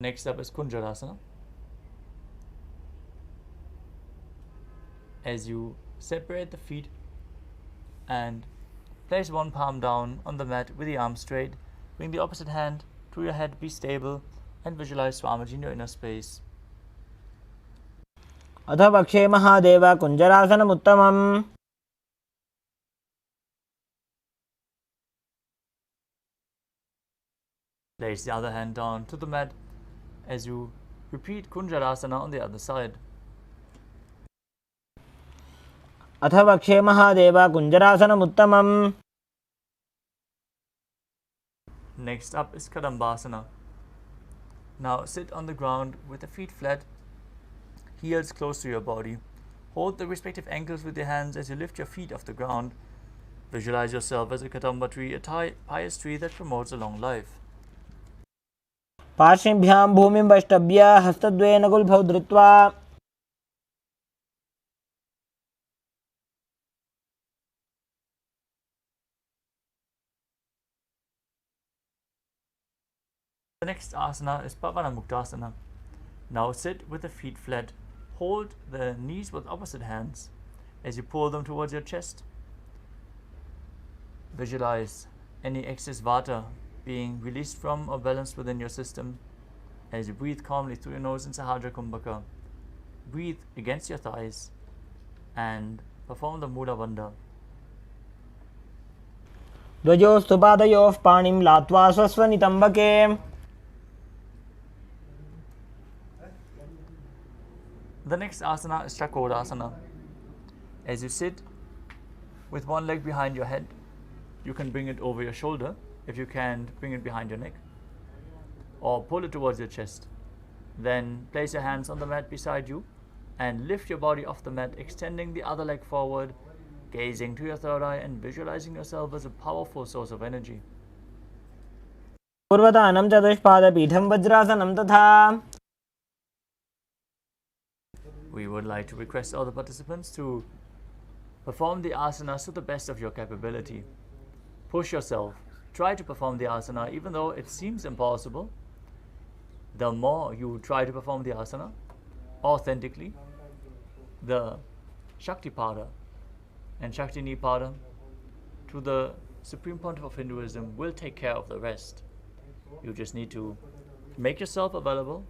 Speaker 2: Next up is Kunjarasana. As you separate the feet and place one palm down on the mat with the arm straight, bring the opposite hand to your head, be stable, and visualize Swamiji in your inner space.
Speaker 1: अथ वक्षे Mahadev कुञ्जरासनमुत्तमम्
Speaker 2: Place the other hand down to the mat as you repeat Kunjarasana on the other side.
Speaker 1: अथ वक्षे Mahadev कुञ्जरासनमुत्तमम्
Speaker 2: Next up is Kadambasana. Now sit on the ground with the feet flat, heels close to your body. Hold the respective ankles with your hands as you lift your feet off the ground. Visualize yourself as a Kadamba tree, a pious tree that promotes a long life.
Speaker 1: पार्श्वभ्यां भूमिं वष्टभ्य हस्तद्वयेन गुल्फौ धृत्वा
Speaker 2: The next asana is Pavana Muktasana. Now sit with the feet flat. Hold the knees with opposite hands as you pull them towards your chest. Visualize any excess vata being released from or balanced within your system as you breathe calmly through your nose in Sahadra Kumbhaka. Breathe against your thighs and perform the Mula Bandha.
Speaker 1: ध्वजोस्तु पादयोः पाणिं लात्वा स्वस्वनितम्बके
Speaker 2: The next asana is Chakodasana. As you sit with one leg behind your head, you can bring it over your shoulder. If you can, bring it behind your neck or pull it towards your chest. Then place your hands on the mat beside you and lift your body off the mat, extending the other leg forward, gazing to your third eye and visualizing yourself as a powerful source of energy.
Speaker 1: पूर्वदानं चतुष्पादपीठं वज्रासनं तथा
Speaker 2: We would like to request all the participants to perform the asanas to the best of your capability. Push yourself. Try to perform the asana even though it seems impossible. The more you try to perform the asana authentically, the Shaktipada and Shakti Nipada to the Supreme Pontiff of Hinduism will take care of the rest. You just need to make yourself available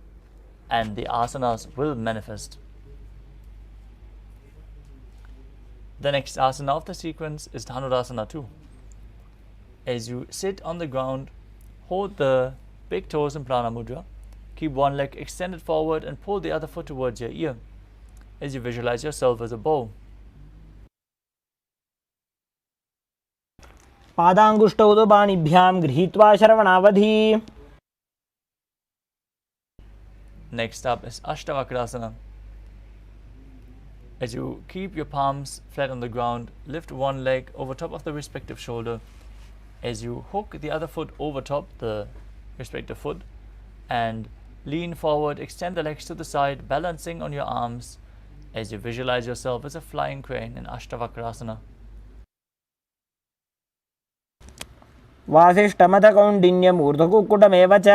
Speaker 2: and the asanas will manifest. The next asana of the sequence is Dhanurasana 2. As you sit on the ground, hold the big toes in Prana Mudra. Keep one leg extended forward and pull the other foot towards your ear as you visualize yourself as a bow.
Speaker 1: पादाङ्गुष्टौ तु पाणिभ्यां गृहीत्वा शरवणावधि
Speaker 2: Next up is Ashtavakrasana. As you keep your palms flat on the ground, lift one leg over top of the respective shoulder. As you hook the other foot over top the respective foot and lean forward, extend the legs to the side, balancing on your arms as you visualize yourself as a flying crane in Ashtavakrasana.
Speaker 1: वासिष्ठमथ कौण्डिन्यम् ऊर्ध्वकुक्कुटमेव च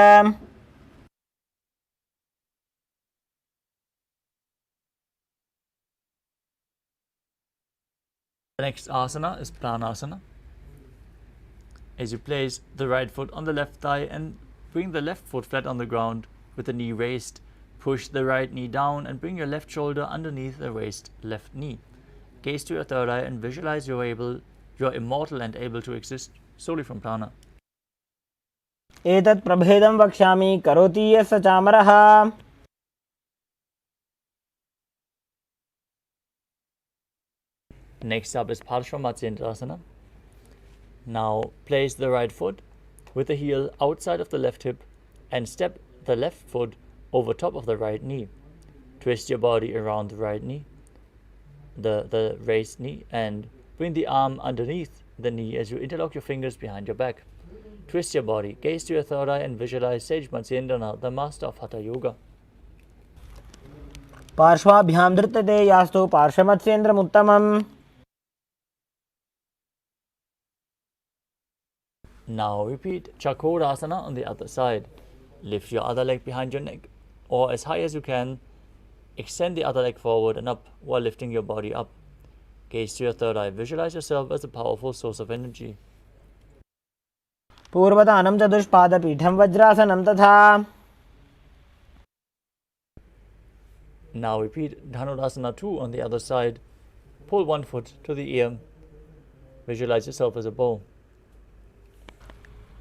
Speaker 2: The next asana is Pranasana. As you place the right foot on the left thigh and bring the left foot flat on the ground with the knee raised, push the right knee down and bring your left shoulder underneath the raised left knee. Gaze to your third eye and visualize you're immortal and able to exist solely from prana.
Speaker 1: एतत् प्रभेदं वक्ष्यामि करोति यः स चामरः।
Speaker 2: Next up is Paramashivoham. Now place the right foot with the heel outside of the left hip and step the left foot over top of the right knee. Twist your body around the right knee, the raised knee, and bring the arm underneath the knee as you interlock your fingers behind your back. Twist your body, gaze to your third eye, and visualize Sage Nithyananda, the master of Hatha Yoga.
Speaker 1: पार्श्वाभ्यां धृत्यते यास्तु पार्श्वमत्स्येन्द्रमुत्तमम्।
Speaker 2: Now repeat Chakorasana on the other side. Lift your other leg behind your neck, or as high as you can. Extend the other leg forward and up while lifting your body up. Gaze to your third eye. Visualize yourself as a powerful source of energy.
Speaker 1: पूर्वदानं चतुष्पादपीठं वज्रासनं तथा।
Speaker 2: Now repeat Dhanurasana 2 on the other side. Pull one foot to the ear. Visualize yourself as a bow.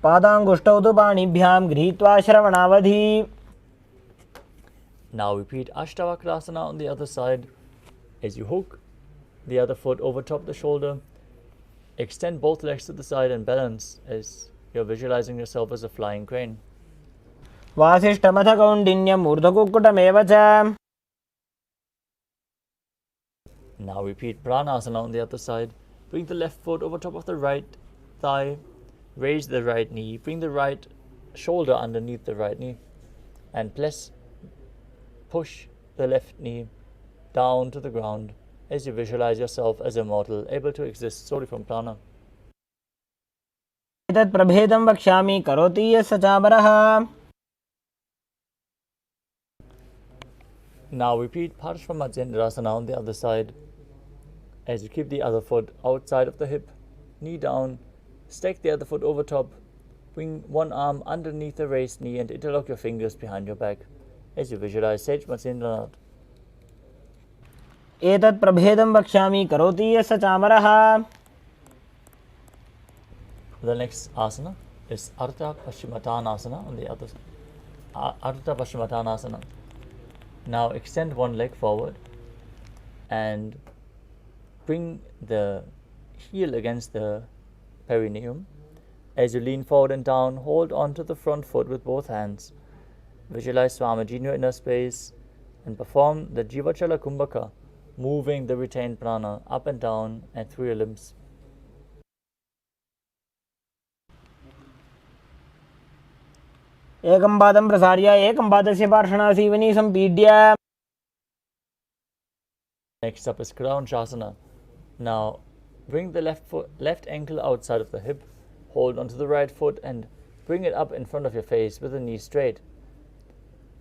Speaker 1: पादाङ्गुष्ठौ तु पाणिभ्यां गृहीत्वा श्रवणावधि।
Speaker 2: Now repeat Ashtavakrasana on the other side. As you hook the other foot over top the shoulder, extend both legs to the side and balance as you're visualizing yourself as a flying crane.
Speaker 1: वासिष्ठमथ कौण्डिन्यम् ऊर्ध्वकुक्कुटमेव च।
Speaker 2: Now repeat Pranasana on the other side. Bring the left foot over top of the right thigh. Raise the right knee. Bring the right shoulder underneath the right knee. And push the left knee down to the ground as you visualize yourself as immortal, able to exist solely from prana.
Speaker 1: एतत् प्रभेदं वक्ष्यामि करोति यः स चामरः।
Speaker 2: Now repeat Parshvamajendrasana on the other side. As you keep the other foot outside of the hip, knee down, stack the other foot over top, bring one arm underneath the raised knee and interlock your fingers behind your back as you visualize Sage Nithyananda.
Speaker 1: एतत् प्रभेदं वक्ष्यामि करोति यः स चामरः।
Speaker 2: The next asana is Ardha Paschimottanasana on the other Ardha Paschimottanasana. Now extend one leg forward and bring the heel against the perineum. As you lean forward and down, hold on to the front foot with both hands. Visualize Swamiji in your inner space and perform the Jivachala Kumbhaka, moving the retained prana up and down and through your limbs.
Speaker 1: एकं पादं प्रसार्य एकं पादस्य पार्श्वनासीवनी सम्पीड्य।
Speaker 2: Next up is Crown Shasana. Now bring the left ankle outside of the hip, hold onto the right foot and bring it up in front of your face with the knee straight.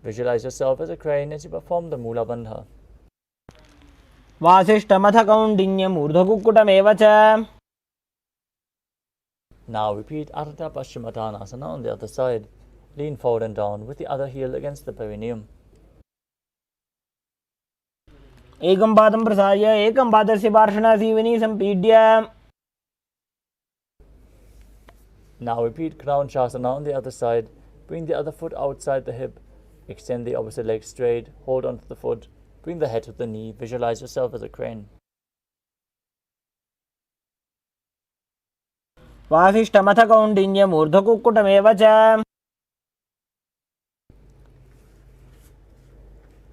Speaker 2: Visualize yourself as a crane as you perform the Mula Bandha.
Speaker 1: वासिष्ठमथ कौण्डिन्यम् ऊर्ध्वकुक्कुटमेव च।
Speaker 2: Now repeat Ardha Paschimottanasana on the other side. Lean forward and down with the other heel against the perineum.
Speaker 1: एकं पादं प्रसार्य एकं पादस्य पार्श्वनासीवनी सम्पीड्य।
Speaker 2: Now repeat Crown Shasana on the other side. Bring the other foot outside the hip. Extend the opposite leg straight. Hold onto the foot. Bring the head to the knee. Visualize yourself as a crane.
Speaker 1: वासिष्ठमथ कौण्डिन्यम् ऊर्ध्वकुक्कुटमेव च।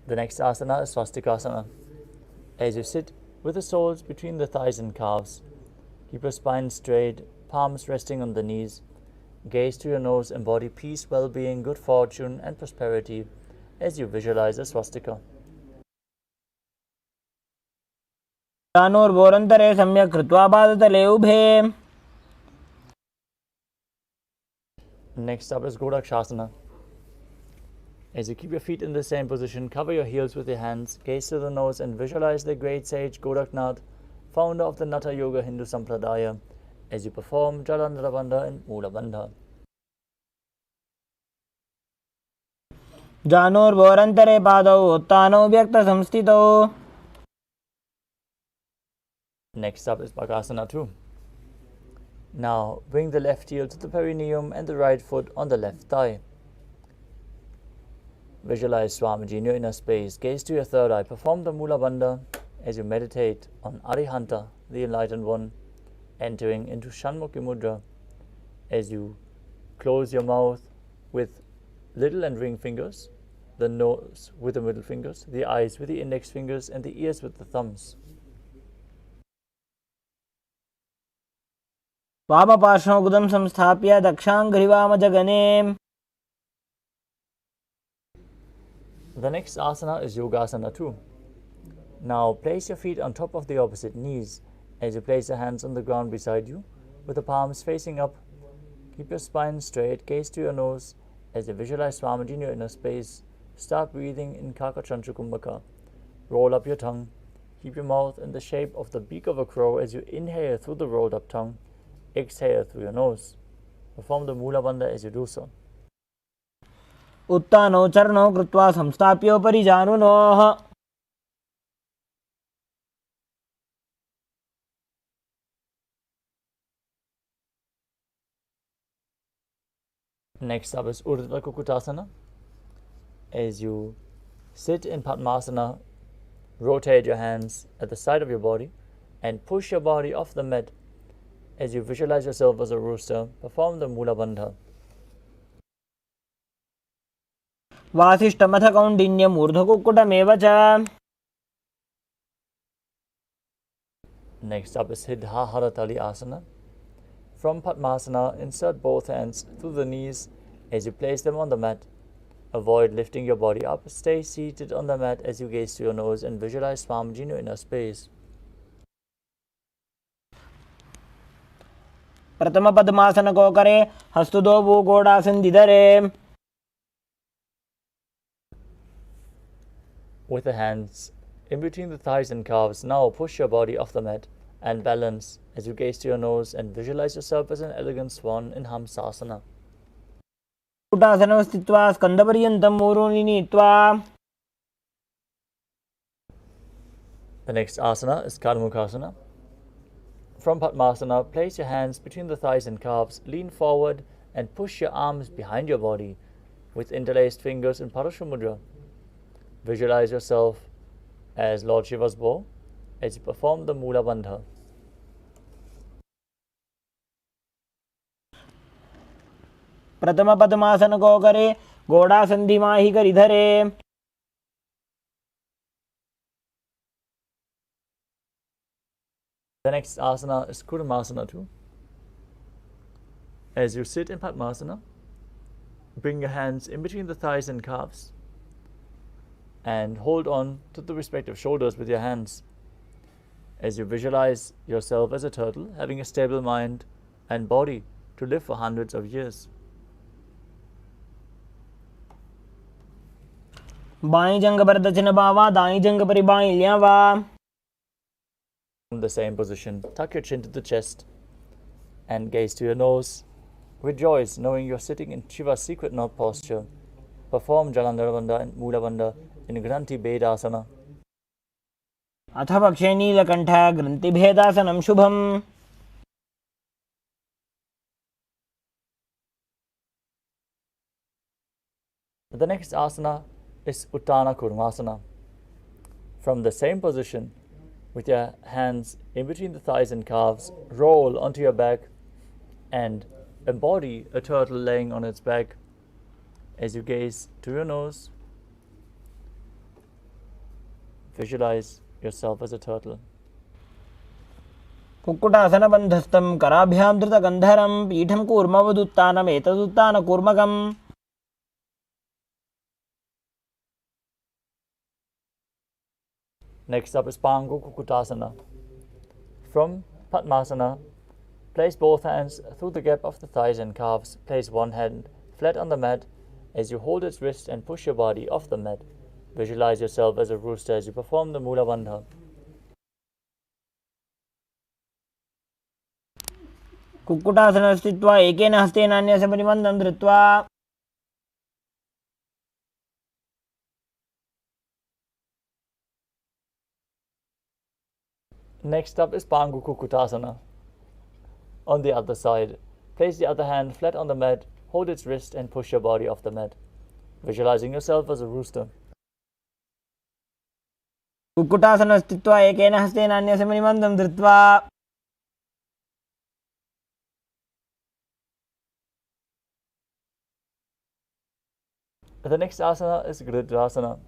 Speaker 2: The next asana is Swastikasana. As you sit with the soles between the thighs and calves, keep your spine straight, palms resting on the knees. Gaze to your nose, embody peace, well-being, good fortune and prosperity as you visualize a swastika.
Speaker 1: जानुर्वोरन्तरे सम्यक् कृत्वा पादतले उभे।
Speaker 2: Next up is Godakshasana. As you keep your feet in the same position, cover your heels with your hands, gaze to the nose and visualize the great sage Godaknath, founder of the Natha Yoga Hindu Sampradaya, as you perform Jalandhara Bandha and Mula Bandha.
Speaker 1: जानुर्वोरन्तरे पादौ उत्तानौ व्यक्तसंस्थितौ।
Speaker 2: Next up is Bhagasana 2. Now bring the left heel to the perineum and the right foot on the left thigh. Visualize Swamiji in your inner space. Gaze to your third eye. Perform the Mula Bandha as you meditate on Arihanta, the enlightened one, entering into Shanmukhi Mudra as you close your mouth with little and ring fingers, the nose with the middle fingers, the eyes with the index fingers, and the ears with the thumbs.
Speaker 1: वामपार्श्वगुदं संस्थाप्य दक्षाङ्घ्रिवामजगने.
Speaker 2: The next asana is Yogasana 2. Now place your feet on top of the opposite knees as you place your hands on the ground beside you with the palms facing up. Keep your spine straight, gaze to your nose as you visualize Swamiji in your inner space. Start breathing in Kakachanchukumbhaka. Roll up your tongue. Keep your mouth in the shape of the beak of a crow as you inhale through the rolled up tongue. Exhale through your nose. Perform the Mula Bandha as you do so.
Speaker 1: उत्तानौ चरणौ कृत्वा संस्थाप्योपरि जानुनोः.
Speaker 2: Next up is Urdhva Kukutasana. As you sit in Padmasana, rotate your hands at the side of your body and push your body off the mat as you visualize yourself as a rooster. Perform the Mula Bandha.
Speaker 1: वासिष्ठमथ कौण्डिन्यम् ऊर्ध्वकुक्कुटमेव च.
Speaker 2: Next up is Siddha Haratali Asana. From Padmasana, insert both hands through the knees as you place them on the mat. Avoid lifting your body up. Stay seated on the mat as you gaze to your nose and visualize Swamiji in your inner space.
Speaker 1: प्रथम पद्मासन कोकरे हस्तुदो भूगोडासन्दिधरे.
Speaker 2: With the hands in between the thighs and calves, now push your body off the mat and balance as you gaze to your nose and visualize yourself as an elegant swan in Hamsasana.
Speaker 1: कुटासनं स्थित्वा स्कन्दपर्यन्तं ऊरूनि नीत्वा.
Speaker 2: The next asana is Karmukhasana. From Padmasana, place your hands between the thighs and calves, lean forward and push your arms behind your body with interlaced fingers in Parashumudra. Visualize yourself as Lord Shiva's bow as you perform the Mula Bandha.
Speaker 1: प्रथम पद्मासन कोकरे घोडासन्धिमाहि करिधरे.
Speaker 2: The next asana is Kurmasana 2. As you sit in Padmasana, bring your hands in between the thighs and calves and hold on to the respective shoulders with your hands as you visualize yourself as a turtle having a stable mind and body to live for hundreds of years.
Speaker 1: By जंग पर दक्षिण बावा दाई जंग पर by ल्यावा.
Speaker 2: From the same position, tuck your chin to the chest and gaze to your nose. Rejoice knowing you're sitting in Shiva's secret knot posture. Perform Jalandhara Bandha and Mula Bandha in Granthi Bedasana.
Speaker 1: अथ पक्षे नीलकण्ठ ग्रन्थिभेदासनं शुभम्.
Speaker 2: The next asana is Uttana Kurmasana. From the same position, with your hands in between the thighs and calves, roll onto your back and embody a turtle laying on its back as you gaze to your nose. Visualize yourself as a turtle.
Speaker 1: कुक्कुटासनबन्धस्थं कराभ्यां धृतगन्धरं पीठं कूर्मवदुत्तानमेतदुत्तानकूर्मकम्.
Speaker 2: Next up is Pangu Kukutasana. From Padmasana, place both hands through the gap of the thighs and calves. Place one hand flat on the mat as you hold its wrist and push your body off the mat. Visualize yourself as a rooster as you perform the Mula Bandha.
Speaker 1: कुक्कुटासनं स्थित्वा एकेन हस्तेन अन्यस्य परिबन्धं धृत्वा.
Speaker 2: Next up is Pangu Kukutasana. On the other side, place the other hand flat on the mat, hold its wrist and push your body off the mat, visualizing yourself as a rooster.
Speaker 1: कुक्कुटासनं स्थित्वा एकेन हस्तेन अन्यसमनिमन्दं धृत्वा
Speaker 2: The next asana is Gridasana.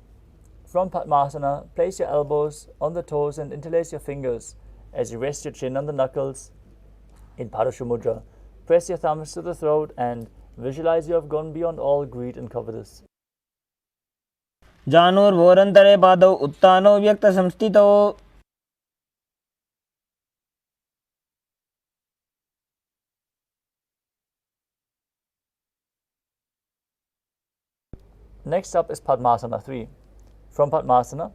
Speaker 2: From Padmasana, place your elbows on the toes and interlace your fingers as you rest your chin on the knuckles in Parashumudra. Press your thumbs to the throat and visualize you have gone beyond all greed and covetous.
Speaker 1: जानुर्भोरन्तरे पादौ उत्तानो व्यक्तसंस्थितौ
Speaker 2: Next up is Padmasana 3. From Padmasana,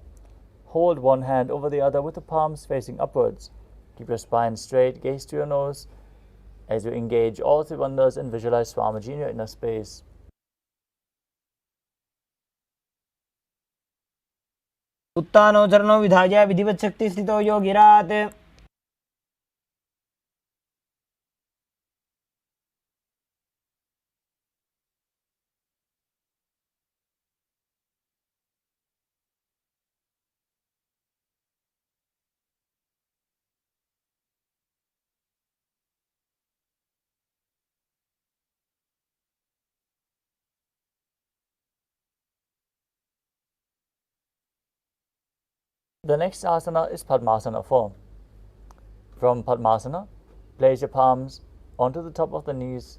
Speaker 2: hold one hand over the other with the palms facing upwards. Keep your spine straight, gaze to your nose as you engage all three wonders and visualize Swamiji in your inner space.
Speaker 1: उत्तानो चरणो विधाय विधिवत् शक्तिस्थितो योगिरात्
Speaker 2: The next asana is Padmasana 4. From Padmasana, place your palms onto the top of the knees.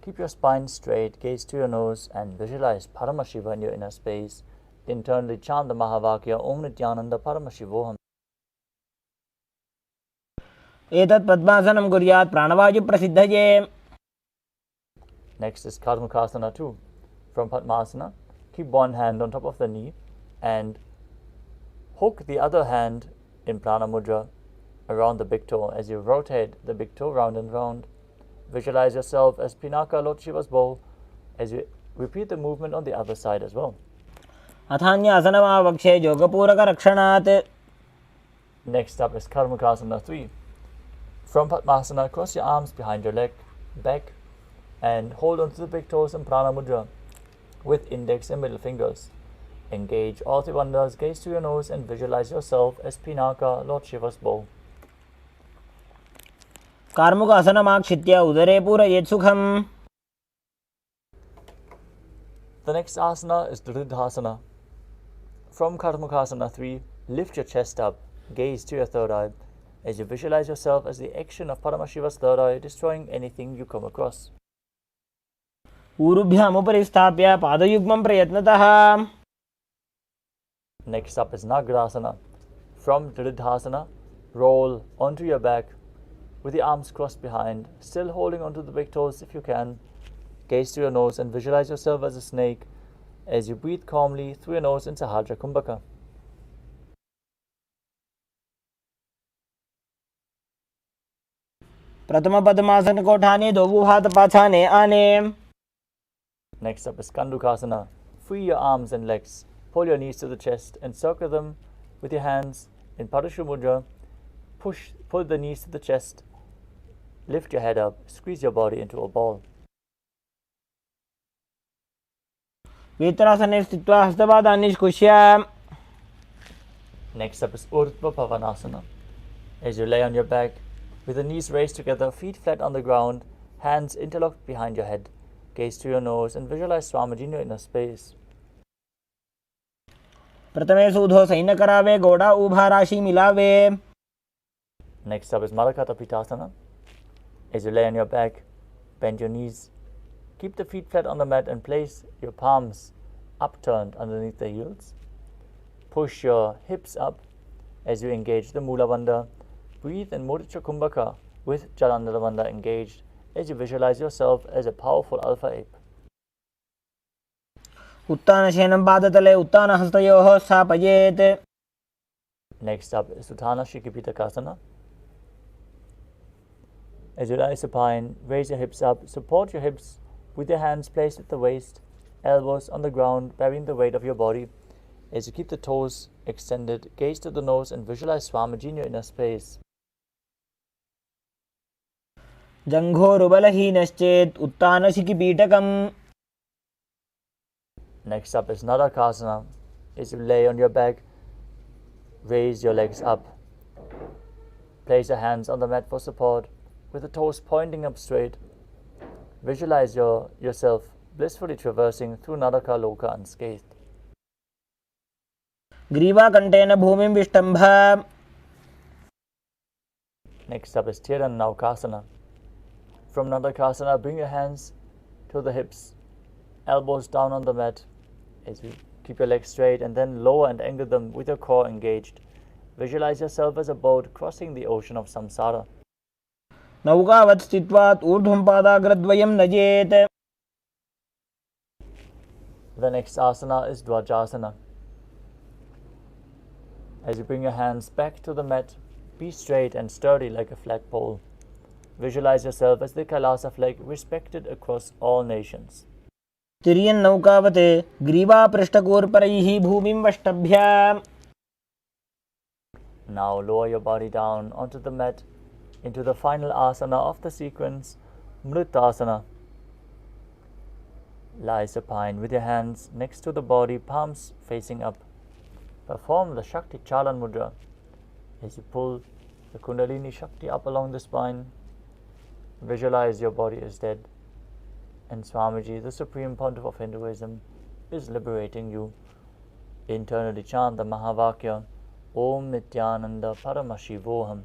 Speaker 2: Keep your spine straight, gaze to your nose, and visualize Paramashiva in your inner space. Internally chant the Mahavakya Om Nithyananda Paramashivoham.
Speaker 1: एतत् पद्मासनं कुर्यात् प्राणवायुप्रसिद्धये.
Speaker 2: Next is Karmukasana 2. From Padmasana, keep one hand on top of the knee and hook the other hand in Prana Mudra around the big toe as you rotate the big toe round and round. Visualize yourself as Pinaka, Lord Shiva's bow, as you repeat the movement on the other side as well.
Speaker 1: अथान्यासनमावक्षे योगपूरकरक्षणात्.
Speaker 2: Next up is Karmukasana 3. From Padmasana, cross your arms behind your back, and hold onto the big toes in Prana Mudra with index and middle fingers. Engage all three wonders, gaze to your nose, and visualize yourself as Pinaka, Lord Shiva's bow.
Speaker 1: कार्मुकासनमाक्षित्य उदरे पूरयेत् सुखम्.
Speaker 2: The next asana is Dridhasana. From Karmukasana 3, lift your chest up, gaze to your third eye, as you visualize yourself as the action of Paramashiva's third eye, destroying anything you come across.
Speaker 1: ऊरुभ्यामुपरि स्थाप्य पादयुग्मं प्रयत्नतः.
Speaker 2: Next up is Nagrasana. From Dridhasana, roll onto your back with the arms crossed behind, still holding onto the big toes if you can. Gaze to your nose and visualize yourself as a snake as you breathe calmly through your nose in Sahajra Kumbhaka.
Speaker 1: प्रथम पद्मासन को ठाने दो हाथ पाछाने आने.
Speaker 2: Next up is Kandukasana. Free your arms and legs. Pull your knees to the chest and circle them with your hands in Parashu Mudra. Pull the knees to the chest. Lift your head up. Squeeze your body into a ball.
Speaker 1: वेत्रासने स्थित्वा हस्तपादान् निष्कुष्य.
Speaker 2: Next up is Urdhva Pavanasana. As you lay on your back, with the knees raised together, feet flat on the ground, hands interlocked behind your head. Gaze to your nose and visualize Swamiji in your inner space.
Speaker 1: प्रथमे सूधो San करावे गोड़ा उभा राशि मिलावे.
Speaker 2: Next up is Malakata Pitasana. As you lay on your back, bend your knees. Keep the feet flat on the mat and place your palms upturned underneath the heels. Push your hips up as you engage the Mula Bandha. Breathe in Mudra Kumbhaka with Jalandhara Bandha engaged as you visualize yourself as a powerful alpha ape.
Speaker 1: उत्तानशयनं पादतले उत्तानहस्तयोः स्थापयेत्.
Speaker 2: Next up is Utthana Shikipitakasana. As you lie supine, raise your hips up, support your hips with your hands placed at the waist, elbows on the ground, bearing the weight of your body. As you keep the toes extended, gaze to the nose and visualize Swamiji in your inner space.
Speaker 1: जङ्घोरुबलहीनश्चेत् उत्तानशिखिपीठकम्.
Speaker 2: Next up is Nadakasana. Is you lay on your back, raise your legs up. Place your hands on the mat for support, with the toes pointing up straight. Visualize yourself blissfully traversing through Nadaka Loka unscathed.
Speaker 1: ग्रीवाकण्ठेन भूमिं विष्टम्भ.
Speaker 2: Next up is Tiranaukasana. From Nadakasana, bring your hands to the hips, elbows down on the mat. As you keep your legs straight and then lower and angle them with your core engaged. Visualize yourself as a boat crossing the ocean of samsara.
Speaker 1: नौकावत् स्थित्वा ऊर्ध्वं पादाग्रद्वयं नजेत्.
Speaker 2: The next asana is Dvajasana. As you bring your hands back to the mat, be straight and sturdy like a flagpole. Visualize yourself as the Kailasa flag respected across all nations.
Speaker 1: तिर्यन् नौकावत् ग्रीवापृष्ठकूर्परैः भूमिं वष्टभ्य.
Speaker 2: Now lower your body down onto the mat into the final asana of the sequence, Mritasana. Lie supine with your hands next to the body, palms facing up. Perform the Shakti Chalan Mudra as you pull the Kundalini Shakti up along the spine. Visualize your body is dead, and Swamiji, the Supreme Pontiff of Hinduism, is liberating you. Internally chant the Mahavakya, Om Nithyananda Paramashivoham.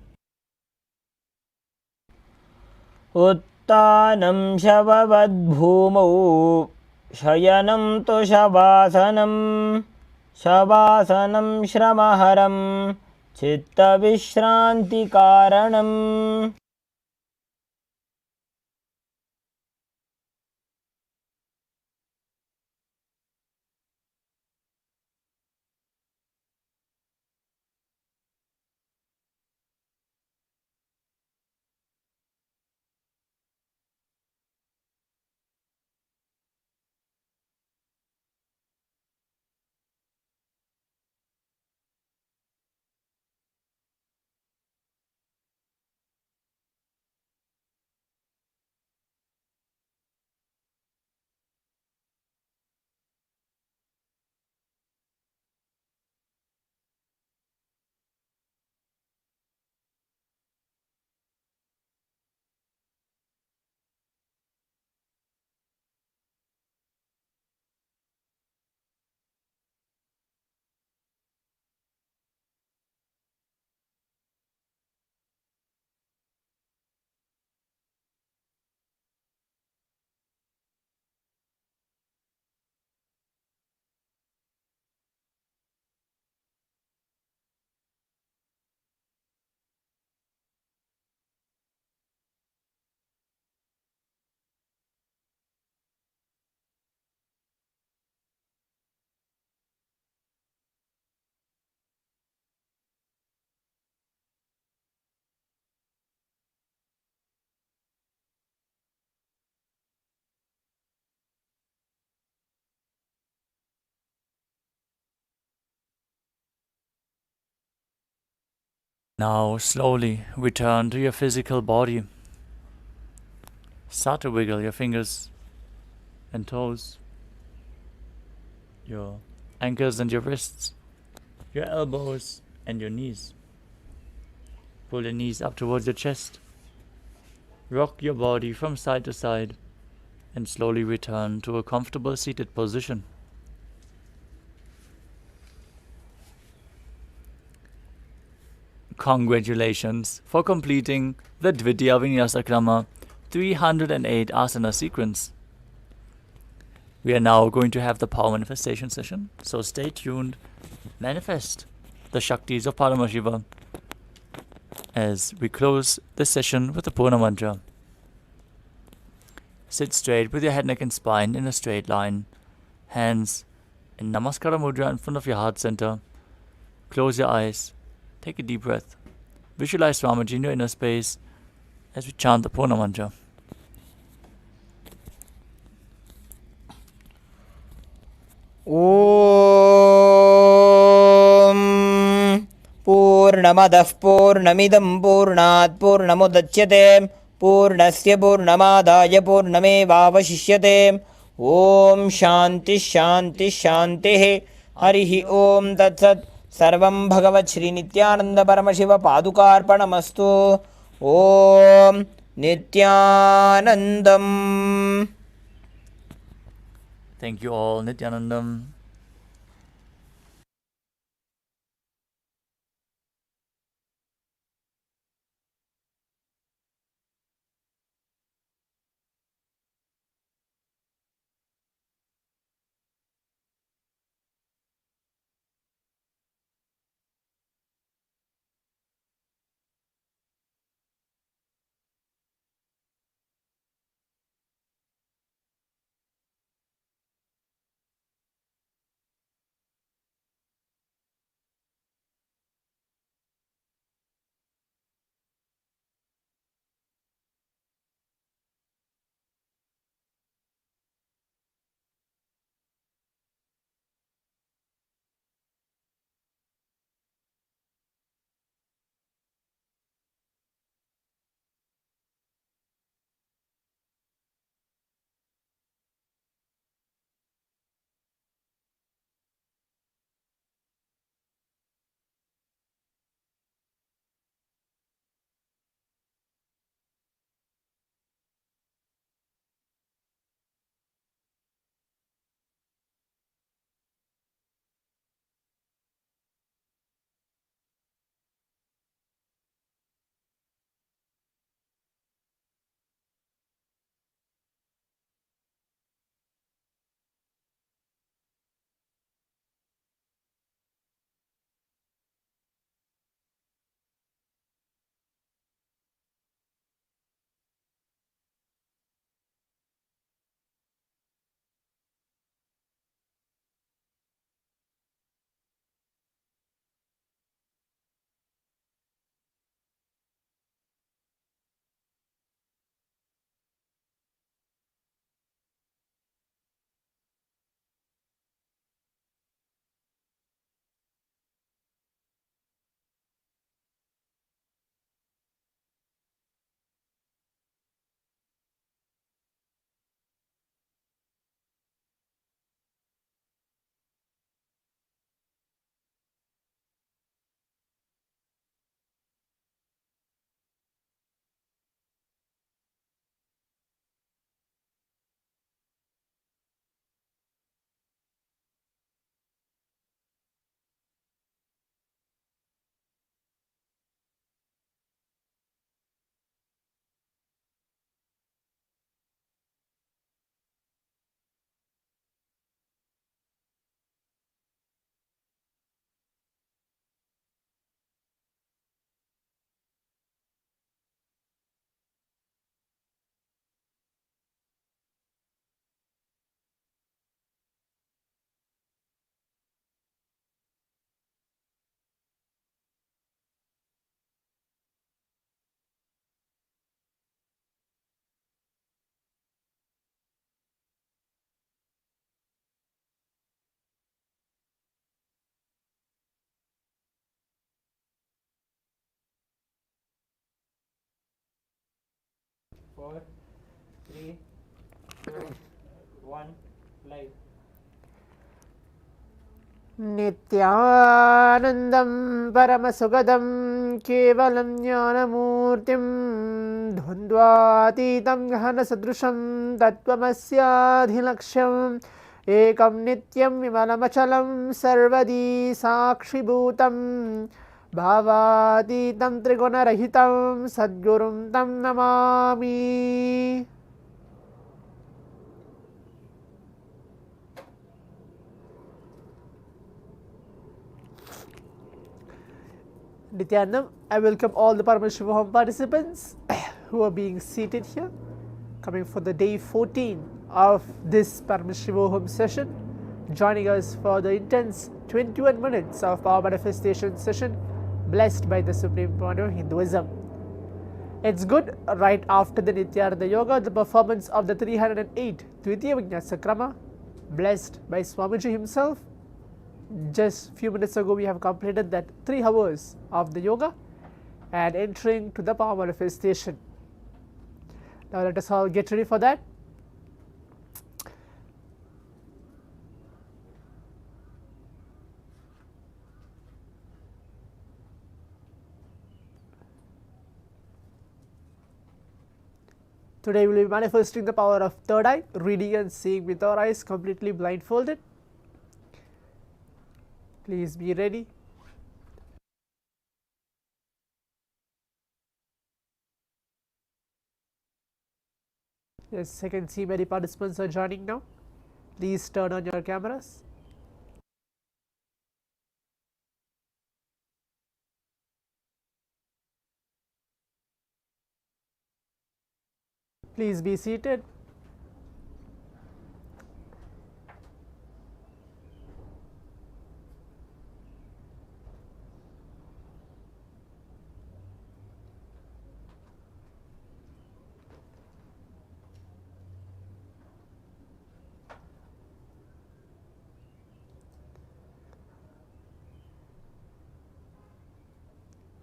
Speaker 1: उत्तानं शववद्भूमौ शयनं तु शवासनं. शवासनं श्रमहरं चित्तविश्रान्तिकारणम्.
Speaker 2: Now slowly return to your physical body. Start to wiggle your fingers and toes, your ankles and your wrists, your elbows and your knees. Pull your knees up towards your chest. Rock your body from side to side and slowly return to a comfortable seated position. Congratulations for completing the Dvitiya Vinyasakrama 308 asana sequence. We are now going to have the power manifestation session, so stay tuned. Manifest the Shaktis of Paramashiva as we close this session with the Purna Mantra. Sit straight with your head, neck and spine in a straight line. Hands in Namaskara Mudra in front of your heart center. Close your eyes. Take a deep breath. Visualize Swamiji in your inner space as we chant the Purna Mantra.
Speaker 1: ॐ पूर्णमदः पूर्णमिदं पूर्णात् पूर्णमुदच्यते पूर्णस्य पूर्णमादाय पूर्णमेवावशिष्यते। ॐ शान्तिः शान्तिः शान्तिः। हरिः ॐ तत्सत्। सर्वं भगवत् श्रीनित्यानन्दपरमशिवपादुकार्पणमस्तु। ॐ नित्यानन्दम्।
Speaker 2: Thank you all, Nithyanandam.
Speaker 1: Four, three, two, one, live.
Speaker 3: नित्यानन्दं परमसुखदं केवलं ज्ञानमूर्तिं द्वन्द्वातीतं घनसदृशं तत्त्वमस्याधिलक्ष्यम् एकं नित्यं विमलमचलं सर्वदी साक्षिभूतं भावातीतं त्रिगुणरहितं सद्गुरुं तं Namami. Nithyanandam, I welcome all the Paramashivoham participants who are being seated here, coming for the day 14 of this Paramashivoham session, joining us for the intense 21 minutes of power manifestation session, blessed by the Supreme Pontiff of Hinduism. It's good right after the Nithyananda Yoga, the performance of the 308 Dvitiya Vijnasa Krama, blessed by Swamiji himself. Just few minutes ago we have completed that 3 hours of the yoga and entering to the power manifestation. Now let us all get ready for that. Today we will be manifesting the power of third eye, reading and seeing with our eyes completely blindfolded. Please be ready. Yes, I can see many participants are joining now. Please turn on your cameras. Please be seated.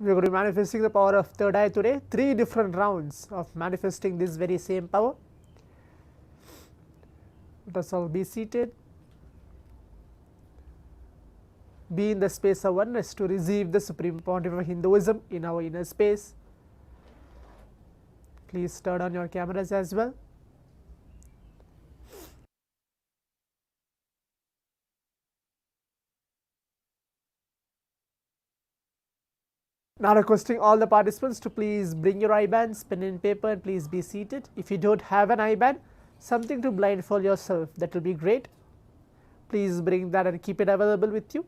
Speaker 3: We are going to be manifesting the power of third eye today. 3 different rounds of manifesting this very same power. Let us all be seated. Be in the space of oneness to receive the Supreme Pontiff of Hinduism in our inner space. Please turn on your cameras as well. Now requesting all the participants to please bring your IBANs, pen and paper, and please be seated. If you don't have an IBAN, something to blindfold yourself, that will be great. Please bring that and keep it available with you.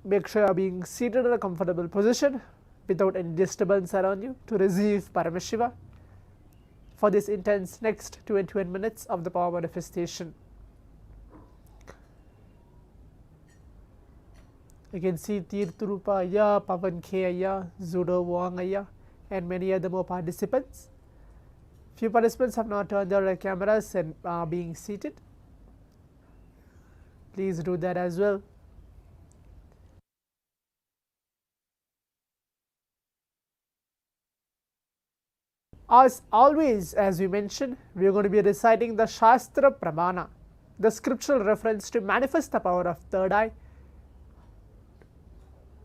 Speaker 3: Make sure you are being seated in a comfortable position without any disturbance around you to receive Paramashiva for this intense next 21 minutes of the power manifestation. You can see Tirthurupa Ayya, Pavan K Ayya, Zudo Wang Ayya, and many other more participants. Few participants have not turned their cameras and are being seated. Please do that as well. As always, as we mentioned, we are going to be reciting the Shastra Pramana, the scriptural reference to manifest the power of third eye,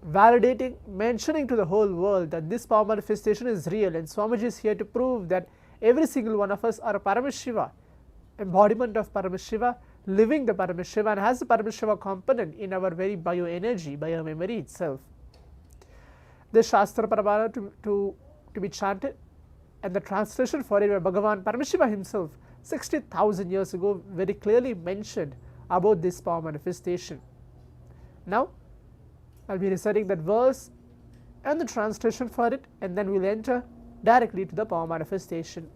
Speaker 3: validating, mentioning to the whole world that this power manifestation is real, and Swamiji is here to prove that every single one of us are a Paramashiva, embodiment of Paramashiva, living the Paramashiva, and has the Paramashiva component in our very bioenergy, biomemory itself. The Shastra Pramana to be chanted, and the translation for it by Bhagavan Paramashivam himself 60,000 years ago very clearly mentioned about this power manifestation. Now I will be reciting that verse and the translation for it, and then we will enter directly to the power manifestation.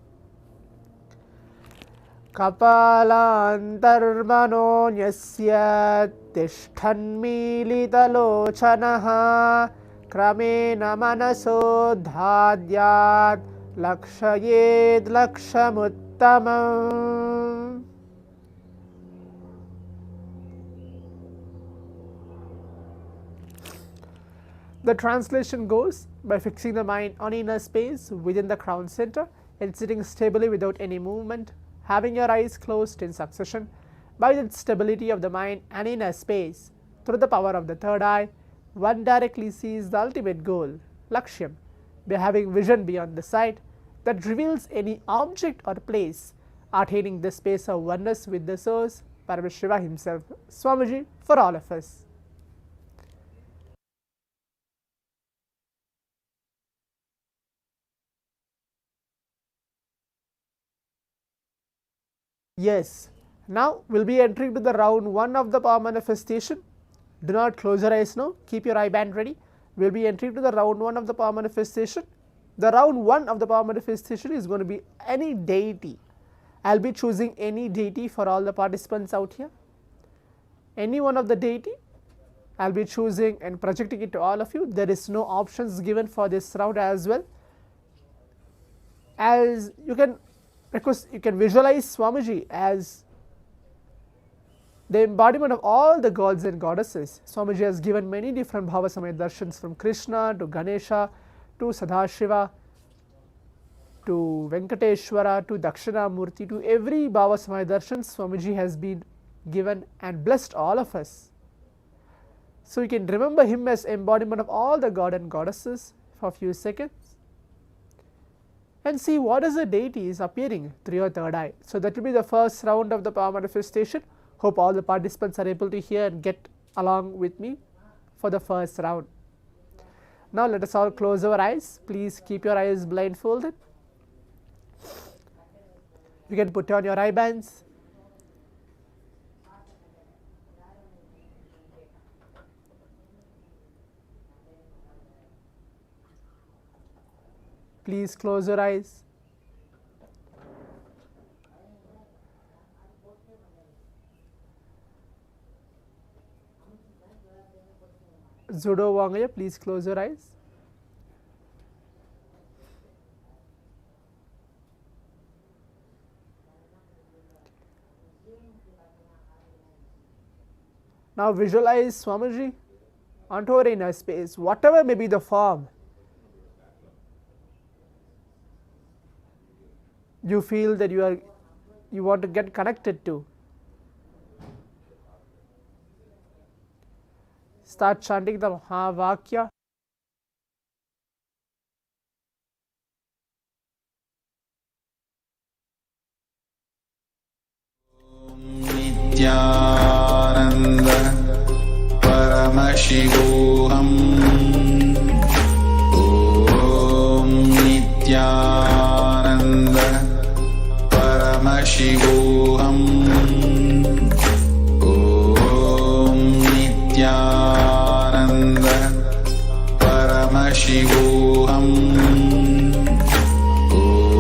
Speaker 3: Kapalantarmano nyasya tishthanmilitalochanaha kramena manaso dhadyat lakshayed lakshamuttamam. The translation goes by fixing the mind on inner space within the crown center and sitting stably without any movement, having your eyes closed in succession. By the stability of the mind and inner space, through the power of the third eye, one directly sees the ultimate goal, Lakshyam, by having vision beyond the sight that reveals any object or place, attaining the space of oneness with the source, Paramashiva himself. Swamiji, for all of us. Yes, now we will be entering to the round 1 of the power manifestation. Do not close your eyes now, keep your eye band ready. We will be entering to the round 1 of the power manifestation. The round 1 of the power manifestation is going to be any deity. I will be choosing any deity for all the participants out here. Any one of the deity I will be choosing and projecting it to all of you. There is no options given for this round as well. As you can request, you can visualize Swamiji as the embodiment of all the gods and goddesses. Swamiji has given many different Bhava Samaya darshans, from Krishna to Ganesha to Sadashiva to Venkateshwara to Dakshinamurti. To every Bhava Samaya darshan, Swamiji has been given and blessed all of us. So you can remember him as embodiment of all the god and goddesses for a few seconds and see what is the deity is appearing through your third eye. So that will be the first round of the power manifestation. Hope all the participants are able to hear and get along with me for the first round. Now let us all close our eyes. Please keep your eyes blindfolded. You can put on your eye bands. Please close your eyes. Zudo Wangaya, please close your eyes. Now visualize Swamiji onto our inner space, whatever may be the form. You feel that you want to get connected to. Start chanting the Mahavakya.
Speaker 4: Nithyananda Paramashivoham. Om Nithyananda Paramashivoham. Om Nithyananda Paramashivoham.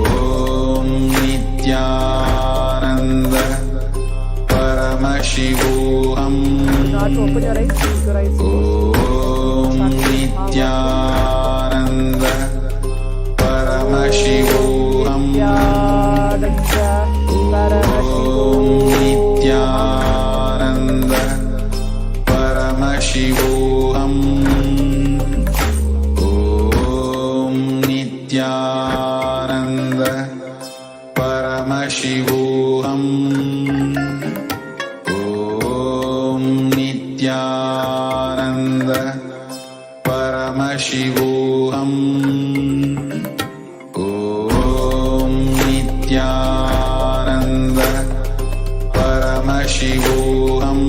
Speaker 4: Om Nithyananda Paramashivoham.
Speaker 3: Not to open your eyes, keep your eyes closed.
Speaker 4: Om Nithyananda Paramashivoham. Om Nithyananda Paramashivoham. Om Nithyananda Paramashivoham. Om Nithyananda Paramashivoham. Om Nithyananda Paramashivoham. Om Nithyananda Paramashivoham.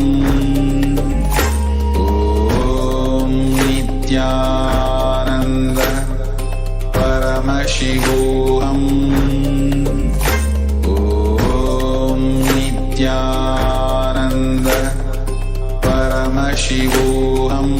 Speaker 4: Om Nithyananda Paramashivoham. Om Nithyananda Paramashivoham. Om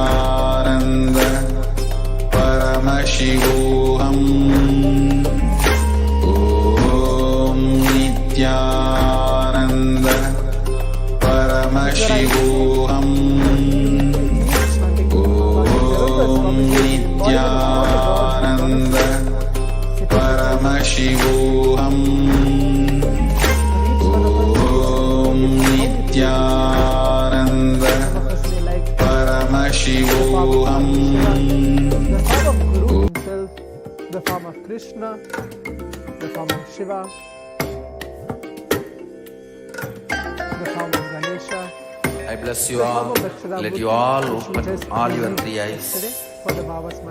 Speaker 4: Nithyananda Paramashivoham. Om Nithyananda Paramashivoham. Om Nithyananda Paramashivoham. Om Nithyananda Paramashivoham.
Speaker 3: The form of Guru himself, the form of Krishna, the form of Shiva, the form of Ganesha.
Speaker 5: I bless you all. Let you all open all your three eyes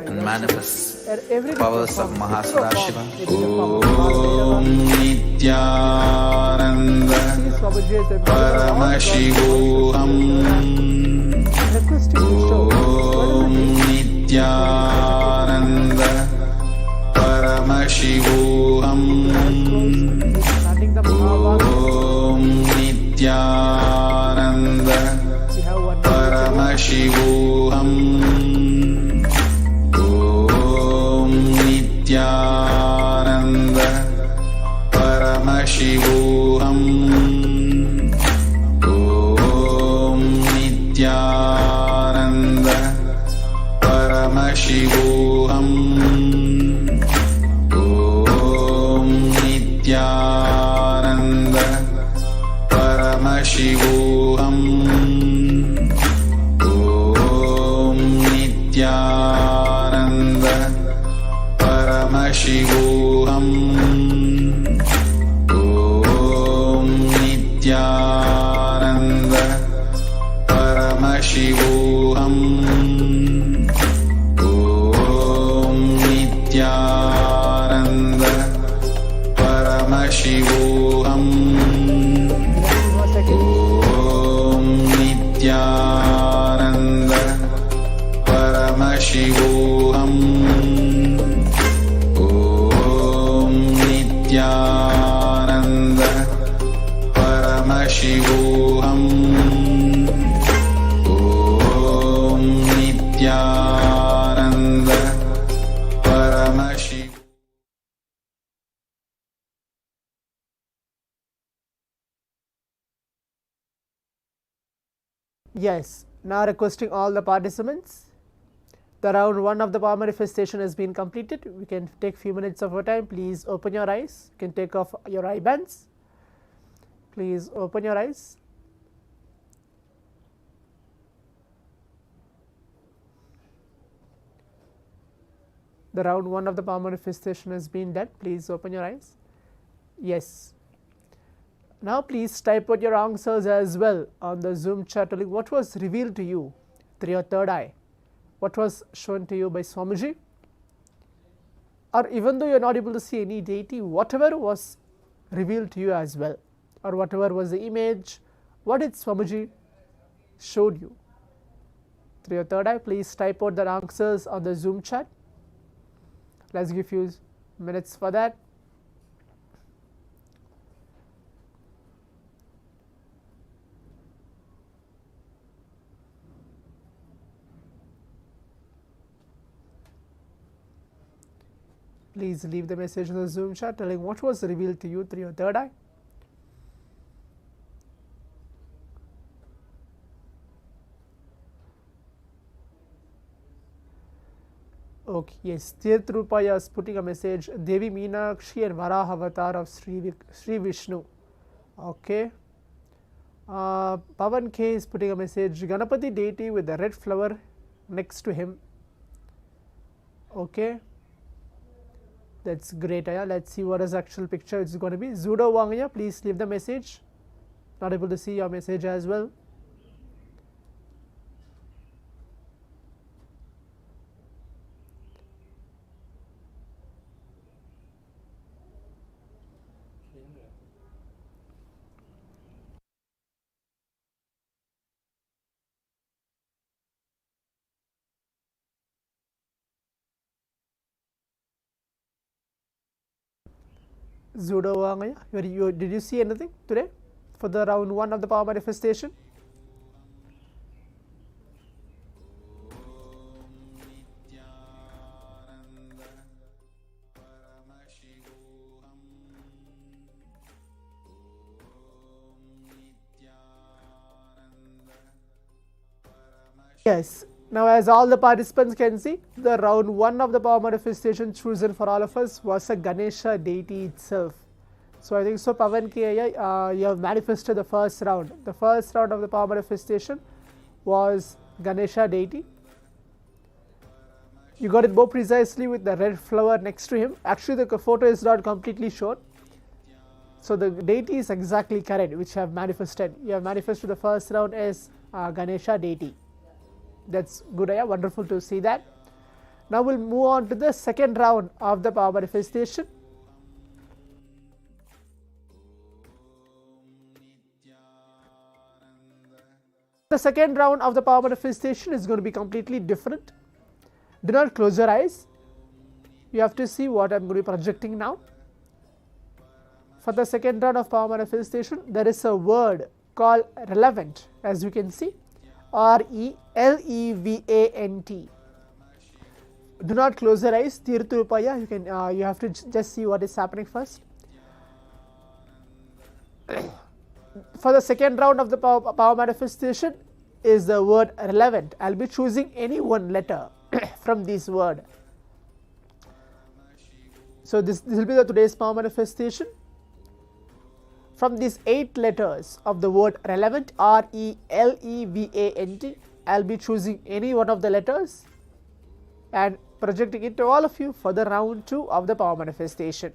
Speaker 5: and manifest the powers of Mahasadashiva.
Speaker 4: Om Nithyananda Paramashivoham. Om Nithyananda Paramashivoham. Om Nithyananda Paramashivoham. Om Nithyananda Paramashivoham. Om Nithyananda Om Nithyananda Paramashivoham. Om Nithyananda Paramashivoham. Om Nithyananda Paramashivoham. Om Nithyananda Paramashivoham. Om Nithyananda Paramashivoham. Om Nithyananda Paramashivoham. Om Nithyananda Paramashivoham.
Speaker 3: Yes, now requesting all the participants. The round 1 of the power manifestation has been completed. We can take few minutes of our time. Please open your eyes. You can take off your eye bands. Please open your eyes. The round 1 of the power manifestation has been done. Please open your eyes. Yes. Now please type out your answers as well on the Zoom chat telling what was revealed to you through your third eye. What was shown to you by Swamiji? Or even though you are not able to see any deity, whatever was revealed to you as well, or whatever was the image, what did Swamiji showed you through your third eye? Please type out the answers on the Zoom chat. Let's give you minutes for that. Please leave the message in the Zoom chat telling what was revealed to you through your third eye. Okay, yes, Tirthrupaya is putting a message, Devi Meenakshi and Varaha avatar of Sri Vishnu. Okay. Pavan K is putting a message, Ganapati deity with the red flower next to him. Okay. That's great. Let's see what is the actual picture it's going to be. Zudo Wangaya, please leave the message. Not able to see your message as well. Zudo Wangaya, did you see anything today for the round 1 of the power manifestation? Yes. Now, as all the participants can see, the round 1 of the power manifestation chosen for all of us was a Ganesha deity itself. So, I think so, Pavan K, you have manifested the first round. The first round of the power manifestation was Ganesha deity. You got it more precisely with the red flower next to him. Actually, the photo is not completely shown. So, the deity is exactly correct, which you have manifested. You have manifested the first round as Ganesha deity. That's good, wonderful to see that. Now we'll move on to the second round of the power manifestation. The second round of the power manifestation is going to be completely different. Do not close your eyes. You have to see what I'm going to be projecting now. For the second round of power manifestation, there is a word called relevant, as you can see. RELEVANT. Do not close your eyes. Tirthrupaya, you have to just see what is happening first. For the second round of the power manifestation is the word relevant. I'll be choosing any one letter from this word. So this will be the today's power manifestation. From these 8 letters of the word relevant, RELEVANT, I'll be choosing any one of the letters and projecting it to all of you for the round 2 of the power manifestation.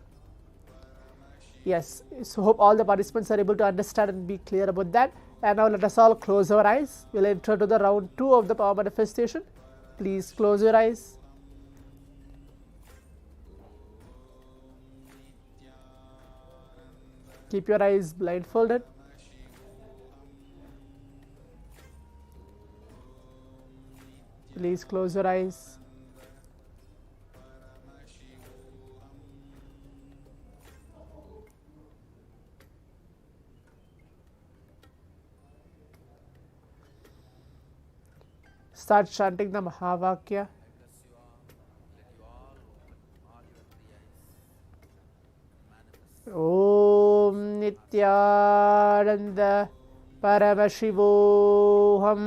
Speaker 3: Yes, so hope all the participants are able to understand and be clear about that. And now let us all close our eyes. We'll enter to the round 2 of the power manifestation. Please close your eyes. Keep your eyes blindfolded. Please close your eyes. Start chanting the Mahavakya. Om Nithyananda Paramashivoham.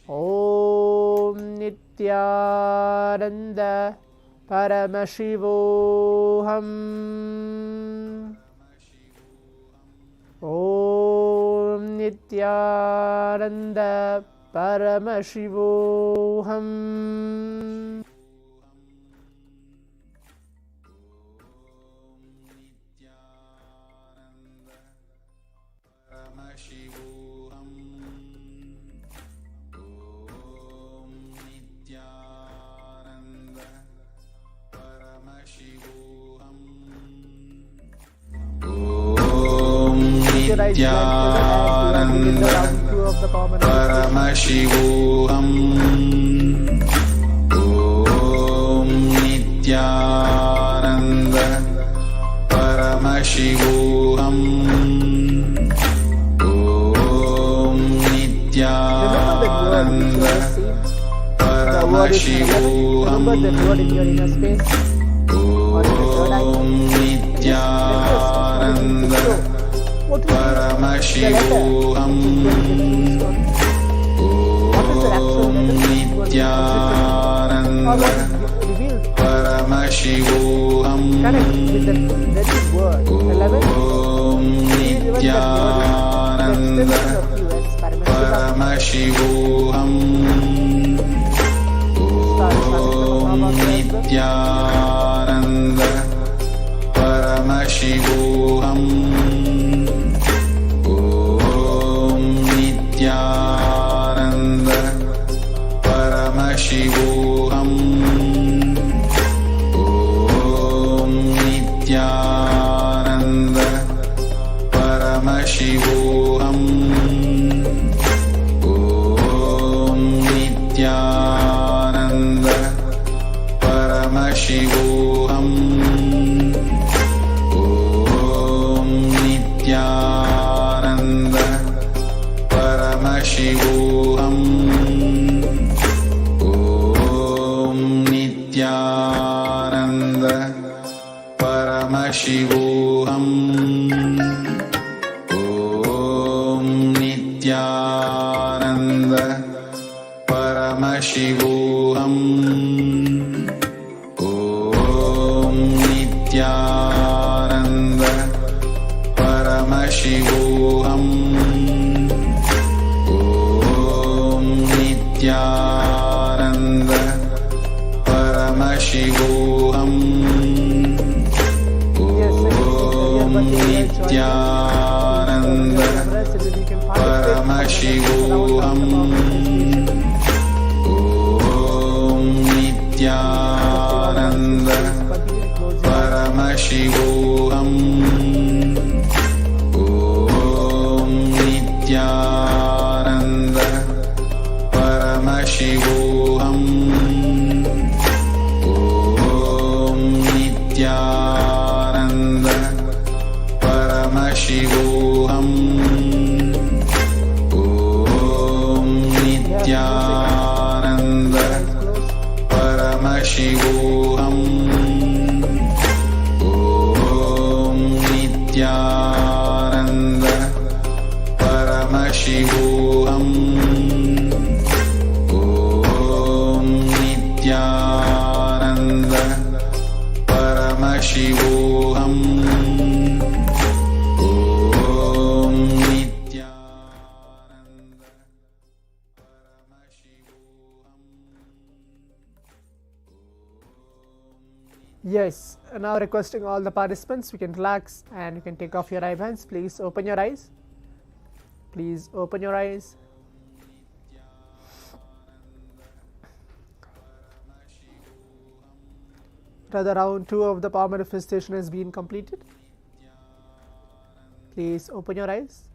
Speaker 3: Om Nithyananda Paramashivoham. Om Nithyananda Paramashivoham.
Speaker 4: Paramashivoham. Om Nithyananda Paramashivoham. Om Nithyananda Paramashivoham.
Speaker 3: Remember that word in your inner space or in your third eye.
Speaker 4: Om Nithyananda Paramashivoham. Paramashivoham.
Speaker 3: Connect with the very word.
Speaker 4: Om Nithyananda Paramashivoham. Om Nithyananda Paramashivoham. Om Nithyananda Paramashivoham. Om Nithyananda Paramashivoham. Om Nithyananda Paramashivoham. Om Nithyananda Paramashivoham. Om Nithyananda Paramashivoham. Om Nithyananda Paramashivoham. Om Nithyananda Paramashivoham. Om Nithyananda Paramashivoham. Om Nithyananda Paramashivoham. Om Nithyananda Paramashivoham. Om Nithyananda Paramashivoham. Om Nithyananda Paramashivoham. Om Nithyananda Paramashivoham. Om Nithyananda Paramashivoham. Om Nithyananda Paramashivoham. Om Nithyananda Paramashivoham.
Speaker 3: Yes, now requesting all the participants, you can relax and you can take off your eye bands. Please open your eyes. Please open your eyes. The round 2 of the power manifestation has been completed. Please open your eyes.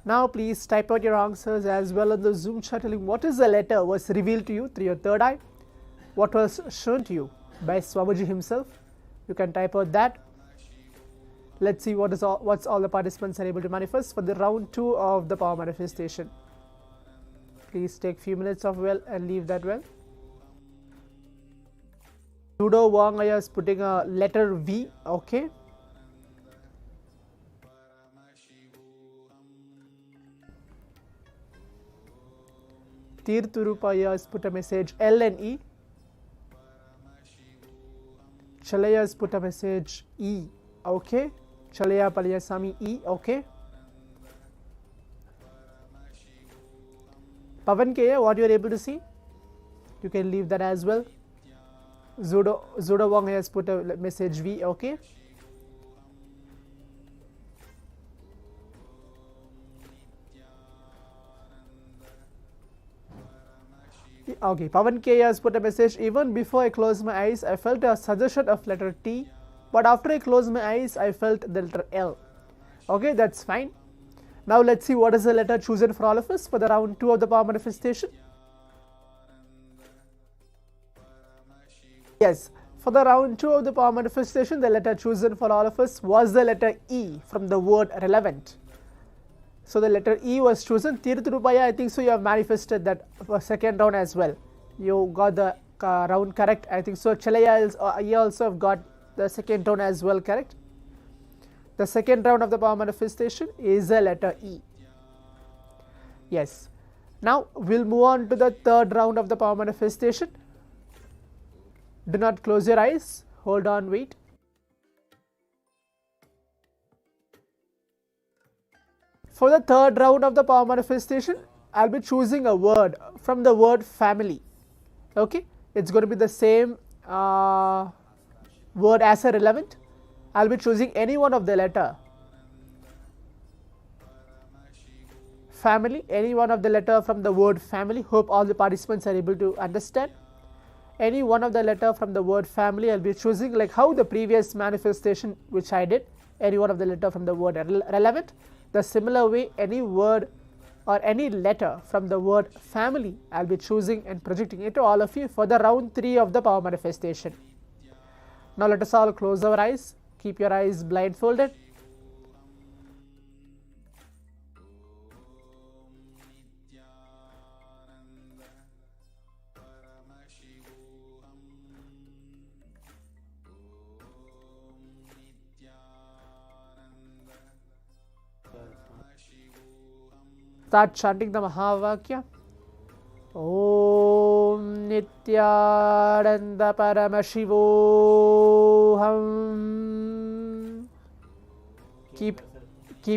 Speaker 3: Now please type out your answers as well on the Zoom chat, telling what is the letter was revealed to you through your third eye, what was shown to you by Swamiji himself. You can type out that. Let's see what's all the participants are able to manifest for the round 2 of the power manifestation. Please take few minutes of well and leave that well. Judo Wangaya is putting a letter V. Okay. Tirthurupaya has put a message L and E. Chalaya has put a message E. Okay. Chalaya Palayasami E. Okay. Pavan Kaya, what you are able to see, you can leave that as well. Zuda Wong has put a message V. Okay. Okay, Pavan K has put a message, even before I closed my eyes, I felt a suggestion of letter T, but after I closed my eyes, I felt the letter L. Okay, that's fine. Now let's see what is the letter chosen for all of us for the round 2 of the power manifestation. Yes, for the round 2 of the power manifestation, the letter chosen for all of us was the letter E from the word relevant. So the letter E was chosen. Tirthurupaya, I think so you have manifested that for second round as well. You got the round correct. I think so. Chalaya you also have got the second round as well correct. The second round of the power manifestation is the letter E. Yes. Now we'll move on to the third round of the power manifestation. Do not close your eyes. Hold on, wait. For the third round of the power manifestation, I'll be choosing a word from the word family. Okay, it's going to be the same word as a relevant. I'll be choosing any one of the letter. Family, any one of the letter from the word family. Hope all the participants are able to understand. Any one of the letter from the word family I'll be choosing, like how the previous manifestation which I did, any one of the letter from the word relevant. The similar way, any word or any letter from the word family I'll be choosing and projecting it to all of you for the round 3 of the power manifestation. Now let us all close our eyes. Keep your eyes blindfolded. Start chanting the Mahavakya. Om Nithyananda Paramashivoham. Keep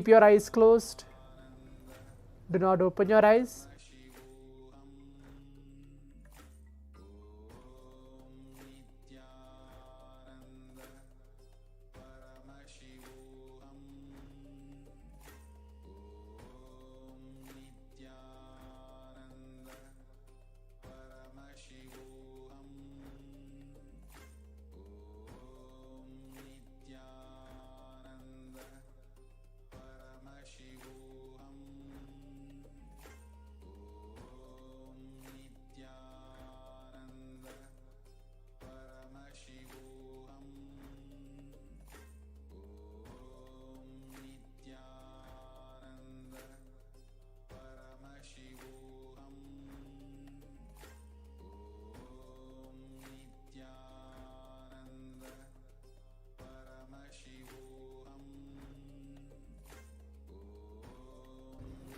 Speaker 3: your eyes closed. Do not open your eyes.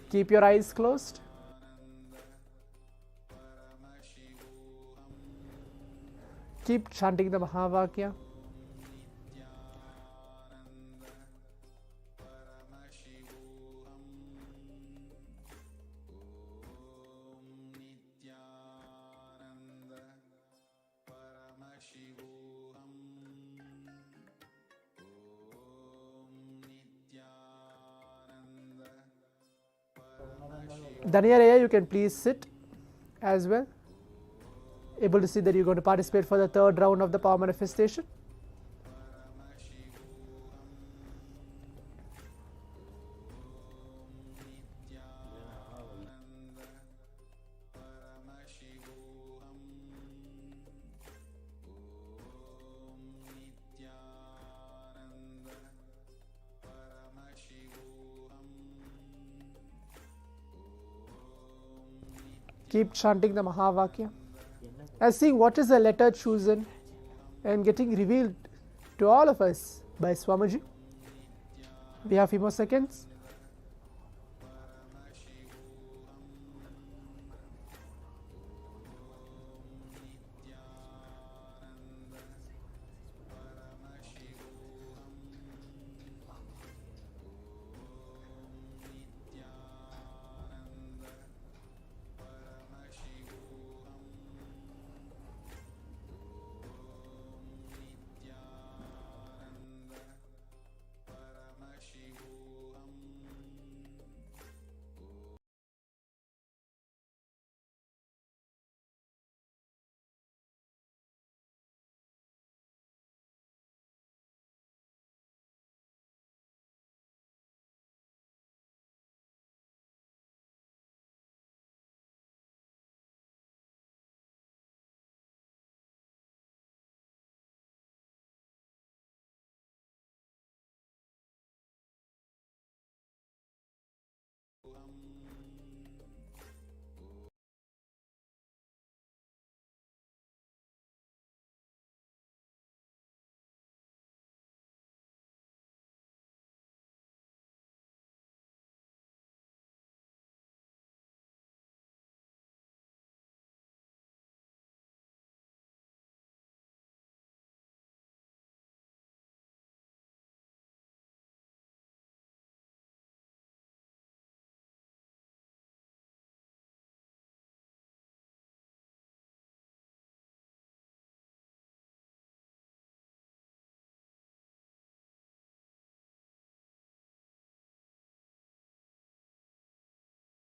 Speaker 3: Keep your eyes closed. Keep chanting the Mahavakya. Dhaniyaraya, you can please sit as well. Able to see that you're going to participate for the third round of the power manifestation. Keep chanting the Mahavakya. And seeing what is the letter chosen and getting revealed to all of us by Swamiji. We have few more seconds.